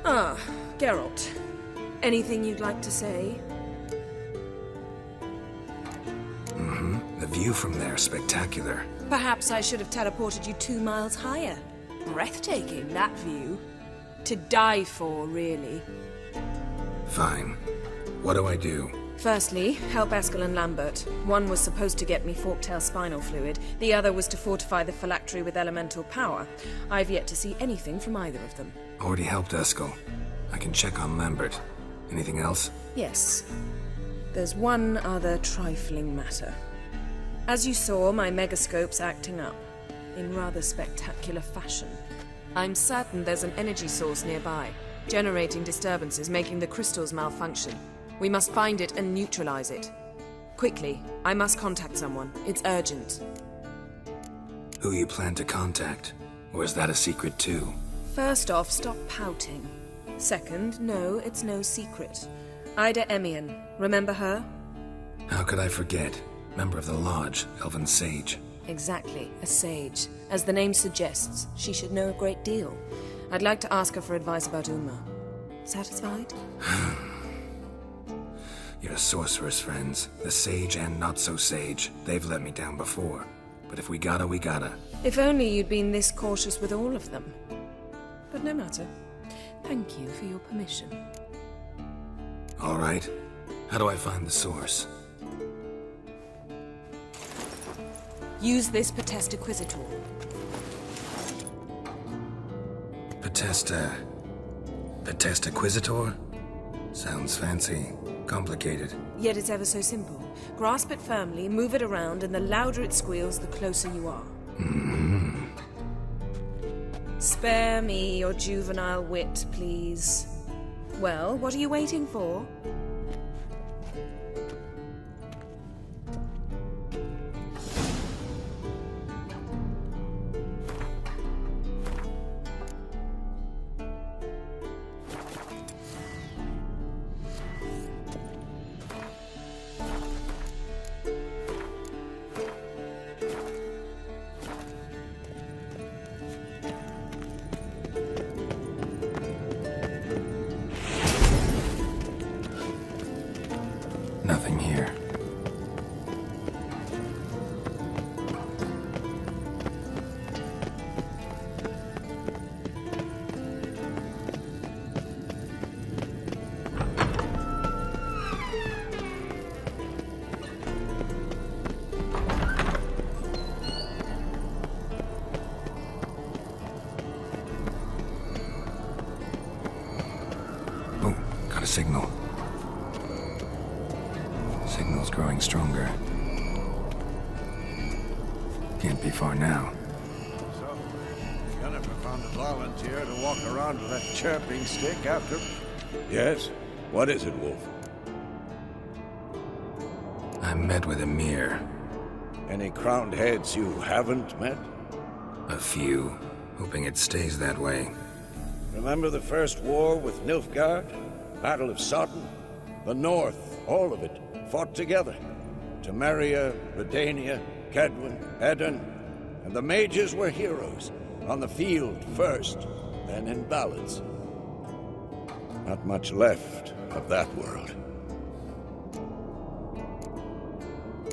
Ah, Geralt. Anything you'd like to say? The view from there is spectacular. Perhaps I should have teleported you 2 miles higher. Breathtaking, that view. To die for, really. Fine. What do I do? Firstly, help Eskel and Lambert. One was supposed to get me forktail spinal fluid, the other was to fortify the phylactery with elemental power. I've yet to see anything from either of them. Already helped Eskel. I can check on Lambert. Anything else? Yes. There's one other trifling matter. As you saw, my megascope's acting up, in rather spectacular fashion. I'm certain there's an energy source nearby, generating disturbances, making the crystals malfunction. We must find it and neutralize it. Quickly, I must contact someone. It's urgent. Who you plan to contact? Or is that a secret too? First off, stop pouting. Second, no, it's no secret. Ida Emian. Remember her? How could I forget? Member of the Lodge, Elven Sage. Exactly, a sage. As the name suggests, she should know a great deal. I'd like to ask her for advice about Uma. Satisfied? Your sorceress friends, the sage and not-so-sage, they've let me down before. but if we gotta, we gotta. If only you'd been this cautious with all of them. But no matter. Thank you for your permission. All right. How do I find the source? Use this Potesta Quisitor. Potesta Quisitor? Sounds fancy. Complicated. Yet it's ever so simple. Grasp it firmly, move it around, and the louder it squeals, the closer you are. Mm-hmm. Spare me your juvenile wit, please. Well, what are you waiting for? Nothing here. Oh, got a signal. Signal's growing stronger. Can't be far now. So, Jennifer found a volunteer to walk around with that chirping stick after... Yes? What is it, Wolf? I met with Emir. Any crowned heads you haven't met? A few. Hoping it stays that way. Remember the first war with Nilfgaard? Battle of Sodden? The North, all of it, fought together. Temeria, Redania, Kedwen, Eden, and the mages were heroes. On the field first, then in ballads. Not much left of that world.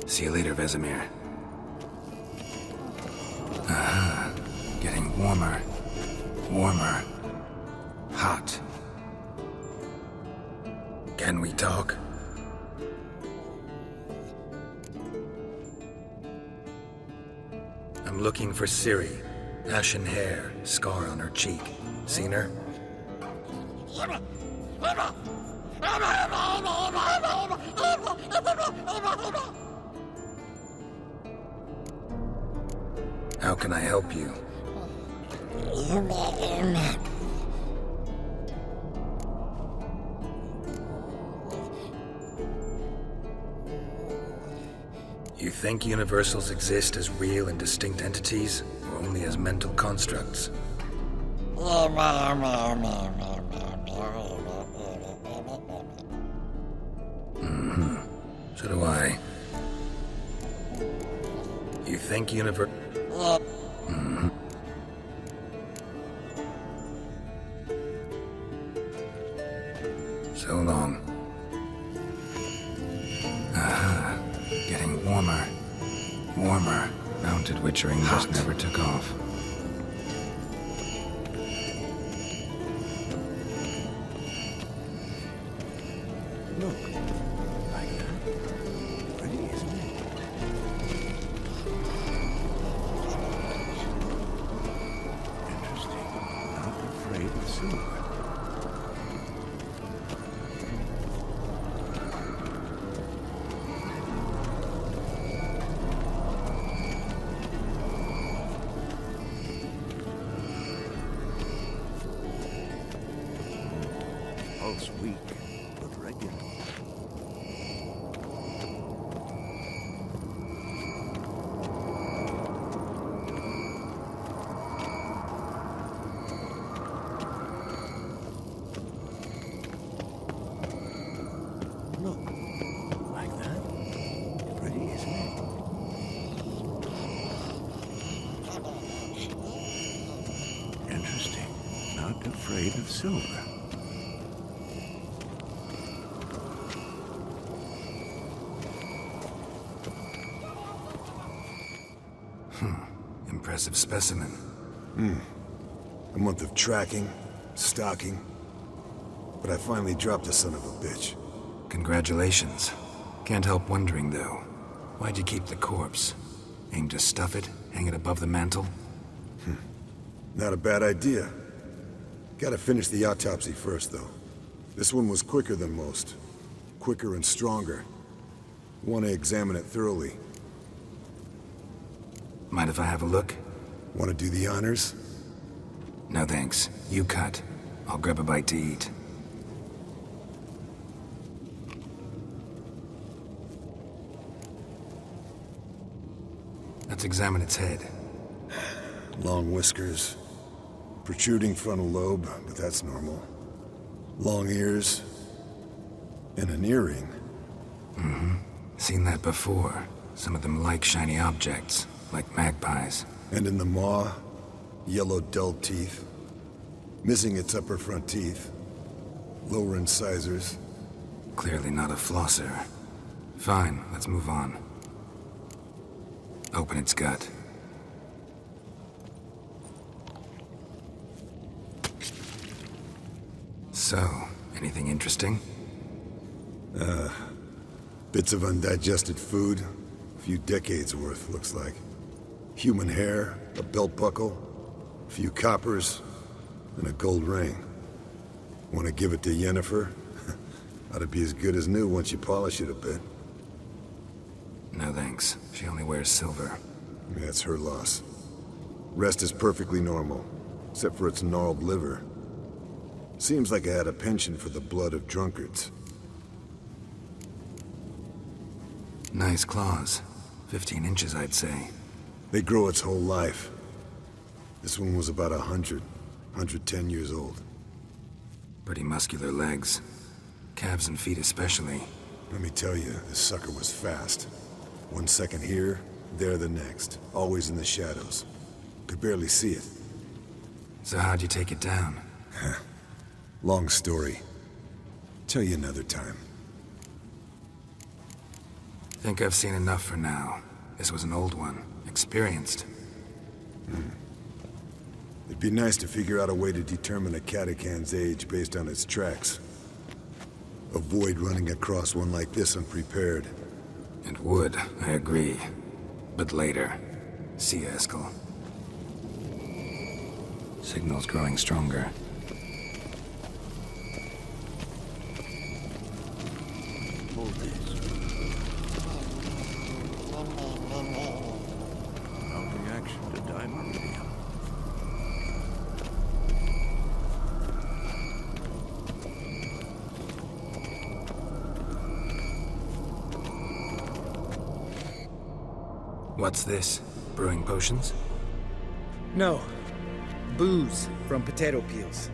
See you later, Vesemir. Aha. Getting warmer. Warmer. Hot. Can we talk? I'm looking for Ciri. Ashen hair, scar on her cheek. Seen her? How can I help you? You think universals exist as real and distinct entities, or only as mental constructs? Mm-hmm. So do I. You think Mm-hmm. So long. Aha. Getting warmer. Warmer. Mounted witchering just never took off. Look. Like that. Pretty, isn't it? Interesting. Not afraid of silver. Pulse weak, but regular. Look, like that. Pretty, isn't it? Interesting. Not afraid of silver. Impressive specimen. A month of tracking, stalking. But I finally dropped the son of a bitch. Congratulations. Can't help wondering, though. Why'd you keep the corpse? Aim to stuff it? Hang it above the mantle? Not a bad idea. Gotta finish the autopsy first, though. This one was quicker than most. Quicker and stronger. Want to examine it thoroughly. Mind if I have a look? Want to do the honors? No thanks. You cut. I'll grab a bite to eat. Let's examine its head. Long whiskers. Protruding frontal lobe, but that's normal. Long ears. And an earring. Seen that before. Some of them like shiny objects, like magpies. And in the maw, yellow dull teeth. Missing its upper front teeth. Lower incisors. Clearly not a flosser. Fine, let's move on. Open its gut. So, anything interesting? Bits of undigested food. A few decades worth, looks like. Human hair, a belt buckle, a few coppers, and a gold ring. Want to give it to Yennefer? Ought to be as good as new once you polish it a bit. No thanks. She only wears silver. That's her loss. Rest is perfectly normal, except for its gnarled liver. Seems like I had a penchant for the blood of drunkards. Nice claws. 15 inches, I'd say. They grow its whole life. This one was about 110 years old. Pretty muscular legs. Calves and feet especially. Let me tell you, this sucker was fast. 1 second here, there the next. Always in the shadows. Could barely see it. So how'd you take it down? Long story. Tell you another time. Think I've seen enough for now. This was an old one. Experienced. It'd be nice to figure out a way to determine a Katakan's age based on its tracks. Avoid running across one like this unprepared. And would, I agree. But later. See you, Eskel. Signal's growing stronger. Reaction to Dimeridium. What's this? Brewing potions? No. Booze from potato peels.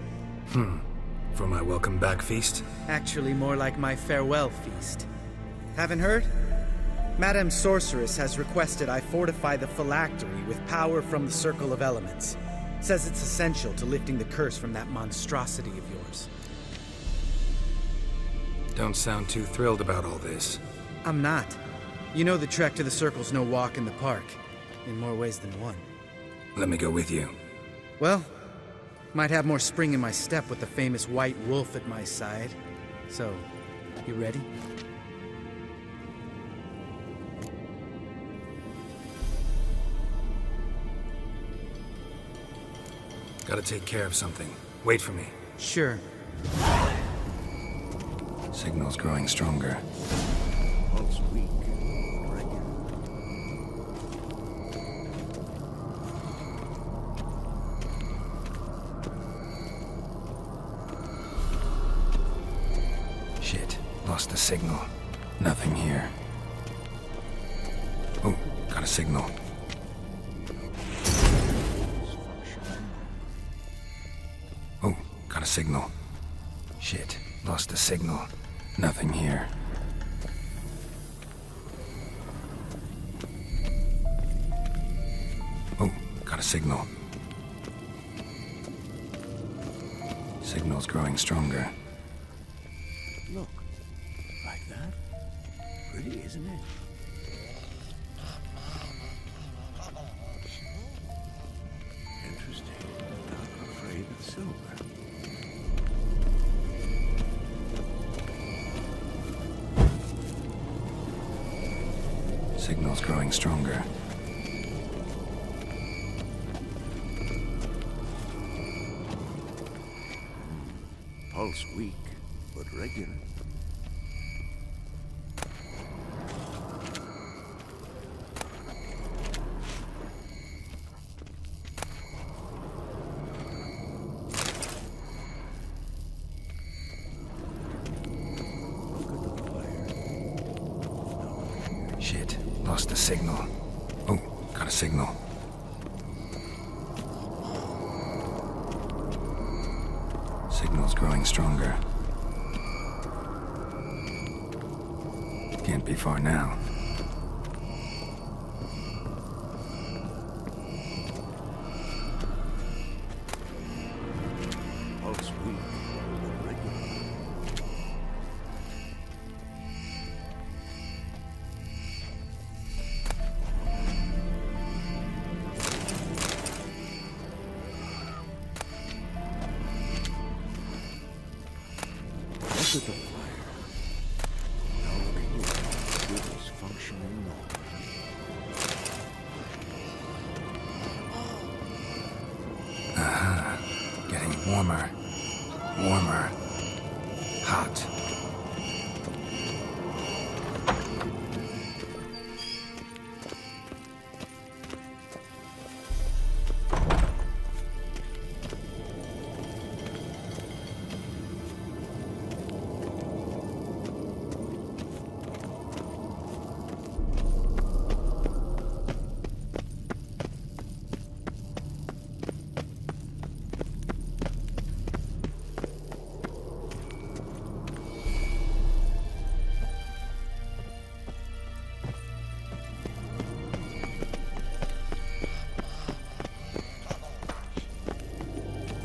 For my welcome back feast? Actually, more like my farewell feast. Haven't heard? Madame Sorceress has requested I fortify the phylactery with power from the Circle of Elements. Says it's essential to lifting the curse from that monstrosity of yours. Don't sound too thrilled about all this. I'm not. You know the trek to the Circle's no walk in the park. In more ways than one. Let me go with you. Well, might have more spring in my step with the famous White Wolf at my side. So, you ready? Gotta take care of something. Wait for me. Sure. Signal's growing stronger. Pulse weak. Shit. Lost the signal. Nothing here. Oh, got a signal. Oh, got a signal. Shit. Lost the signal. Nothing here. Oh, got a signal. Signal's growing stronger. Look. Like that. Pretty, isn't it? Signal's growing stronger. Pulse weak, but regular. Shit, lost the signal. Oh, got a signal. Signal's growing stronger. Can't be far now. Pulse weak, but regular. Look at the fire. Now look here. It is functioning Aha. Getting warmer. Warmer. Hot.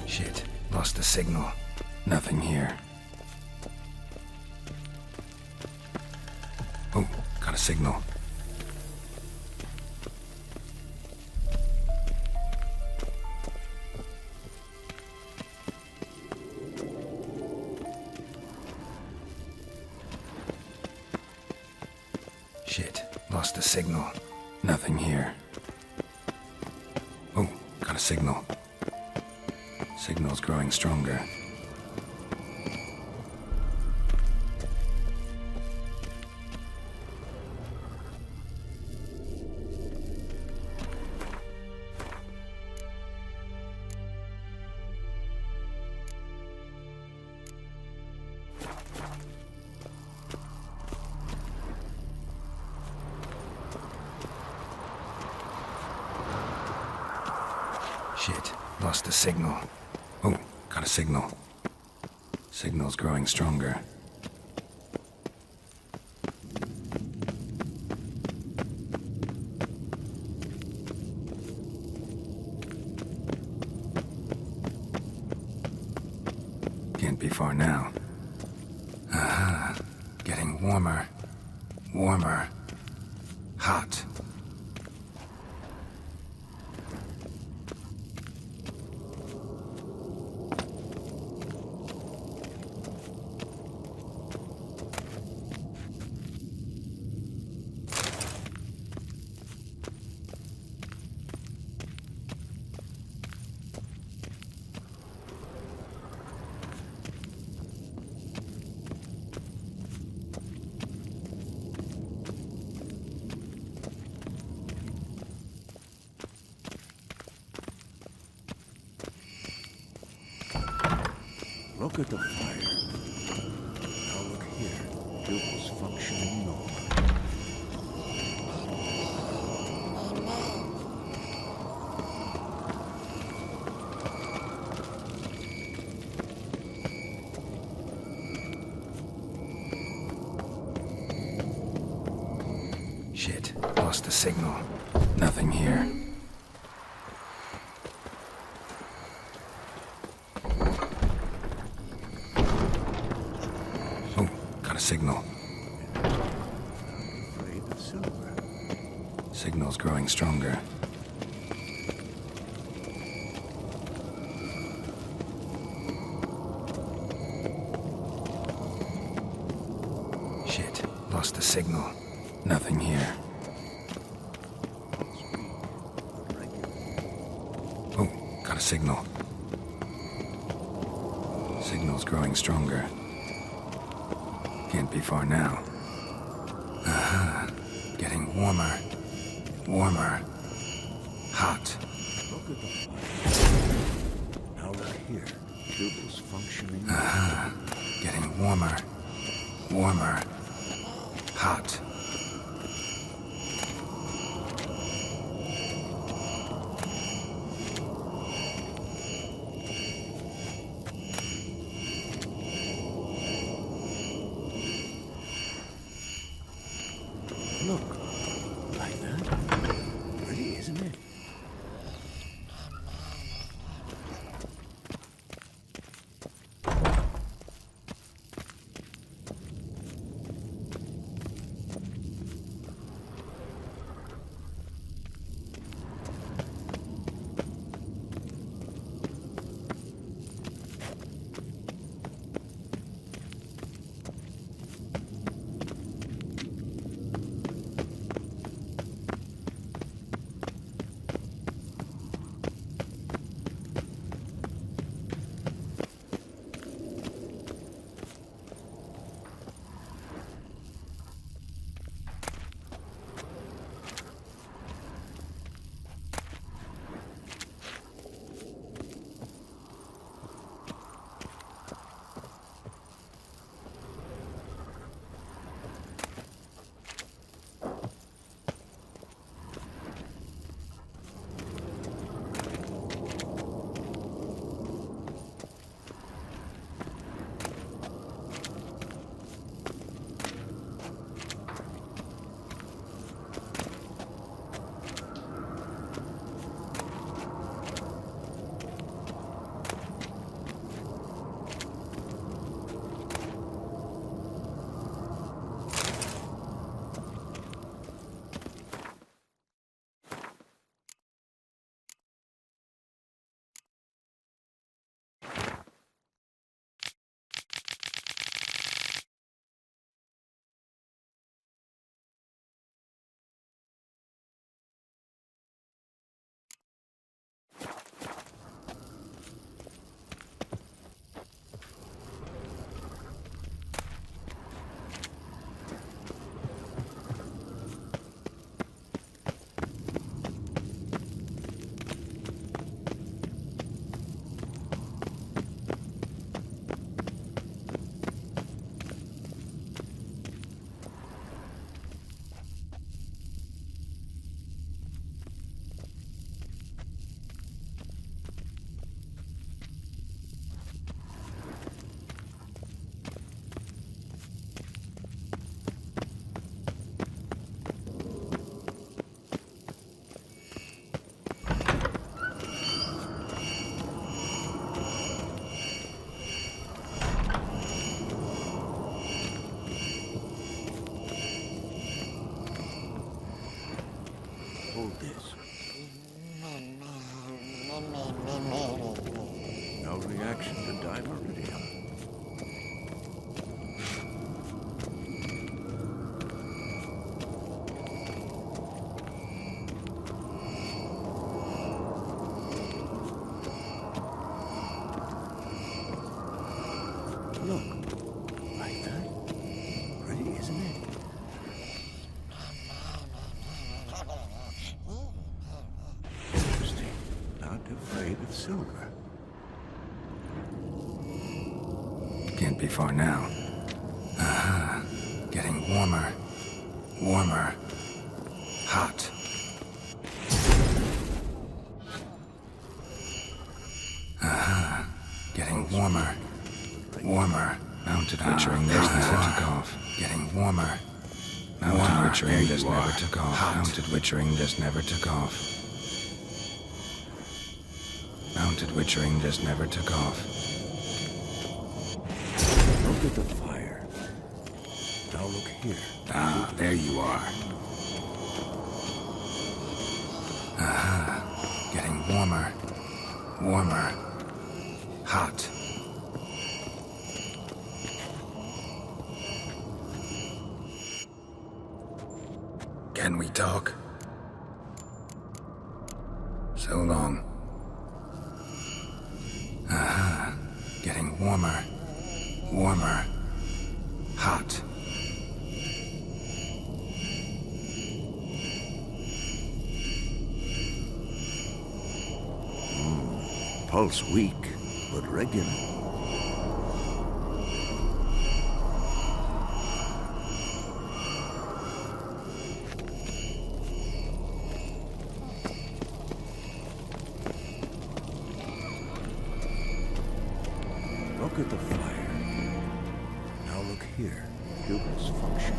Shit, lost the signal. Nothing here. Oh, got a signal. Shit, lost the signal. Nothing here. Oh, got a signal. Signal's growing stronger. Shit, lost the signal. Oh, got a signal. Signal's growing stronger. Can't be far now. Aha. Getting warmer. Warmer. Hot. Look at the fire. Now look here. It was functioning normally. Shit, lost the signal. Nothing here. Oh, got a signal. Afraid of silver. Signal's growing stronger. Shit, lost the signal. Nothing here. signal. Signal's growing stronger. Can't be far now. Aha. Getting warmer. Warmer. Hot. Look at the fire. Now look here. Tubal's functioning. Aha. Getting warmer. Warmer. Hot. Look. Like that. Pretty, isn't it? Hold this. No reaction to Dimeridium. Look. Like that. Pretty, isn't it? Interesting. Not afraid of silver. Can't be far now. Aha. Getting warmer. Warmer. Hot. Aha. Getting warmer. Warmer. Mounted witchering just never took off. Getting warmer. Mounted witchering just never took off. Mounted witchering just never took off. Mounted witchering just never took off. Look at the fire. Now look here. Ah, there you are. Aha. Getting warmer. Warmer. Hot. Can we talk? So long. Warmer. Warmer. Hot. Pulse weak, but regular. Look at the fire. Now look here. Pupils function.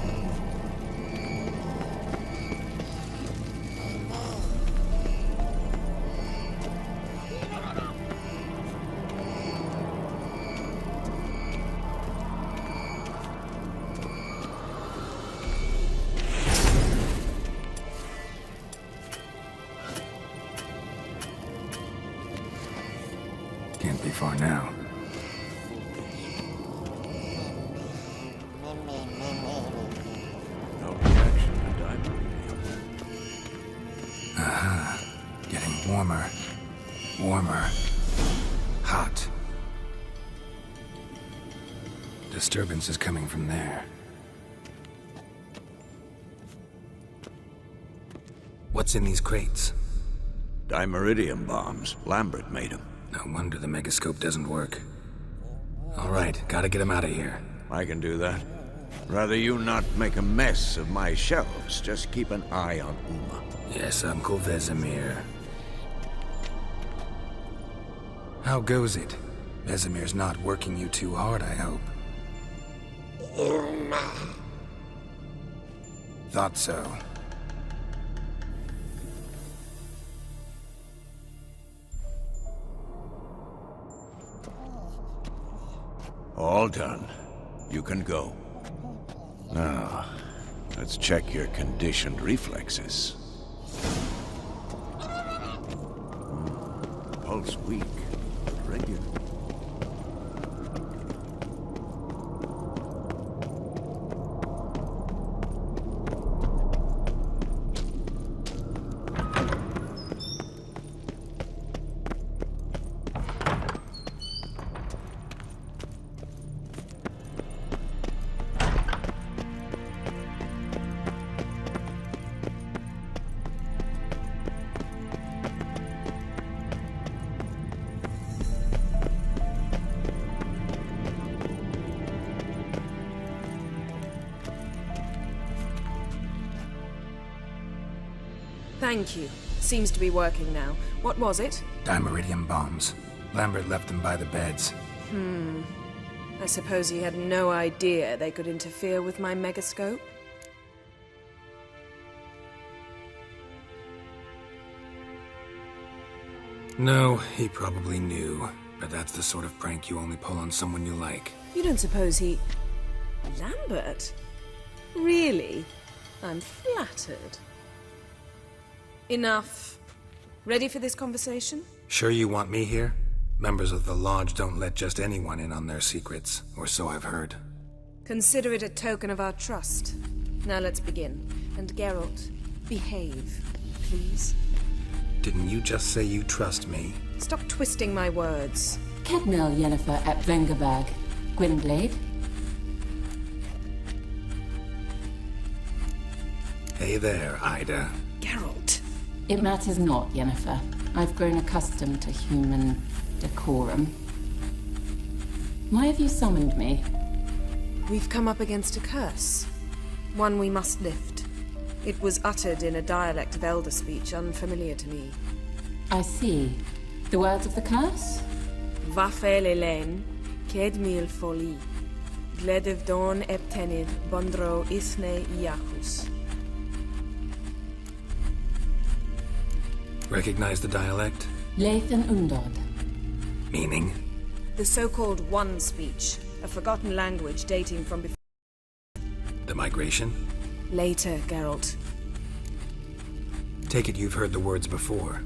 Can't be far now. No reaction to diamond. Aha. Getting warmer. Warmer. Hot. Disturbance is coming from there. What's in these crates? Dimeridium bombs. Lambert made them. No wonder the megascope doesn't work. All right, gotta get him out of here. I can do that. Rather you not make a mess of my shelves. Just keep an eye on Uma. Yes, Uncle Vesemir. How goes it? Vesemir's not working you too hard, I hope. Uma. Thought so. All done. You can go. Now, let's check your conditioned reflexes. Pulse weak, but regular. Thank you. Seems to be working now. What was it? Dimeridium bombs. Lambert left them by the beds. I suppose he had no idea they could interfere with my megascope? No, he probably knew. But that's the sort of prank you only pull on someone you like. You don't suppose he... Lambert? Really? I'm flattered. Enough. Ready for this conversation? Sure you want me here? Members of the Lodge don't let just anyone in on their secrets, or so I've heard. Consider it a token of our trust. Now let's begin. And Geralt, behave, please. Didn't you just say you trust me? Stop twisting my words. Kednel Yennefer at Vengerberg. Gwynblade. Hey there, Ida. Geralt. It matters not, Yennefer. I've grown accustomed to human decorum. Why have you summoned me? We've come up against a curse. One we must lift. It was uttered in a dialect of Elder speech unfamiliar to me. I see. The words of the curse? Vafel Elaine, Ked mil foli, Gledev don eptenid bondro isne iachus. Recognize the dialect? Lathan Undod. Meaning? The so-called One speech, a forgotten language dating from before. The migration? Later, Geralt. Take it you've heard the words before.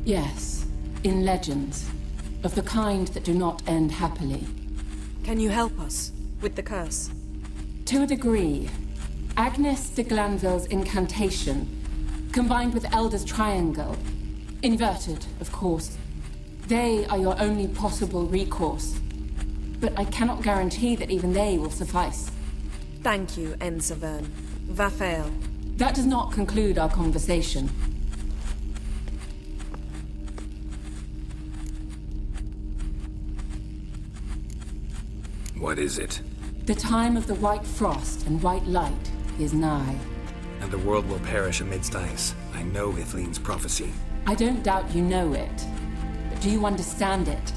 Yes, in legends. Of the kind that do not end happily. Can you help us with the curse? To a degree. Agnes de Glanville's incantation, combined with Elder's triangle, inverted, of course. They are your only possible recourse. but I cannot guarantee that even they will suffice. Thank you, Ensavern. Vafael. That does not conclude our conversation. What is it? The time of the white frost and white light is nigh. And the world will perish amidst ice. I know Ithleen's prophecy. I don't doubt you know it, but do you understand it?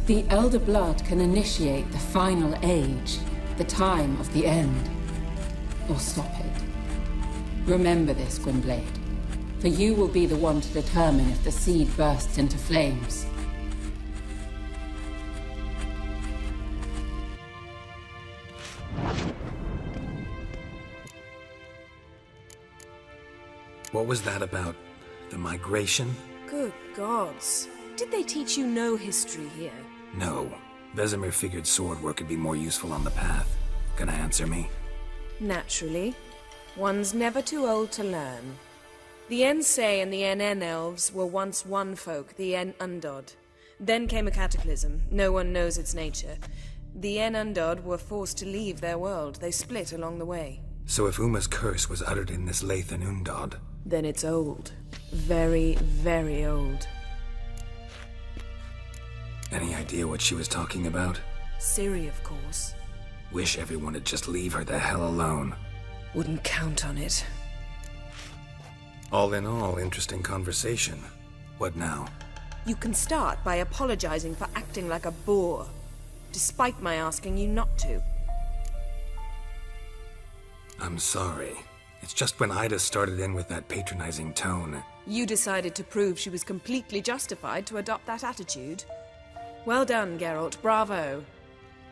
The Elder Blood can initiate the final age, the time of the end, or stop it. Remember this, Gwynblade, for you will be the one to determine if the seed bursts into flames. What was that about? The migration? Good gods. Did they teach you no history here? No. Vesemir figured sword work would be more useful on the path. Gonna answer me? Naturally. One's never too old to learn. The Ensei and the NN elves were once one folk, the En Undod. Then came a cataclysm. No one knows its nature. The En Undod were forced to leave their world. They split along the way. So if Uma's curse was uttered in this Lathan Undod, then it's old. Very, very old. Any idea what she was talking about? Ciri, of course. Wish everyone would just leave her the hell alone. Wouldn't count on it. All in all, interesting conversation. What now? You can start by apologizing for acting like a boor, despite my asking you not to. I'm sorry. It's just when Ida started in with that patronizing tone. You decided to prove she was completely justified to adopt that attitude. Well done, Geralt. Bravo.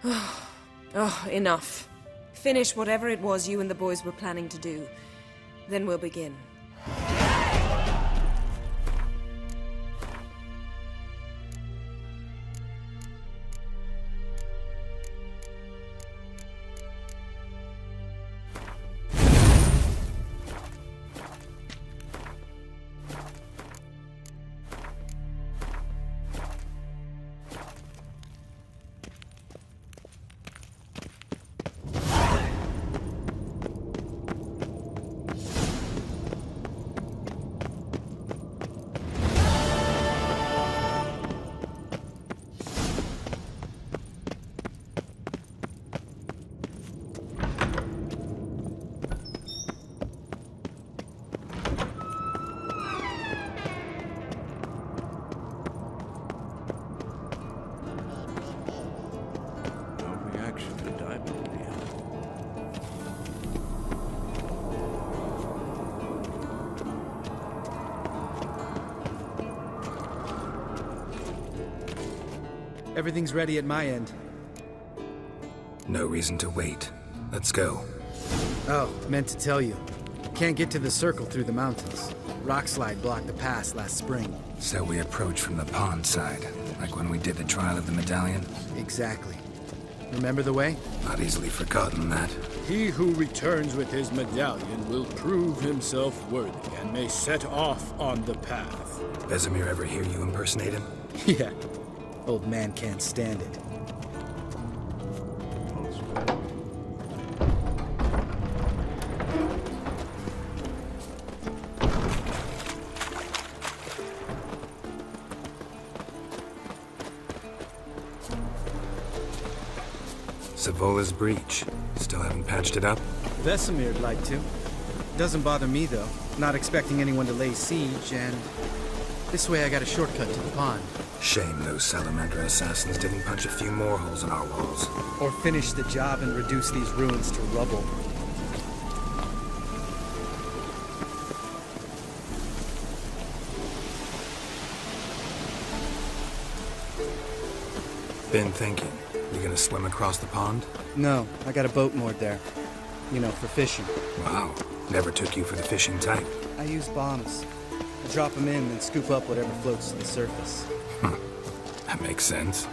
Oh, enough. Finish whatever it was you and the boys were planning to do. Then we'll begin. Everything's ready at my end. No reason to wait. Let's go. Oh, meant to tell you. Can't get to the circle through the mountains. Rockslide blocked the pass last spring. So we approach from the pond side, like when we did the trial of the medallion? Exactly. Remember the way? Not easily forgotten that. He who returns with his medallion will prove himself worthy and may set off on the path. Vesemir ever hear you impersonate him? Yeah. Old man can't stand it. Savola's breach. Still haven't patched it up? Vesemir'd like to. Doesn't bother me, though. Not expecting anyone to lay siege, and this way I got a shortcut to the pond. Shame those Salamander assassins didn't punch a few more holes in our walls. Or finish the job and reduce these ruins to rubble. Been thinking. You gonna swim across the pond? No, I got a boat moored there. You know, for fishing. Wow. Never took you for the fishing type. I use bombs. I drop them in and scoop up whatever floats to the surface. That makes sense.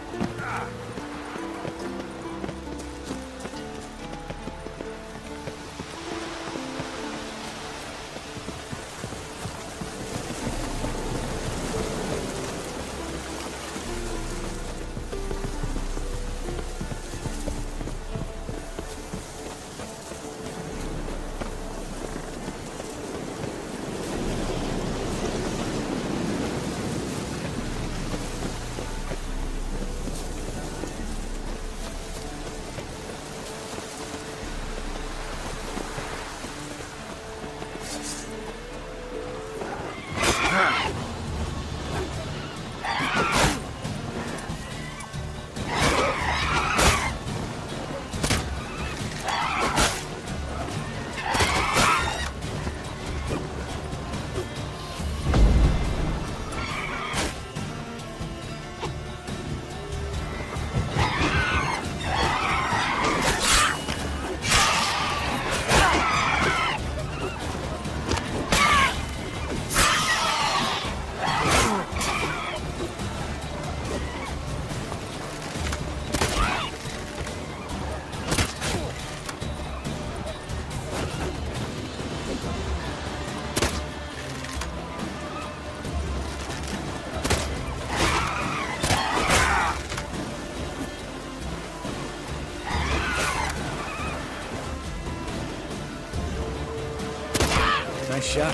shot.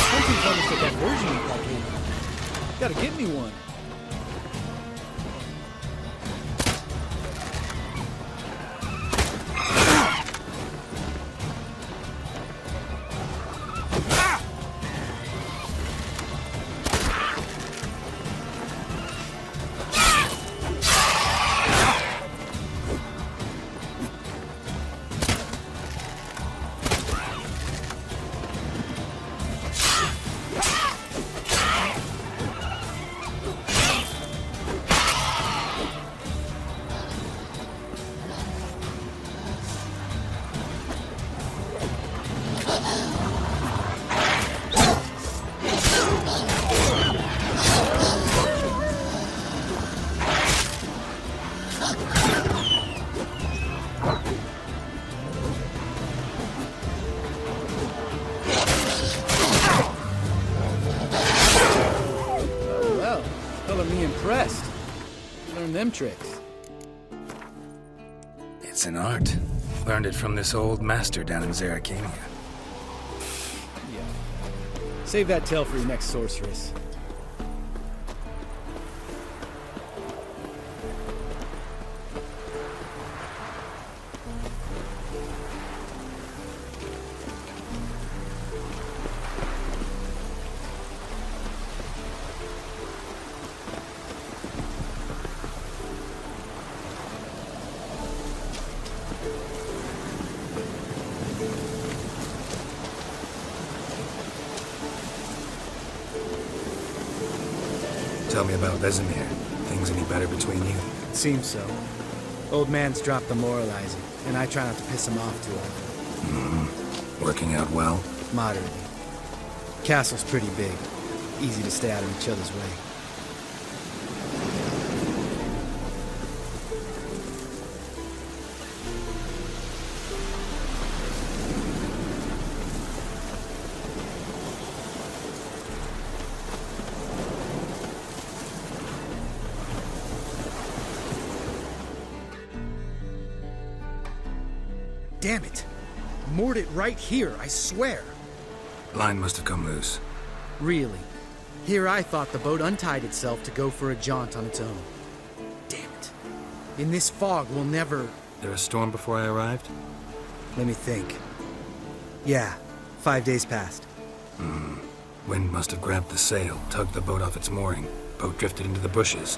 Something's almost like that version you got in. Gotta give me one. Impressed. Learn them tricks. It's an art. Learned it from this old master down in Zerrikania. Yeah. Save that tale for your next sorceress. Tell me about Vesemir. Things any better between you? Seems so. Old man's dropped the moralizing, and I try not to piss him off too often. Working out well? Moderately. Castle's pretty big. Easy to stay out of each other's way. Damn it! Moored it right here, I swear! Line must have come loose. Really? Here I thought the boat untied itself to go for a jaunt on its own. Damn it. In this fog, we'll never... There a storm before I arrived? Let me think. Yeah, 5 days passed. Wind must have grabbed the sail, tugged the boat off its mooring. Boat drifted into the bushes.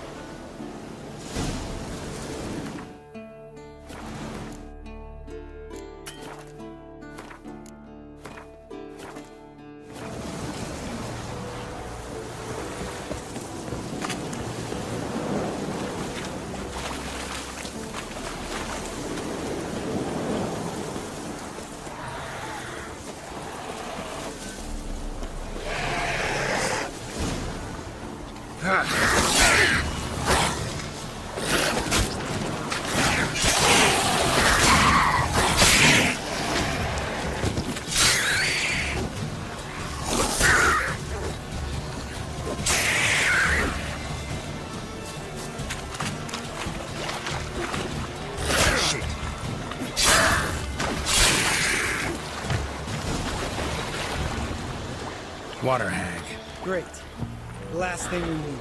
Water hag. Great. The last thing we needed.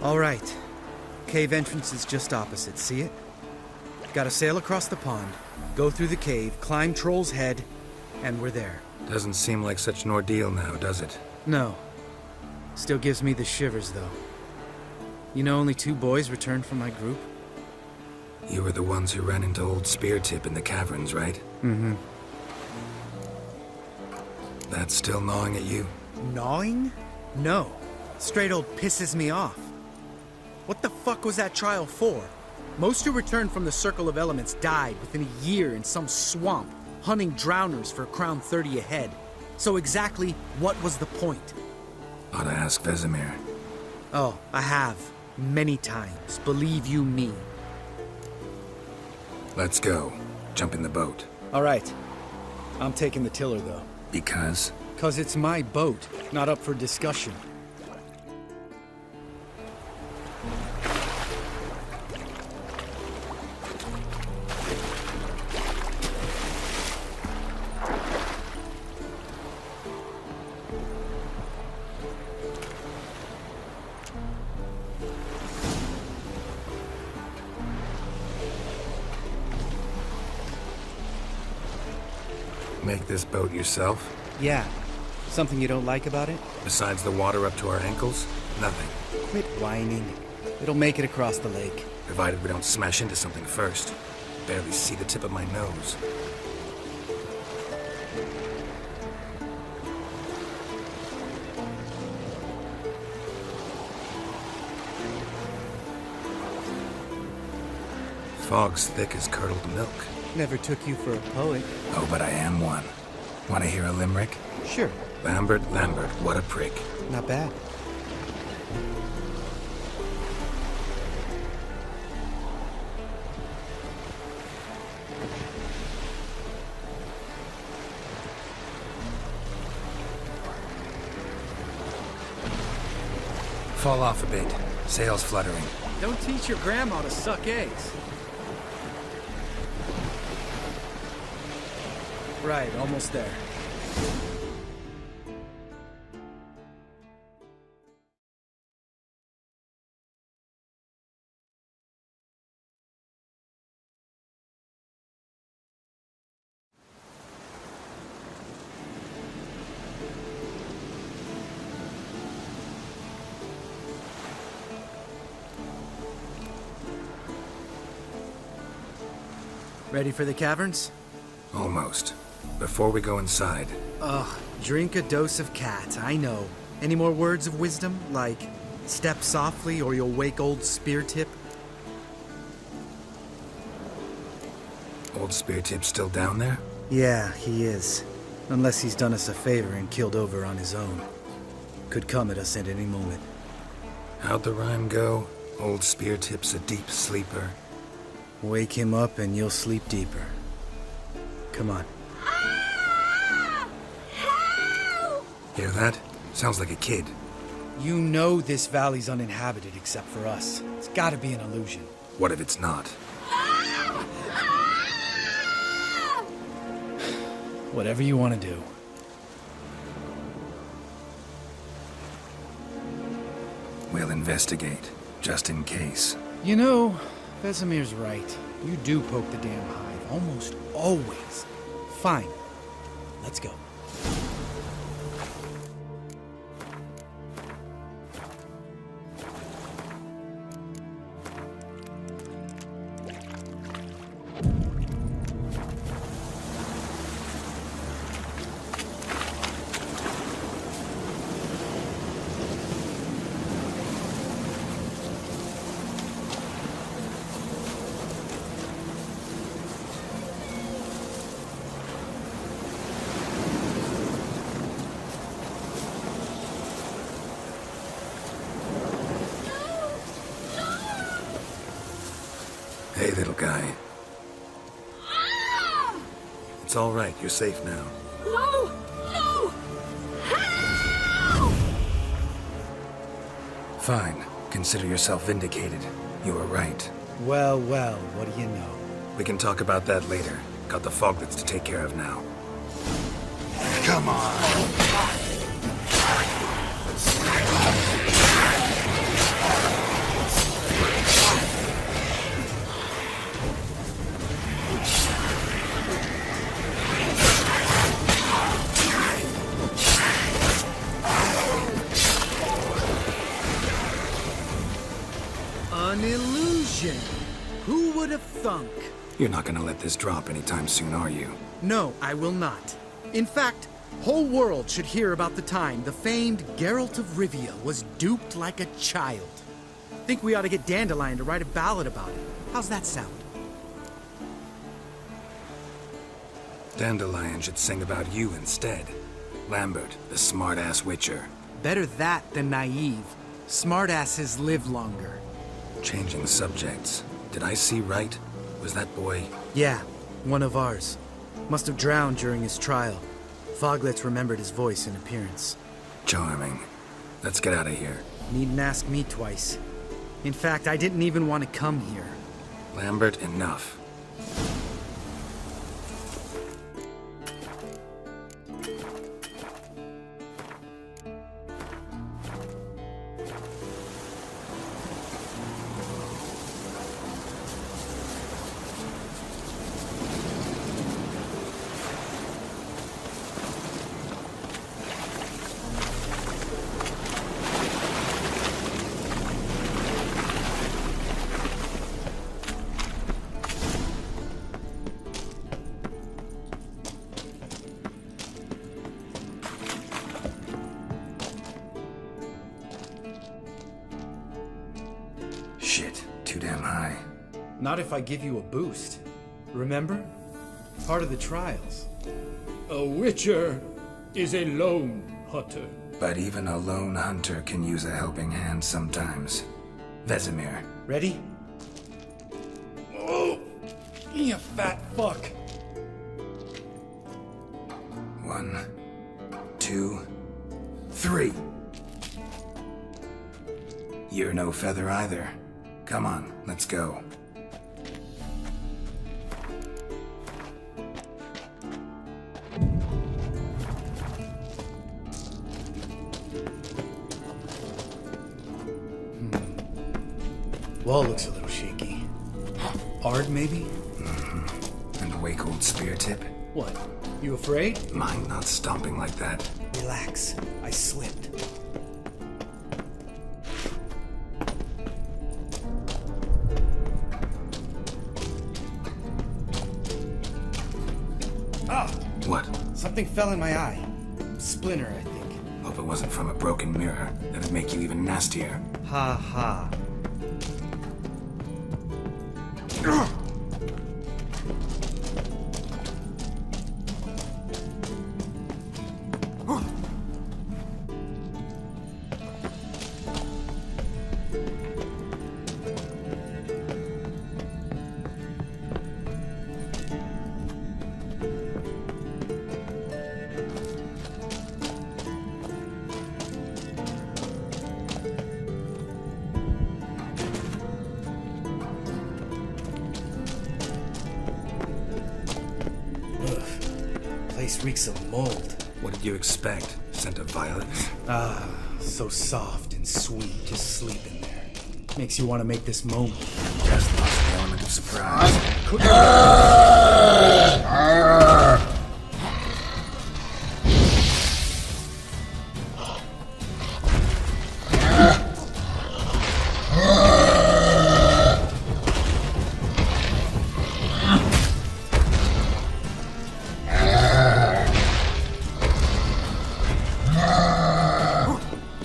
All right. Cave entrance is just opposite. See it? Gotta sail across the pond, go through the cave, climb Troll's Head, and we're there. Doesn't seem like such an ordeal now, does it? No. Still gives me the shivers, though. You know only 2 boys returned from my group? You were the ones who ran into old Speartip in the caverns, right? Mm-hmm. That's still gnawing at you? Gnawing? No. Straight old pisses me off. What the fuck was that trial for? Most who returned from the Circle of Elements died within a year in some swamp, hunting drowners for a crown 30 a head. So exactly what was the point? Ought to ask Vesemir. Oh, I have. Many times. Believe you me. Let's go. Jump in the boat. All right. I'm taking the tiller, though. Because? 'Cause it's my boat, not up for discussion. Make this boat yourself? Yeah. Something you don't like about it? Besides the water up to our ankles? Nothing. Quit whining. It'll make it across the lake. Provided we don't smash into something first. Barely see the tip of my nose. Fog's thick as curdled milk. Never took you for a poet. Oh, but I am one. Want to hear a limerick? Sure. Lambert, Lambert, what a prick. Not bad. Fall off a bit. Sails fluttering. Don't teach your grandma to suck eggs. Right, almost there. Ready for the caverns? Almost. Before we go inside. Ugh, drink a dose of cat, I know. Any more words of wisdom? Like, step softly or you'll wake old Speartip? Old Speartip's still down there? Yeah, he is. Unless he's done us a favor and killed over on his own. Could come at us at any moment. How'd the rhyme go? Old Speartip's a deep sleeper. Wake him up and you'll sleep deeper. Come on. Hear that? Sounds like a kid. You know this valley's uninhabited except for us. It's gotta be an illusion. What if it's not? Whatever you want to do. We'll investigate, just in case. You know, Vesemir's right. You do poke the damn hive, almost always. Fine. Let's go. Hey, little guy. It's all right. You're safe now. No! No! Help! Fine. Consider yourself vindicated. You were right. Well, well, what do you know? We can talk about that later. Got the foglets to take care of now. Come on. An illusion. Who would have thunk? You're not gonna let this drop anytime soon, are you? No, I will not. In fact, whole world should hear about the time the famed Geralt of Rivia was duped like a child. Think we ought to get Dandelion to write a ballad about it. How's that sound? Dandelion should sing about you instead. Lambert, the smart-ass Witcher. Better that than naive. Smartasses live longer. Changing subjects. Did I see right? Was that boy... Yeah, one of ours. Must have drowned during his trial. Foglets remembered his voice and appearance. Charming. Let's get out of here. Needn't ask me twice. In fact, I didn't even want to come here. Lambert, enough. Shit, too damn high. Not if I give you a boost. Remember? Part of the trials. A witcher is a lone hunter. But even a lone hunter can use a helping hand sometimes. Vesemir. Ready? Oh, you fat fuck. 1, 2, 3. You're no feather either. Come on, let's go. Wall looks a little shaky. Ard, maybe? And a wake-old spear tip. What? You afraid? Mind not stomping like that. Relax. I slipped. Ah! What? Something fell in my eye. Splinter, I think. Hope it wasn't from a broken mirror. That'd make you even nastier. Ha ha. Place reeks of mold. What did you expect? Scent of violets? Ah, so soft and sweet. Just sleep in there. Makes you want to make this moment. Just lost the element of surprise.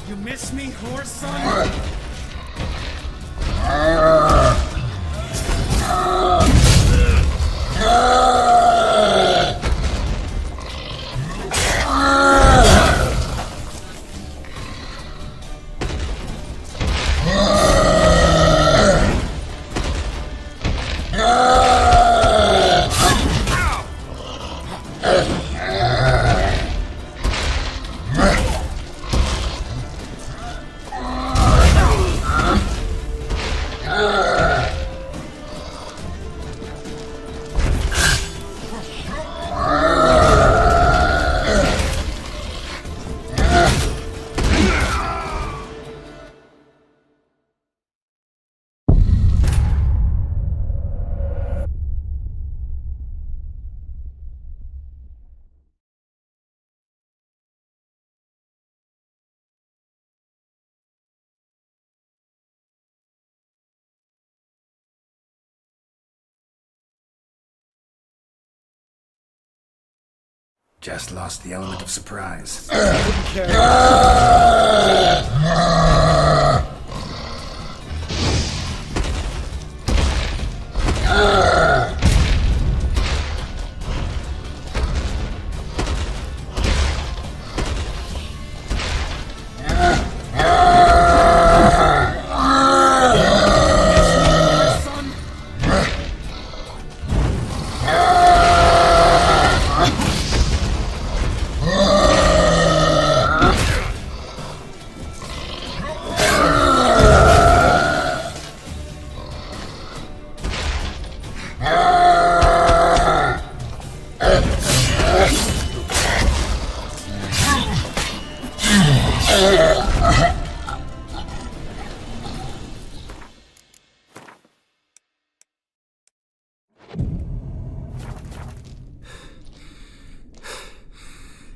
You miss me, horse son? Just lost the element of surprise.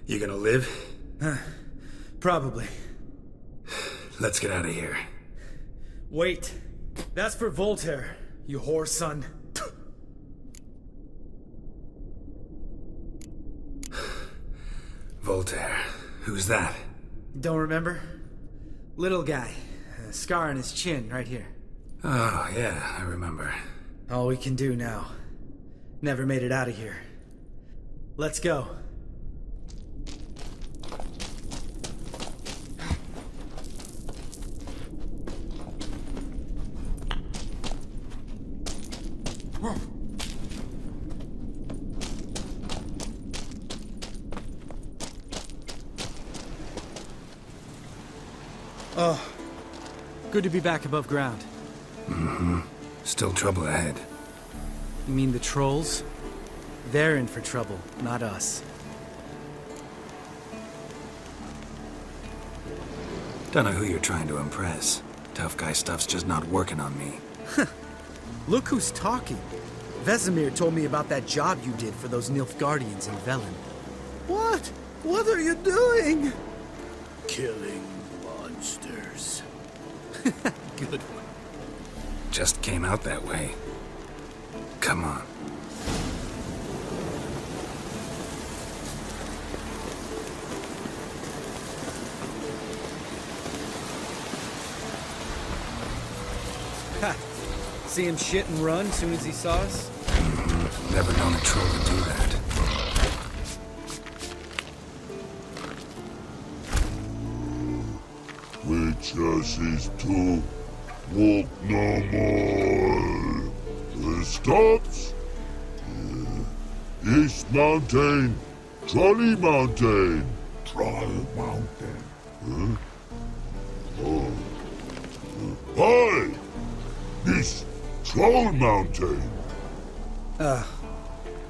You gonna live? Probably. Let's get out of here. Wait. That's for Voltaire, you whore son. Voltaire. Who's that? Don't remember? Little guy. A scar on his chin, right here. Oh, yeah, I remember. All we can do now. Never made it out of here. Let's go. Oh, good to be back above ground. Mm-hmm. Still trouble ahead. You mean the trolls? They're in for trouble, not us. Don't know who you're trying to impress. Tough guy stuff's just not working on me. Look who's talking. Vesemir told me about that job you did for those Nilfgaardians in Velen. What? What are you doing? Killing monsters. Good one. Just came out that way. Come on. Ha! See him shit and run as soon as he saw us? Never known a troll to do that. Witches is to walk no more. Stops. East Mountain, Trolley Mountain. Troll Mountain. Oh. Hi! This Troll Mountain.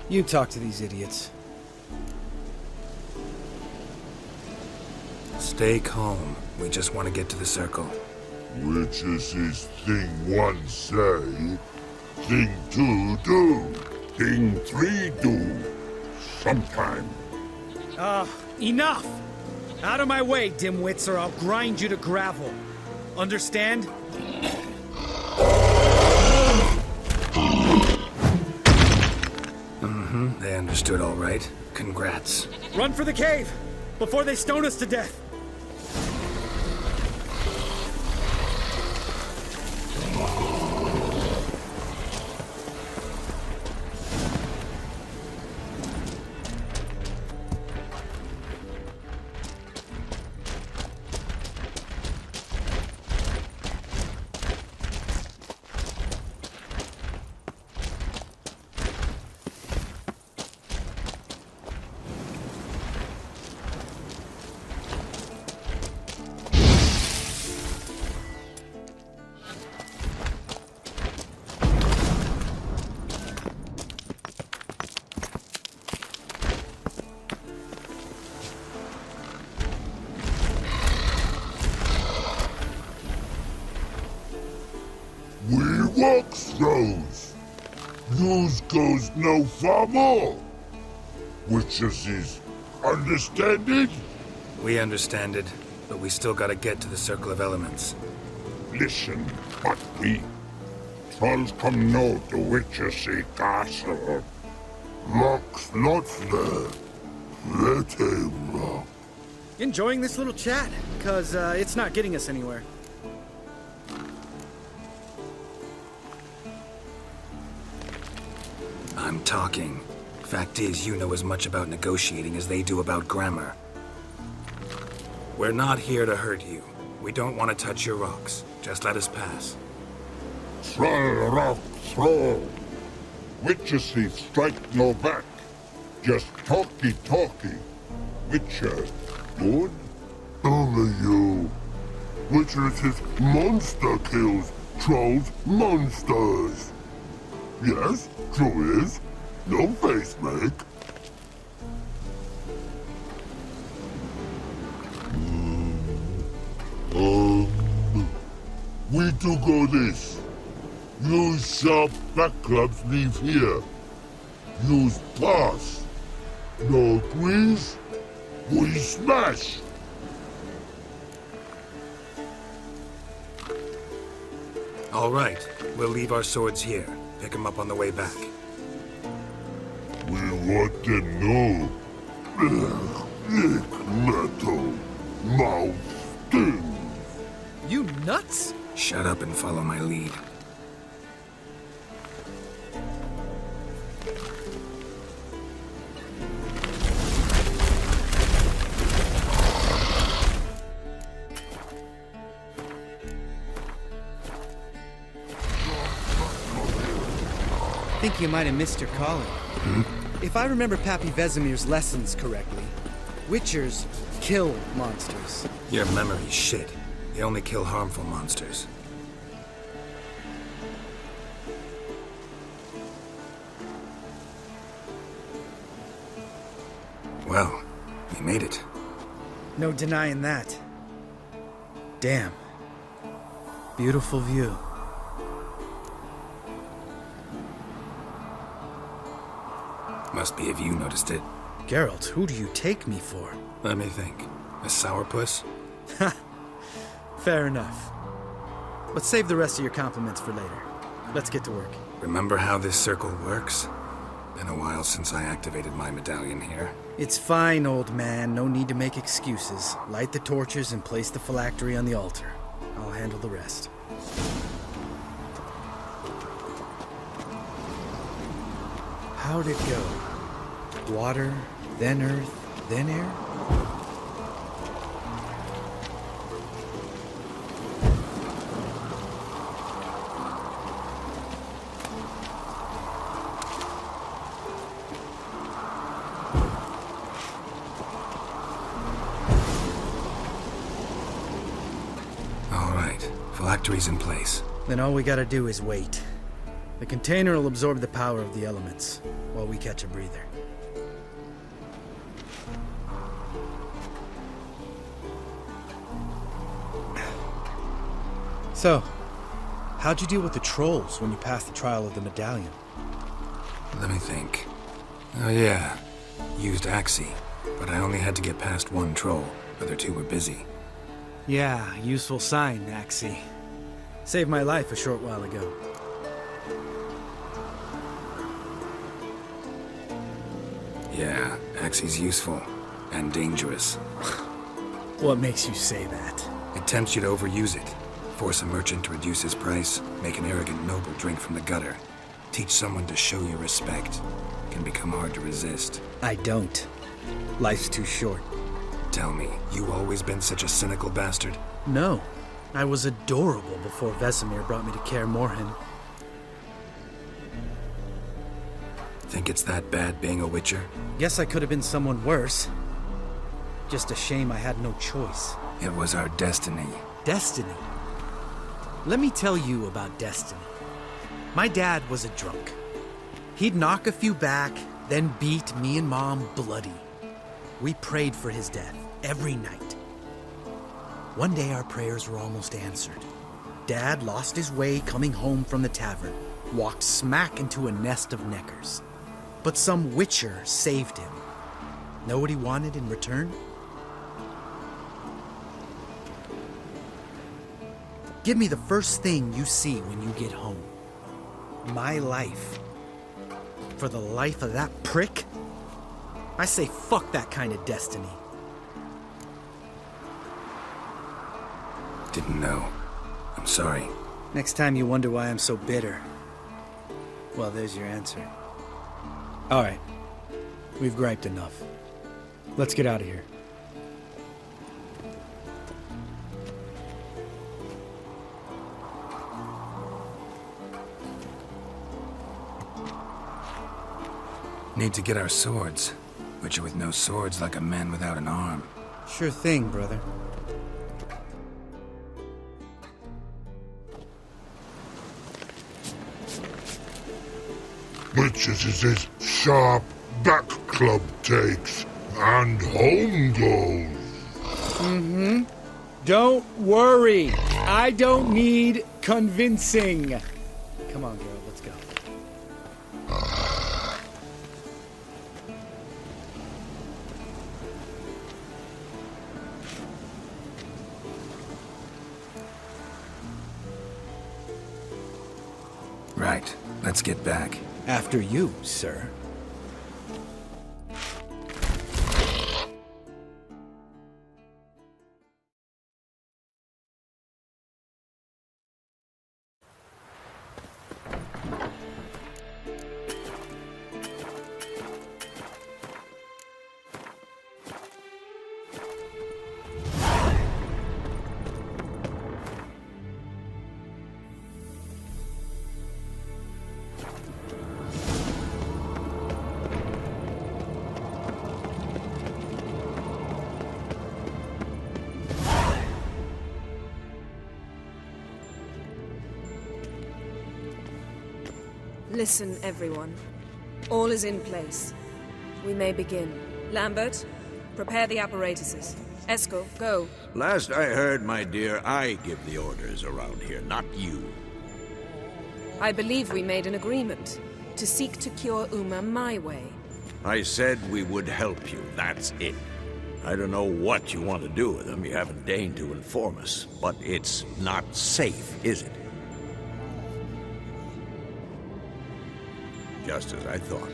You talk to these idiots. Stay calm. We just want to get to the circle. Witches is thing one say, thing two do, thing three do. Sometime. Enough! Out of my way, dimwits, or I'll grind you to gravel. Understand? Mm-hmm. They understood all right. Congrats. Run for the cave! Before they stone us to death! We walks those. News goes no far more. Witches is understand it? We understand it, but we still gotta get to the Circle of Elements. Listen, but we trolls come know the witches castle. Locks not there. Let him rock. Enjoying this little chat, cause it's not getting us anywhere. I'm talking. Fact is, you know as much about negotiating as they do about grammar. We're not here to hurt you. We don't want to touch your rocks. Just let us pass. Troll rock throw. Witches strike no back. Just talky. Witcher, good? Only you. Witches is monster kills. Trolls monsters. Yes, true is. No face make. We do go this. Use sharp back clubs leave here. Use pass. No agrees? We smash! All right, we'll leave our swords here. Pick them up on the way back. We want to know. Metal. Mouth stings. You nuts? Shut up and follow my lead. I think you might have missed your calling. If I remember Pappy Vesemir's lessons correctly, Witchers kill monsters. Your memory's shit. They only kill harmful monsters. Well, we made it. No denying that. Damn. Beautiful view. Must be if you noticed it. Geralt, who do you take me for? Let me think. A sourpuss? Fair enough. But save the rest of your compliments for later. Let's get to work. Remember how this circle works? Been a while since I activated my medallion here. It's fine, old man. No need to make excuses. Light the torches and place the phylactery on the altar. I'll handle the rest. How'd it go? Water, then earth, then air? All right, phylactery's in place. Then all we gotta do is wait. The container will absorb the power of the elements, while we catch a breather. So, how'd you deal with the trolls when you passed the trial of the medallion? Let me think. Oh yeah, used Axii, but I only had to get past one troll. Other two were busy. Yeah, useful sign, Axii. Saved my life a short while ago. Yeah, Axii's useful. And dangerous. What makes you say that? It tempts you to overuse it. Force a merchant to reduce his price, make an arrogant noble drink from the gutter. Teach someone to show you respect. Can become hard to resist. I don't. Life's too short. Tell me, you always been such a cynical bastard? No. I was adorable before Vesemir brought me to Kaer Morhen. Think it's that bad being a Witcher? Guess I could have been someone worse. Just a shame I had no choice. It was our destiny. Destiny? Let me tell you about destiny. My dad was a drunk. He'd knock a few back, then beat me and Mom bloody. We prayed for his death every night. One day our prayers were almost answered. Dad lost his way coming home from the tavern, walked smack into a nest of neckers. But some Witcher saved him. Know what he wanted in return? Give me the first thing you see when you get home. My life. For the life of that prick? I say fuck that kind of destiny. Didn't know. I'm sorry. Next time you wonder why I'm so bitter, well, there's your answer. All right. We've griped enough. Let's get out of here. Need to get our swords. Witcher with no swords like a man without an arm. Sure thing, brother. Witches is his sharp back club takes, and home goes. Mm-hmm. Don't worry. I don't need convincing. Come on, girl, let's go. Right. Let's get back. After you, sir. Listen, everyone. All is in place. We may begin. Lambert, prepare the apparatuses. Eskel, go. Last I heard, my dear, I give the orders around here, not you. I believe we made an agreement to seek to cure Uma my way. I said we would help you, that's it. I don't know what you want to do with them, you haven't deigned to inform us, but it's not safe, is it? Just as I thought.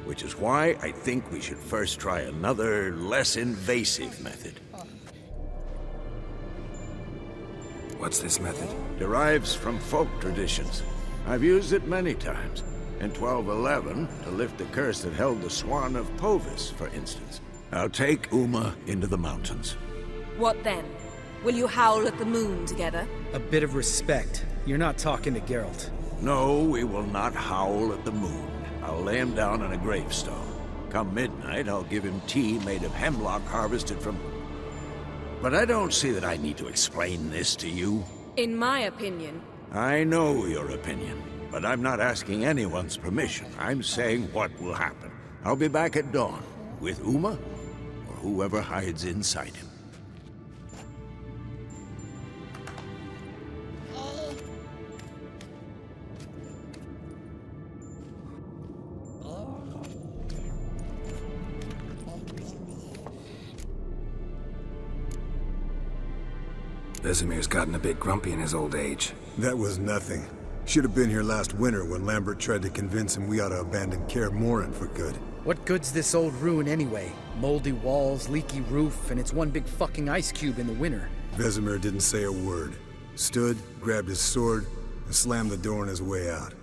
Which is why I think we should first try another, less invasive method. What's this method? Derives from folk traditions. I've used it many times. In 1211, to lift the curse that held the Swan of Povis, for instance. I'll take Uma into the mountains. What then? Will you howl at the moon together? A bit of respect. You're not talking to Geralt. No, we will not howl at the moon. I'll lay him down on a gravestone. Come midnight, I'll give him tea made of hemlock harvested from... But I don't see that I need to explain this to you. In my opinion... I know your opinion, but I'm not asking anyone's permission. I'm saying what will happen. I'll be back at dawn, with Uma, or whoever hides inside him. Vesemir's gotten a bit grumpy in his old age. That was nothing. Should have been here last winter when Lambert tried to convince him we ought to abandon Kaer Morhen for good. What good's this old ruin anyway? Moldy walls, leaky roof, and it's one big fucking ice cube in the winter. Vesemir didn't say a word. Stood, grabbed his sword, and slammed the door on his way out.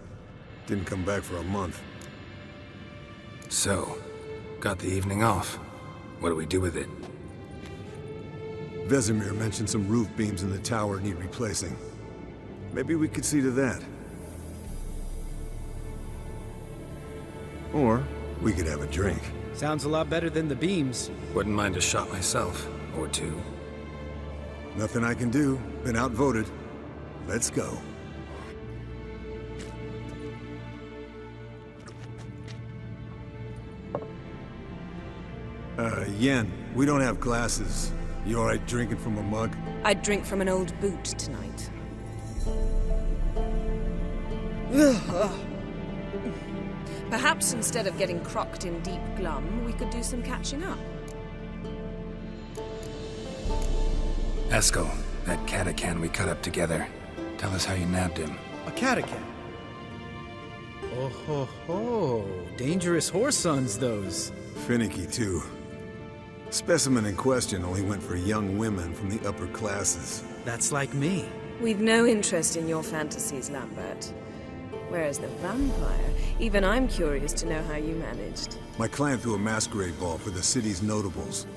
Didn't come back for a month. So, got the evening off. What do we do with it? Vesemir mentioned some roof beams in the tower need replacing. Maybe we could see to that. Or we could have a drink. Sounds a lot better than the beams. Wouldn't mind a shot myself, or two. Nothing I can do. Been outvoted. Let's go. Yen, we don't have glasses. You alright drinking from a mug? I'd drink from an old boot tonight. Perhaps instead of getting crocked in deep glum, we could do some catching up. Eskel, that Catacan we cut up together. Tell us how you nabbed him. A Catacan? Oh ho ho. Dangerous whoresons, those. Finicky, too. Specimen in question only went for young women from the upper classes. That's like me. We've no interest in your fantasies, Lambert. Whereas the vampire, even I'm curious to know how you managed. My clan threw a masquerade ball for the city's notables,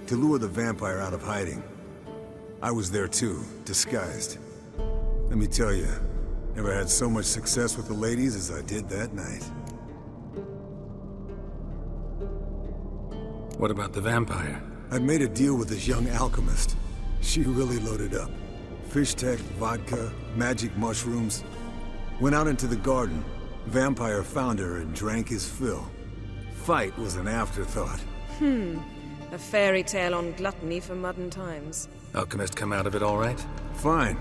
to lure the vampire out of hiding. I was there too, disguised. Let me tell you, never had so much success with the ladies as I did that night. What about the vampire? I'd made a deal with this young alchemist. She really loaded up. Fish tech, vodka, magic mushrooms. Went out into the garden. Vampire found her and drank his fill. Fight was an afterthought. A fairy tale on gluttony for modern times. Alchemist come out of it all right? Fine.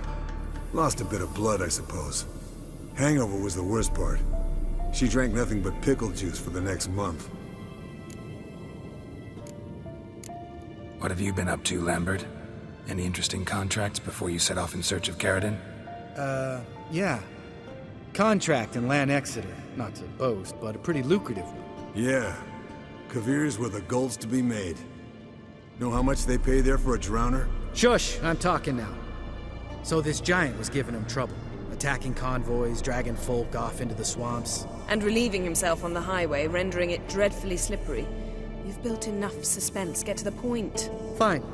Lost a bit of blood, I suppose. Hangover was the worst part. She drank nothing but pickle juice for the next month. What have you been up to, Lambert? Any interesting contracts before you set off in search of Caridin? Yeah. Contract in Lan Exeter. Not to boast, but a pretty lucrative one. Yeah. Kavir's were the goals to be made. Know how much they pay there for a drowner? Shush! I'm talking now. So this giant was giving him trouble. Attacking convoys, dragging folk off into the swamps. And relieving himself on the highway, rendering it dreadfully slippery. You've built enough suspense. Get to the point. Fine.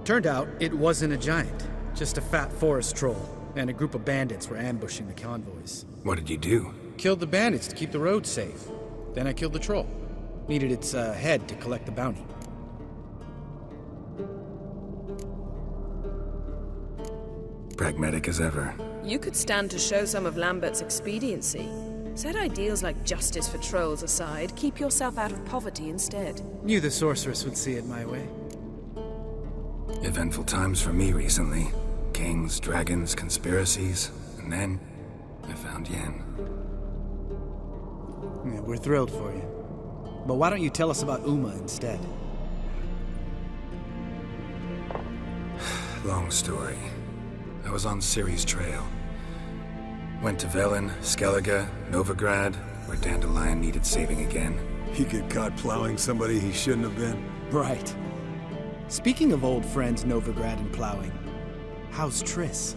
Turned out, it wasn't a giant. Just a fat forest troll. And a group of bandits were ambushing the convoys. What did you do? Killed the bandits to keep the road safe. Then I killed the troll. Needed its head to collect the bounty. Pragmatic as ever. You could stand to show some of Lambert's expediency. Set ideals like justice for trolls aside, keep yourself out of poverty instead. Knew the sorceress would see it my way. Eventful times for me recently. Kings, dragons, conspiracies, and then I found Yen. Yeah, we're thrilled for you. But why don't you tell us about Uma instead? Long story. I was on Ciri's trail. Went to Velen, Skellige, Novigrad, where Dandelion needed saving again. He get caught plowing somebody he shouldn't have been? Right. Speaking of old friends Novigrad and plowing, how's Triss?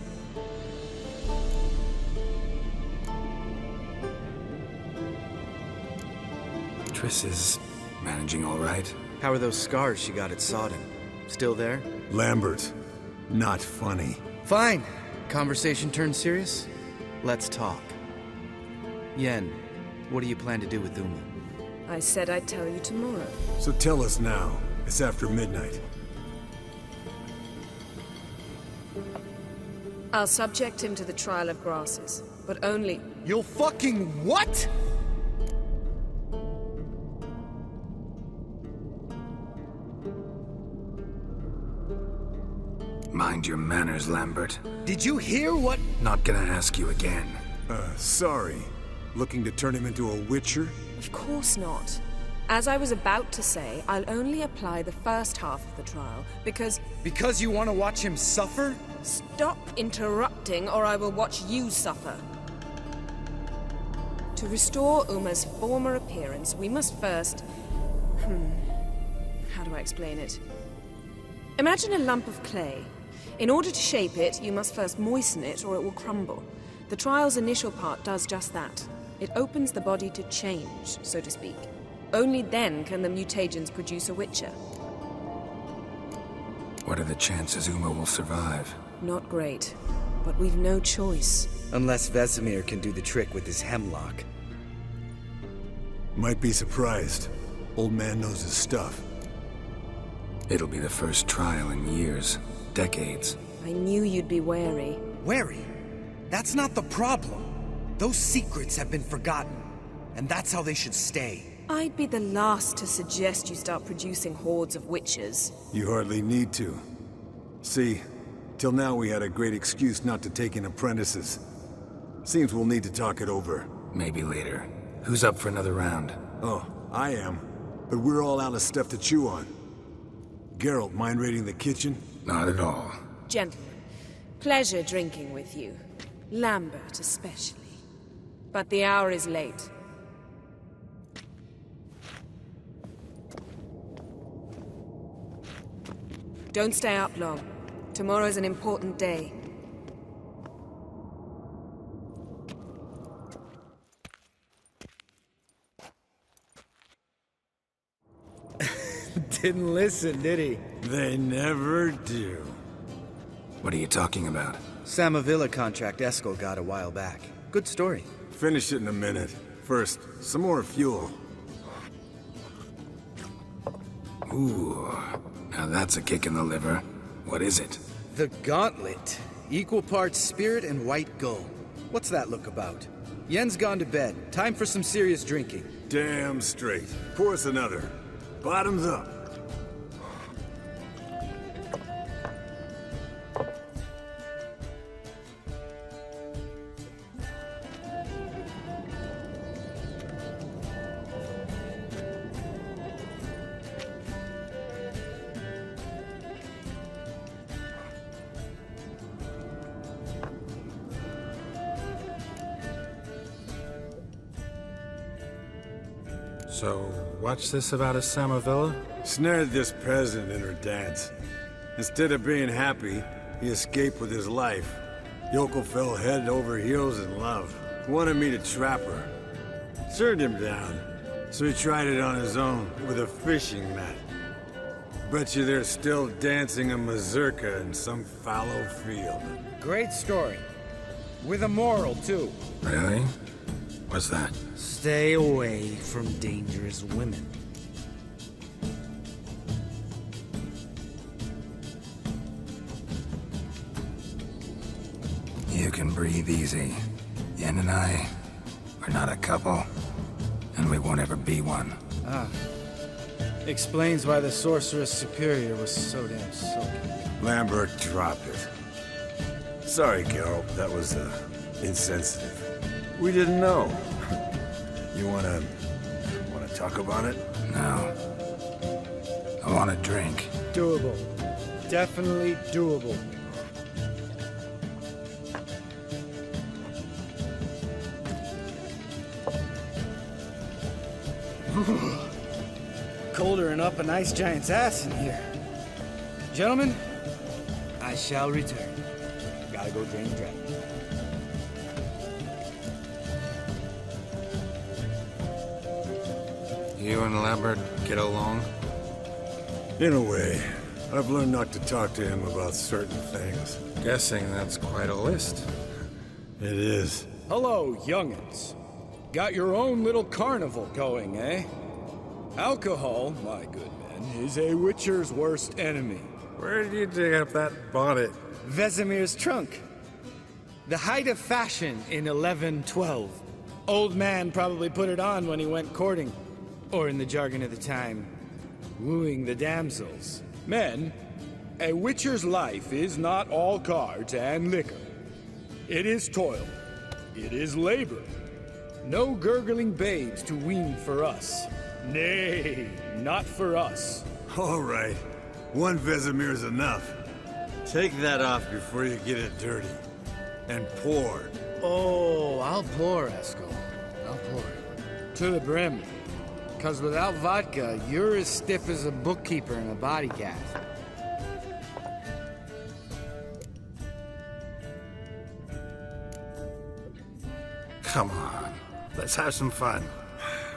Triss is managing all right. How are those scars she got at Sodden? Still there? Lambert, not funny. Fine. Conversation turned serious? Let's talk. Yen, what do you plan to do with Uma? I said I'd tell you tomorrow. So tell us now. It's after midnight. I'll subject him to the trial of grasses, but only... You'll fucking what?! Mind your manners, Lambert. Did you hear what? Not gonna ask you again. Sorry. Looking to turn him into a witcher? Of course not. As I was about to say, I'll only apply the first half of the trial, because... Because you want to watch him suffer? Stop interrupting, or I will watch you suffer. To restore Uma's former appearance, we must first... How do I explain it? Imagine a lump of clay. In order to shape it, you must first moisten it, or it will crumble. The trial's initial part does just that. It opens the body to change, so to speak. Only then can the mutagens produce a witcher. What are the chances Uma will survive? Not great, but we've no choice. Unless Vesemir can do the trick with his hemlock. Might be surprised. Old man knows his stuff. It'll be the first trial in years. Decades. I knew you'd be wary. Wary? That's not the problem. Those secrets have been forgotten. And that's how they should stay. I'd be the last to suggest you start producing hordes of witches. You hardly need to. See, till now we had a great excuse not to take in apprentices. Seems we'll need to talk it over. Maybe later. Who's up for another round? Oh, I am. But we're all out of stuff to chew on. Geralt, mind raiding the kitchen? Not at all. Gentlemen, pleasure drinking with you. Lambert especially. But the hour is late. Don't stay up long. Tomorrow's an important day. Didn't listen, did he? They never do. What are you talking about? Samavilla contract Eskel got a while back. Good story. Finish it in a minute. First, some more fuel. Ooh, now that's a kick in the liver. What is it? The Gauntlet. Equal parts spirit and white gull. What's that look about? Yen's gone to bed. Time for some serious drinking. Damn straight. Pour us another. Bottoms up. So, what's this about a Samavilla? Snared this peasant in her dance. Instead of being happy, he escaped with his life. Yoko fell head over heels in love. Wanted me to trap her. Turned him down. So he tried it on his own, with a fishing net. Bet you they're still dancing a mazurka in some fallow field. Great story. With a moral, too. Really? What's that? Stay away from dangerous women. You can breathe easy. Yen and I, we're not a couple. And we won't ever be one. Ah. Explains why the Sorceress Superior was so damn sulky. Lambert, drop it. Sorry, Geralt, that was, insensitive. We didn't know. You wanna talk about it? No. I want a drink. Doable. Definitely doable. Colder and up a nice giant's ass in here. Gentlemen, I shall return. Gotta go drain the dragon. You and Lambert get along? In a way. I've learned not to talk to him about certain things. Guessing that's quite a list. It is. Hello, young'uns. Got your own little carnival going, eh? Alcohol, my good men, is a witcher's worst enemy. Where did you dig up that bonnet? Vesemir's trunk. The height of fashion in 1112. Old man probably put it on when he went courting. Or in the jargon of the time, wooing the damsels. Men, a witcher's life is not all cards and liquor. It is toil. It is labor. No gurgling babes to wean for us. Nay, not for us. All right. One Vesemir's enough. Take that off before you get it dirty. And pour. Oh, I'll pour, Eskel. I'll pour. To the brim. Because without vodka, you're as stiff as a bookkeeper in a body cast. Come on. Let's have some fun.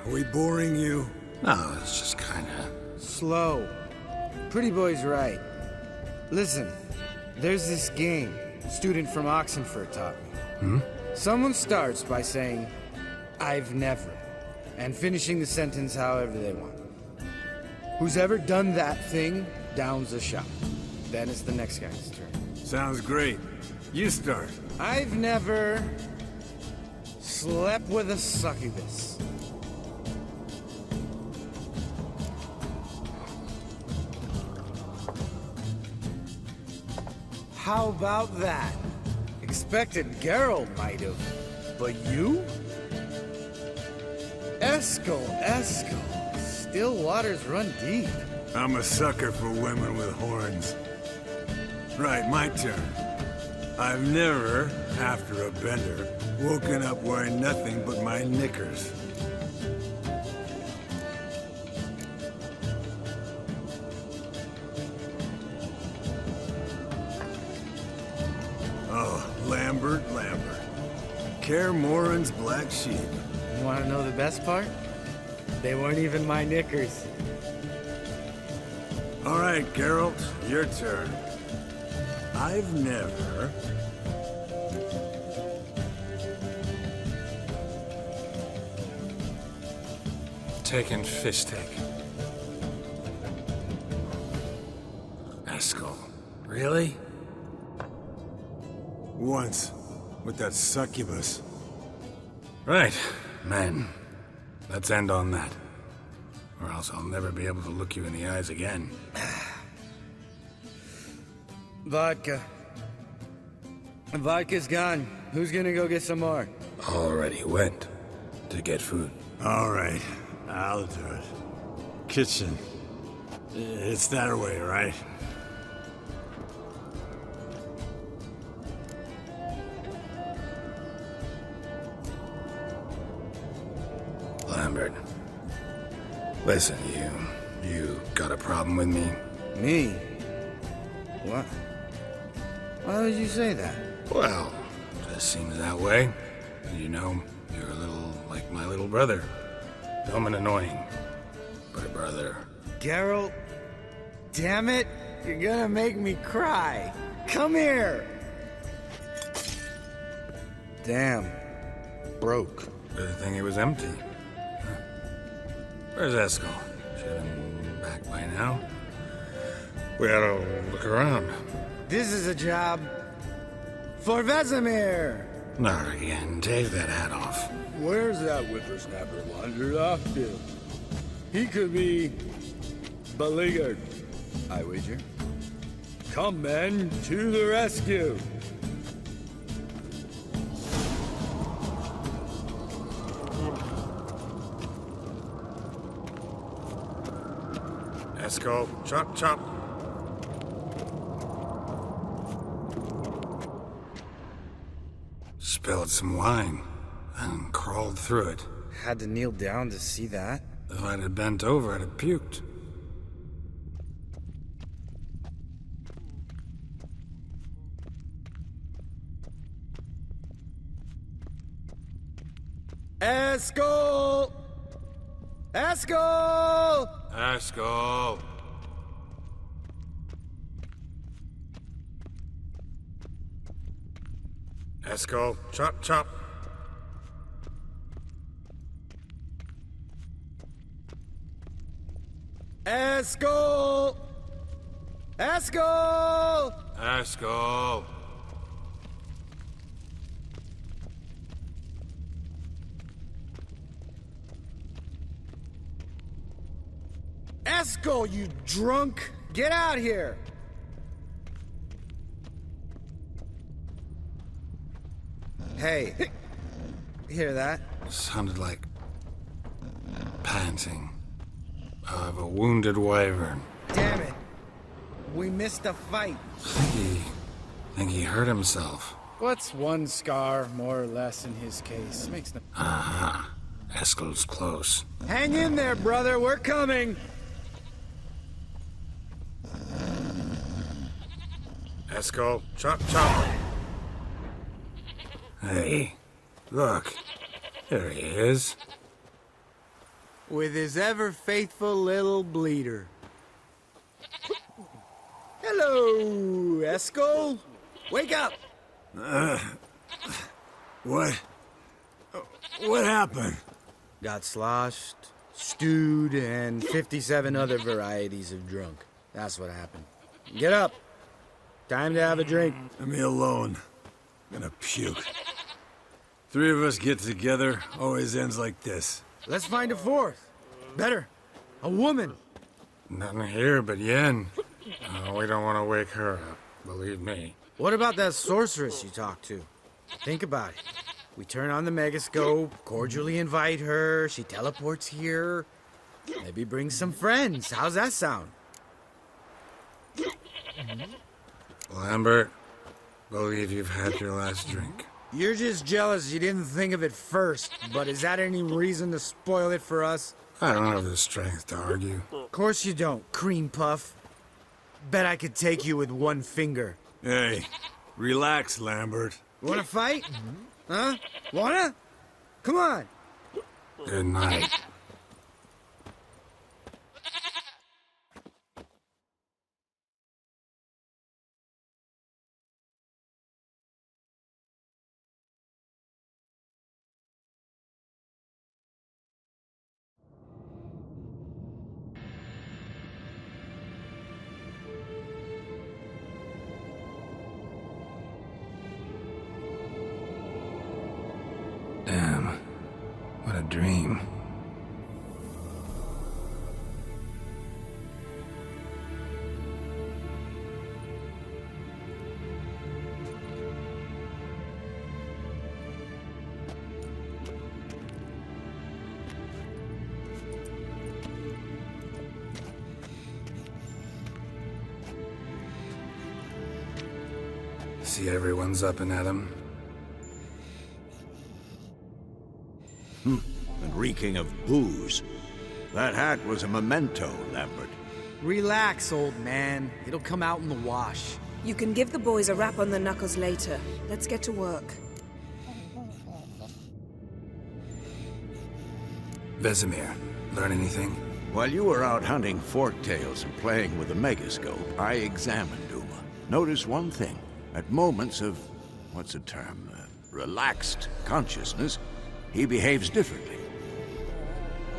Are we boring you? No, it's just kinda... Slow. Pretty boy's right. Listen, there's this game student from Oxenford taught me. Someone starts by saying, I've never, and finishing the sentence however they want. Who's ever done that thing downs a shot. Then it's the next guy's turn. Sounds great. You start. I've never slept with a succubus. How about that? Expected Geralt might have, but you? Eskel. Still waters run deep. I'm a sucker for women with horns. Right, my turn. I've never, after a bender, woken up wearing nothing but my knickers. Oh, Lambert. Kaer Morhen's black sheep. You want to know the best part? They weren't even my knickers. All right, Geralt, your turn. I've never... taken fish steak. Eskel. Really? Once, with that succubus. Right, men. Let's end on that. Or else I'll never be able to look you in the eyes again. Vodka. Vodka's gone. Who's gonna go get some more? Already went to get food. All right, I'll do it. Kitchen. It's that way, right? Lambert, Listen, you got a problem with me? Me? What? Why would you say that? Well, just seems that way. You know, you're a little like my little brother. Dumb and annoying, but a brother. Geralt, damn it! You're gonna make me cry. Come here! Damn. Broke. Good thing it was empty. Huh. Where's Eskel? Should have been back by now. We ought to look around. This is a job for Vesemir! Not again. Take that hat off. Where's that whippersnapper wandered off to? He could be beleaguered, I wager. Come, men, to the rescue! Eskel, chop, chop. Spilled some wine and crawled through it. Had to kneel down to see that? If I'd have bent over, I'd have puked. Eskel! Eskel! Eskel! Eskel, chop, chop. Eskel! Eskel! Eskel! Eskel, you drunk! Get out here! Hey, hear that? Sounded like panting of a wounded wyvern. Damn it! We missed a fight. Think he hurt himself. What's one scar, more or less, in his case? Makes no... Aha. Eskel's close. Hang in there, brother. We're coming. Eskel, chop, chop. Hey, look. There he is. With his ever-faithful little bleeder. Hello, Eskel. Wake up. What happened? Got sloshed, stewed, and 57 other varieties of drunk. That's what happened. Get up. Time to have a drink. Let me alone. I'm gonna puke. Three of us get together, always ends like this. Let's find a fourth. Better. A woman. Nothing here but Yen. We don't want to wake her up, believe me. What about that sorceress you talked to? Think about it. We turn on the megascope, cordially invite her, she teleports here. Maybe bring some friends. How's that sound? Lambert, believe you've had your last drink. You're just jealous you didn't think of it first, but is that any reason to spoil it for us? I don't have the strength to argue. Of course you don't, cream puff. Bet I could take you with one finger. Hey, relax, Lambert. Wanna fight? Huh? Wanna? Come on. Good night. Damn, what a dream. See everyone's up and at 'em. And reeking of booze. That hat was a memento, Lambert. Relax, old man. It'll come out in the wash. You can give the boys a rap on the knuckles later. Let's get to work. Vesemir, learn anything? While you were out hunting forktails and playing with the megascope, I examined Uma. Notice one thing. At moments of, what's the term, relaxed consciousness, he behaves differently.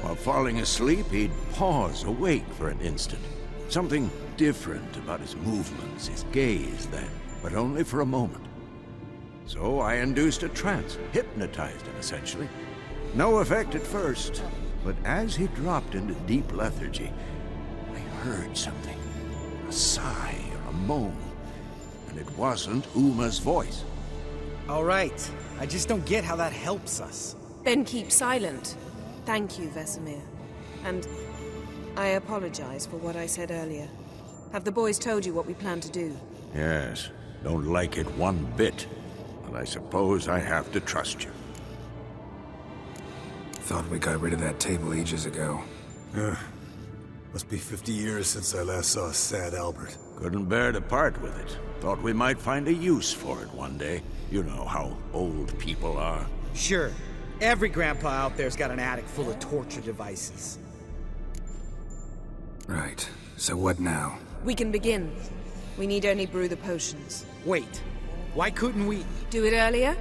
While falling asleep, he'd pause awake for an instant. Something different about his movements, his gaze then, but only for a moment. So I induced a trance, hypnotized him essentially. No effect at first, but as he dropped into deep lethargy, I heard something. A sigh or a moan. And it wasn't Uma's voice. All right. I just don't get how that helps us. Then keep silent. Thank you, Vesemir. And I apologize for what I said earlier. Have the boys told you what we plan to do? Yes, don't like it one bit. But I suppose I have to trust you. Thought we got rid of that table ages ago. Must be 50 years since I last saw sad Albert. Couldn't bear to part with it. Thought we might find a use for it one day. You know how old people are. Sure. Every grandpa out there's got an attic full of torture devices. Right. So what now? We can begin. We need only brew the potions. Wait. Why couldn't we... Do it earlier?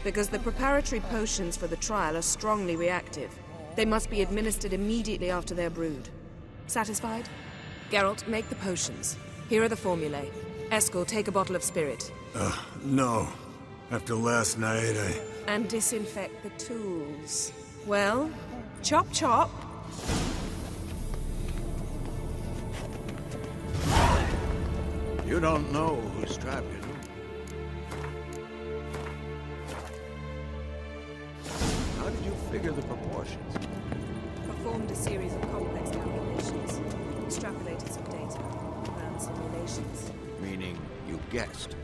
Because the preparatory potions for the trial are strongly reactive. They must be administered immediately after they're brewed. Satisfied? Geralt, make the potions. Here are the formulae. Eskel, take a bottle of spirit. No. After last night, And disinfect the tools. Well, chop chop. You don't know who's trapped you. How did you figure the proportions? Performed a series of complex calculations. Extrapolated some data. Ran simulations. Meaning you guessed.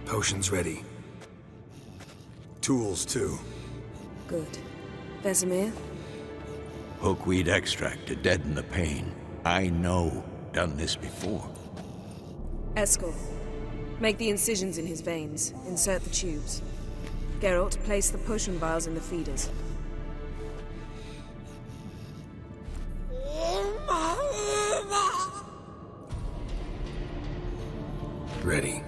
Potions ready. Tools, too. Good. Vesemir? Hookweed extract to deaden the pain. I know. Done this before. Eskel, make the incisions in his veins. Insert the tubes. Geralt, place the potion vials in the feeders. Ready.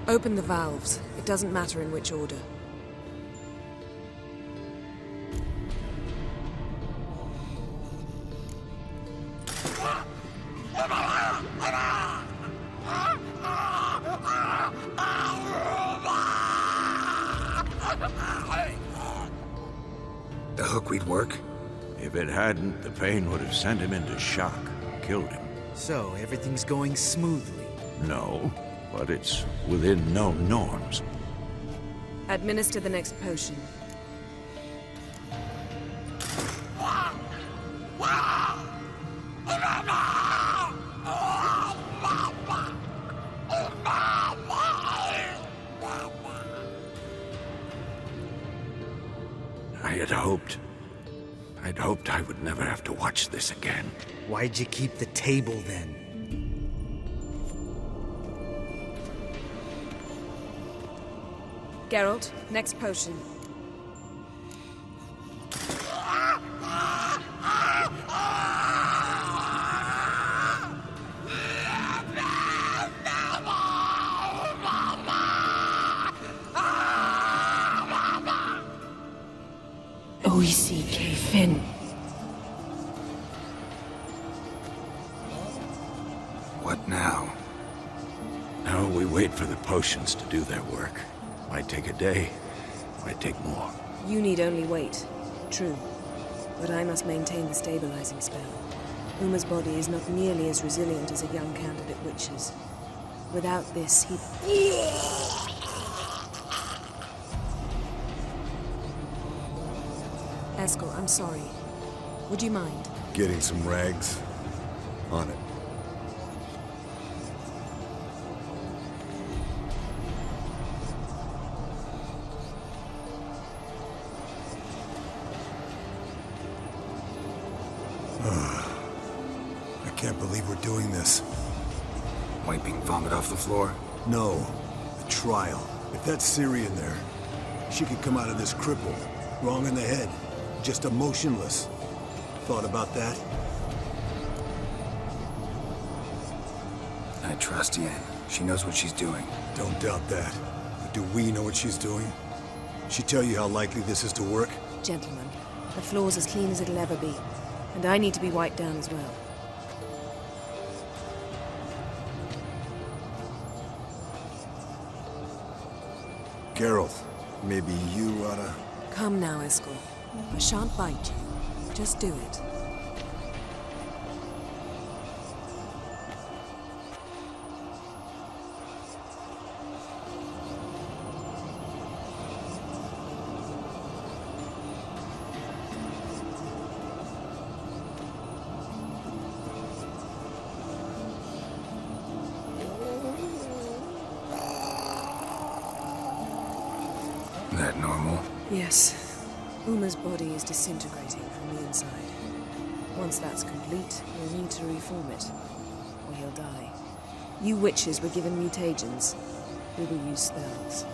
Open the valves. It doesn't matter in which order. The hookweed work? If it hadn't, the pain would have sent him into shock, killed him. So, everything's going smoothly? No, but it's within known norms. Administer the next potion. I'd hoped I would never have to watch this again. Why'd you keep the table then? Geralt, next potion. Oisi Finn. What now? Now we wait for the potions to do their work. Might take a day, might take more. You need only wait. True. But I must maintain the stabilizing spell. Uma's body is not nearly as resilient as a young candidate witch's. Without this, he... Eskel, I'm sorry. Would you mind? Getting some rags? On it. I can't believe we're doing this. Wiping vomit off the floor? No. The trial. If that's Ciri in there, she could come out of this crippled. Wrong in the head. Just emotionless. Thought about that? I trust Yen. She knows what she's doing. Don't doubt that. But do we know what she's doing? She tell you how likely this is to work? Gentlemen, the floor's as clean as it'll ever be. And I need to be wiped down as well. Geralt, maybe you oughta... Come now, Eskel. I shan't bite you. Just do it. That normal? Yes. Uma's body is disintegrating from the inside. Once that's complete, we'll need to reform it, or he'll die. You witches were given mutagens. We will use spells.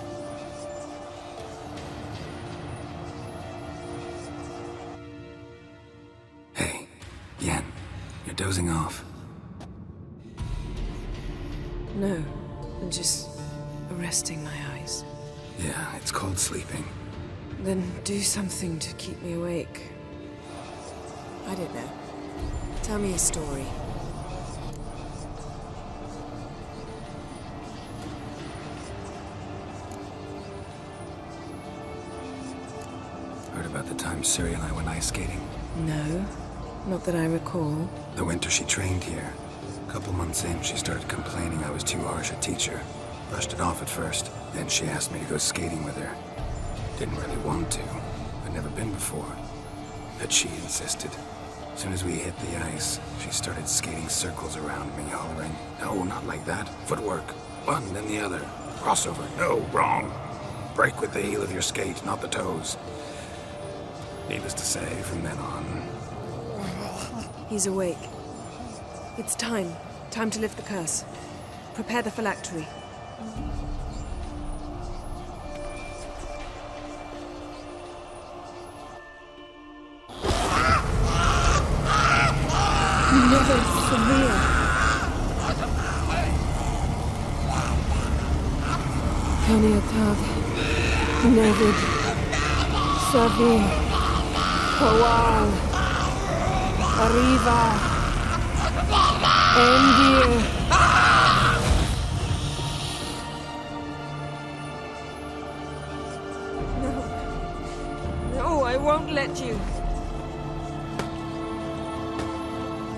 Hey, Yen, you're dozing off. No, I'm just arresting my eyes. Yeah, it's called sleeping. Then do something to keep me awake. I don't know. Tell me a story. Heard about the time Ciri and I went ice skating? No, not that I recall. The winter she trained here. A couple months in, she started complaining I was too harsh a teacher. Brushed it off at first. Then she asked me to go skating with her. Didn't really want to. I'd never been before. But she insisted. As soon as we hit the ice, she started skating circles around me, hollering, "No, not like that. Footwork. One, then the other. Crossover. No, wrong. Break with the heel of your skate, not the toes." Needless to say, from then on... He's awake. It's time. Time to lift the curse. Prepare the phylactery. Never severe. Kaniatag, Nevid, Savi, Kawal, Arriva, Endir. No, I won't let you.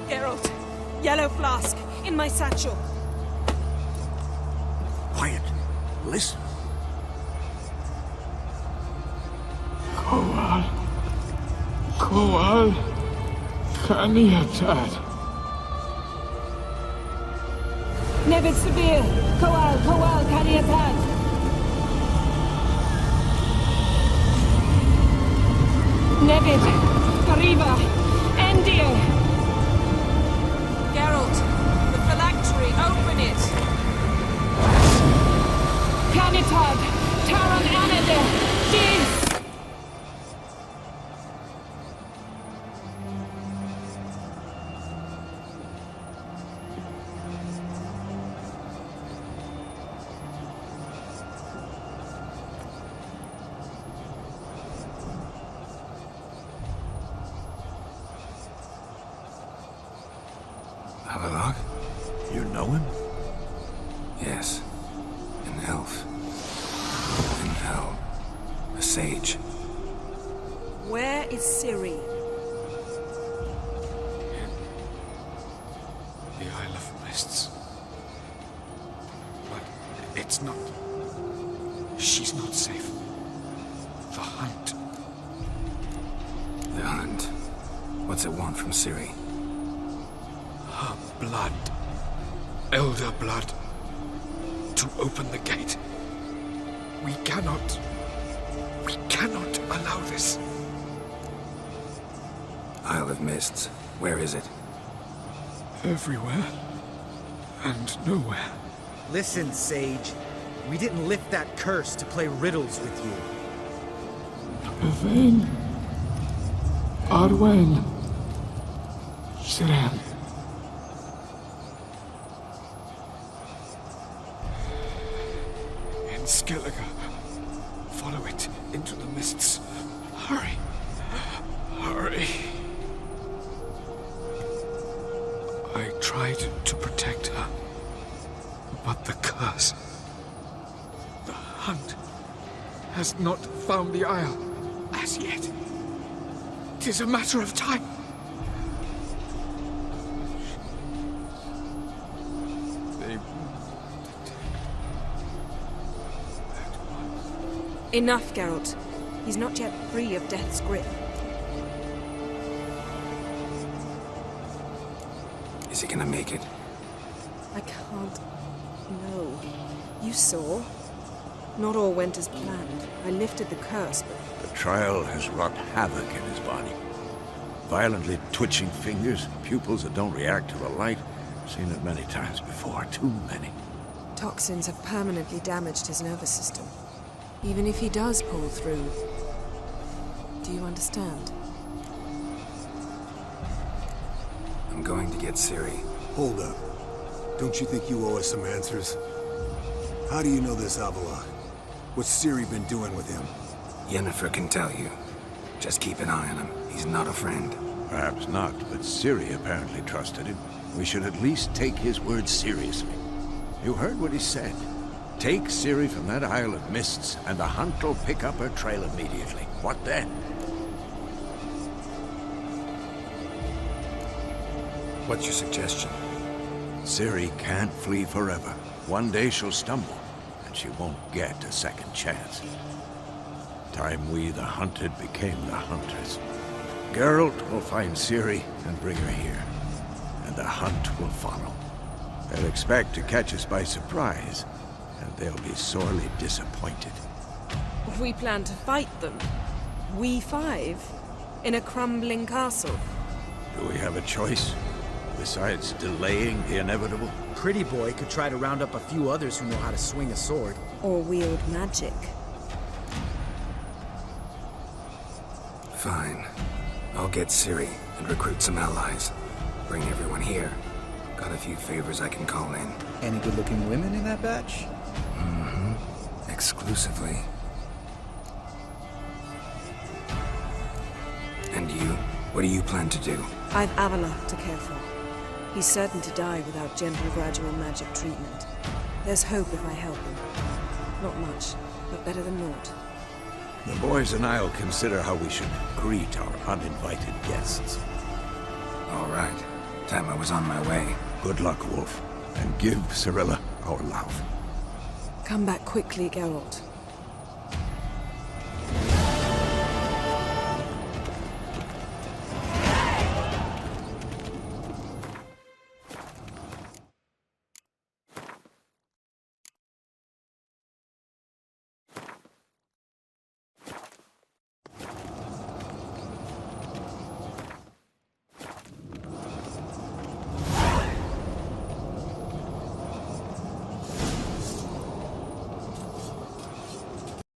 Geralt, yellow flask, in my satchel. Quiet. Listen. Kowal, Kaniatad. Nevid Severe, Kowal, Kaniatad. Nevid, Kariba, Endir. Geralt, the phylactery, open it! Planetard, Taron Anadil, Diz! Havelock? You know him? Yes. An elf. In hell. A sage. Where is Ciri? The Isle of Mists. But it's not... She's not safe. The hunt. The hunt. What's it want from Ciri? Her blood. Elder blood. To open the gate. We cannot allow this. Isle of Mists. Where is it? Everywhere. And nowhere. Listen, Sage. We didn't lift that curse to play riddles with you. Yvain. Arwen. Siran. In Skellige. Follow it into the mists. Hurry. Hurry. I tried to protect her. But the curse... The hunt has not found the Isle as yet. 'Tis a matter of time. They... Enough, Geralt. He's not yet free of death's grip. Is he gonna make it? I can't... No. You saw. Not all went as planned. I lifted the curse, but... The trial has wrought havoc in his body. Violently twitching fingers, pupils that don't react to the light. Seen it many times before, too many. Toxins have permanently damaged his nervous system. Even if he does pull through... Do you understand? I'm going to get Ciri. Hold up. Don't you think you owe us some answers? How do you know this Avallac'h? What's Ciri been doing with him? Yennefer can tell you. Just keep an eye on him. He's not a friend. Perhaps not, but Ciri apparently trusted him. We should at least take his words seriously. You heard what he said. Take Ciri from that Isle of Mists, and the hunt will pick up her trail immediately. What then? What's your suggestion? Ciri can't flee forever. One day she'll stumble, and she won't get a second chance. Time we, the hunted, became the hunters. Geralt will find Ciri and bring her here, and the hunt will follow. They'll expect to catch us by surprise, and they'll be sorely disappointed. We plan to fight them. We five? In a crumbling castle? Do we have a choice? Besides delaying the inevitable? Pretty Boy could try to round up a few others who know how to swing a sword. Or wield magic. Fine. I'll get Ciri and recruit some allies. Bring everyone here. Got a few favors I can call in. Any good-looking women in that batch? Mm-hmm. Exclusively. And you? What do you plan to do? I've Avallac'h to care for. He's certain to die without gentle, gradual magic treatment. There's hope if I help him. Not much, but better than naught. The boys and I'll consider how we should greet our uninvited guests. All right. Time I was on my way. Good luck, Wolf. And give Cirilla our love. Come back quickly, Geralt.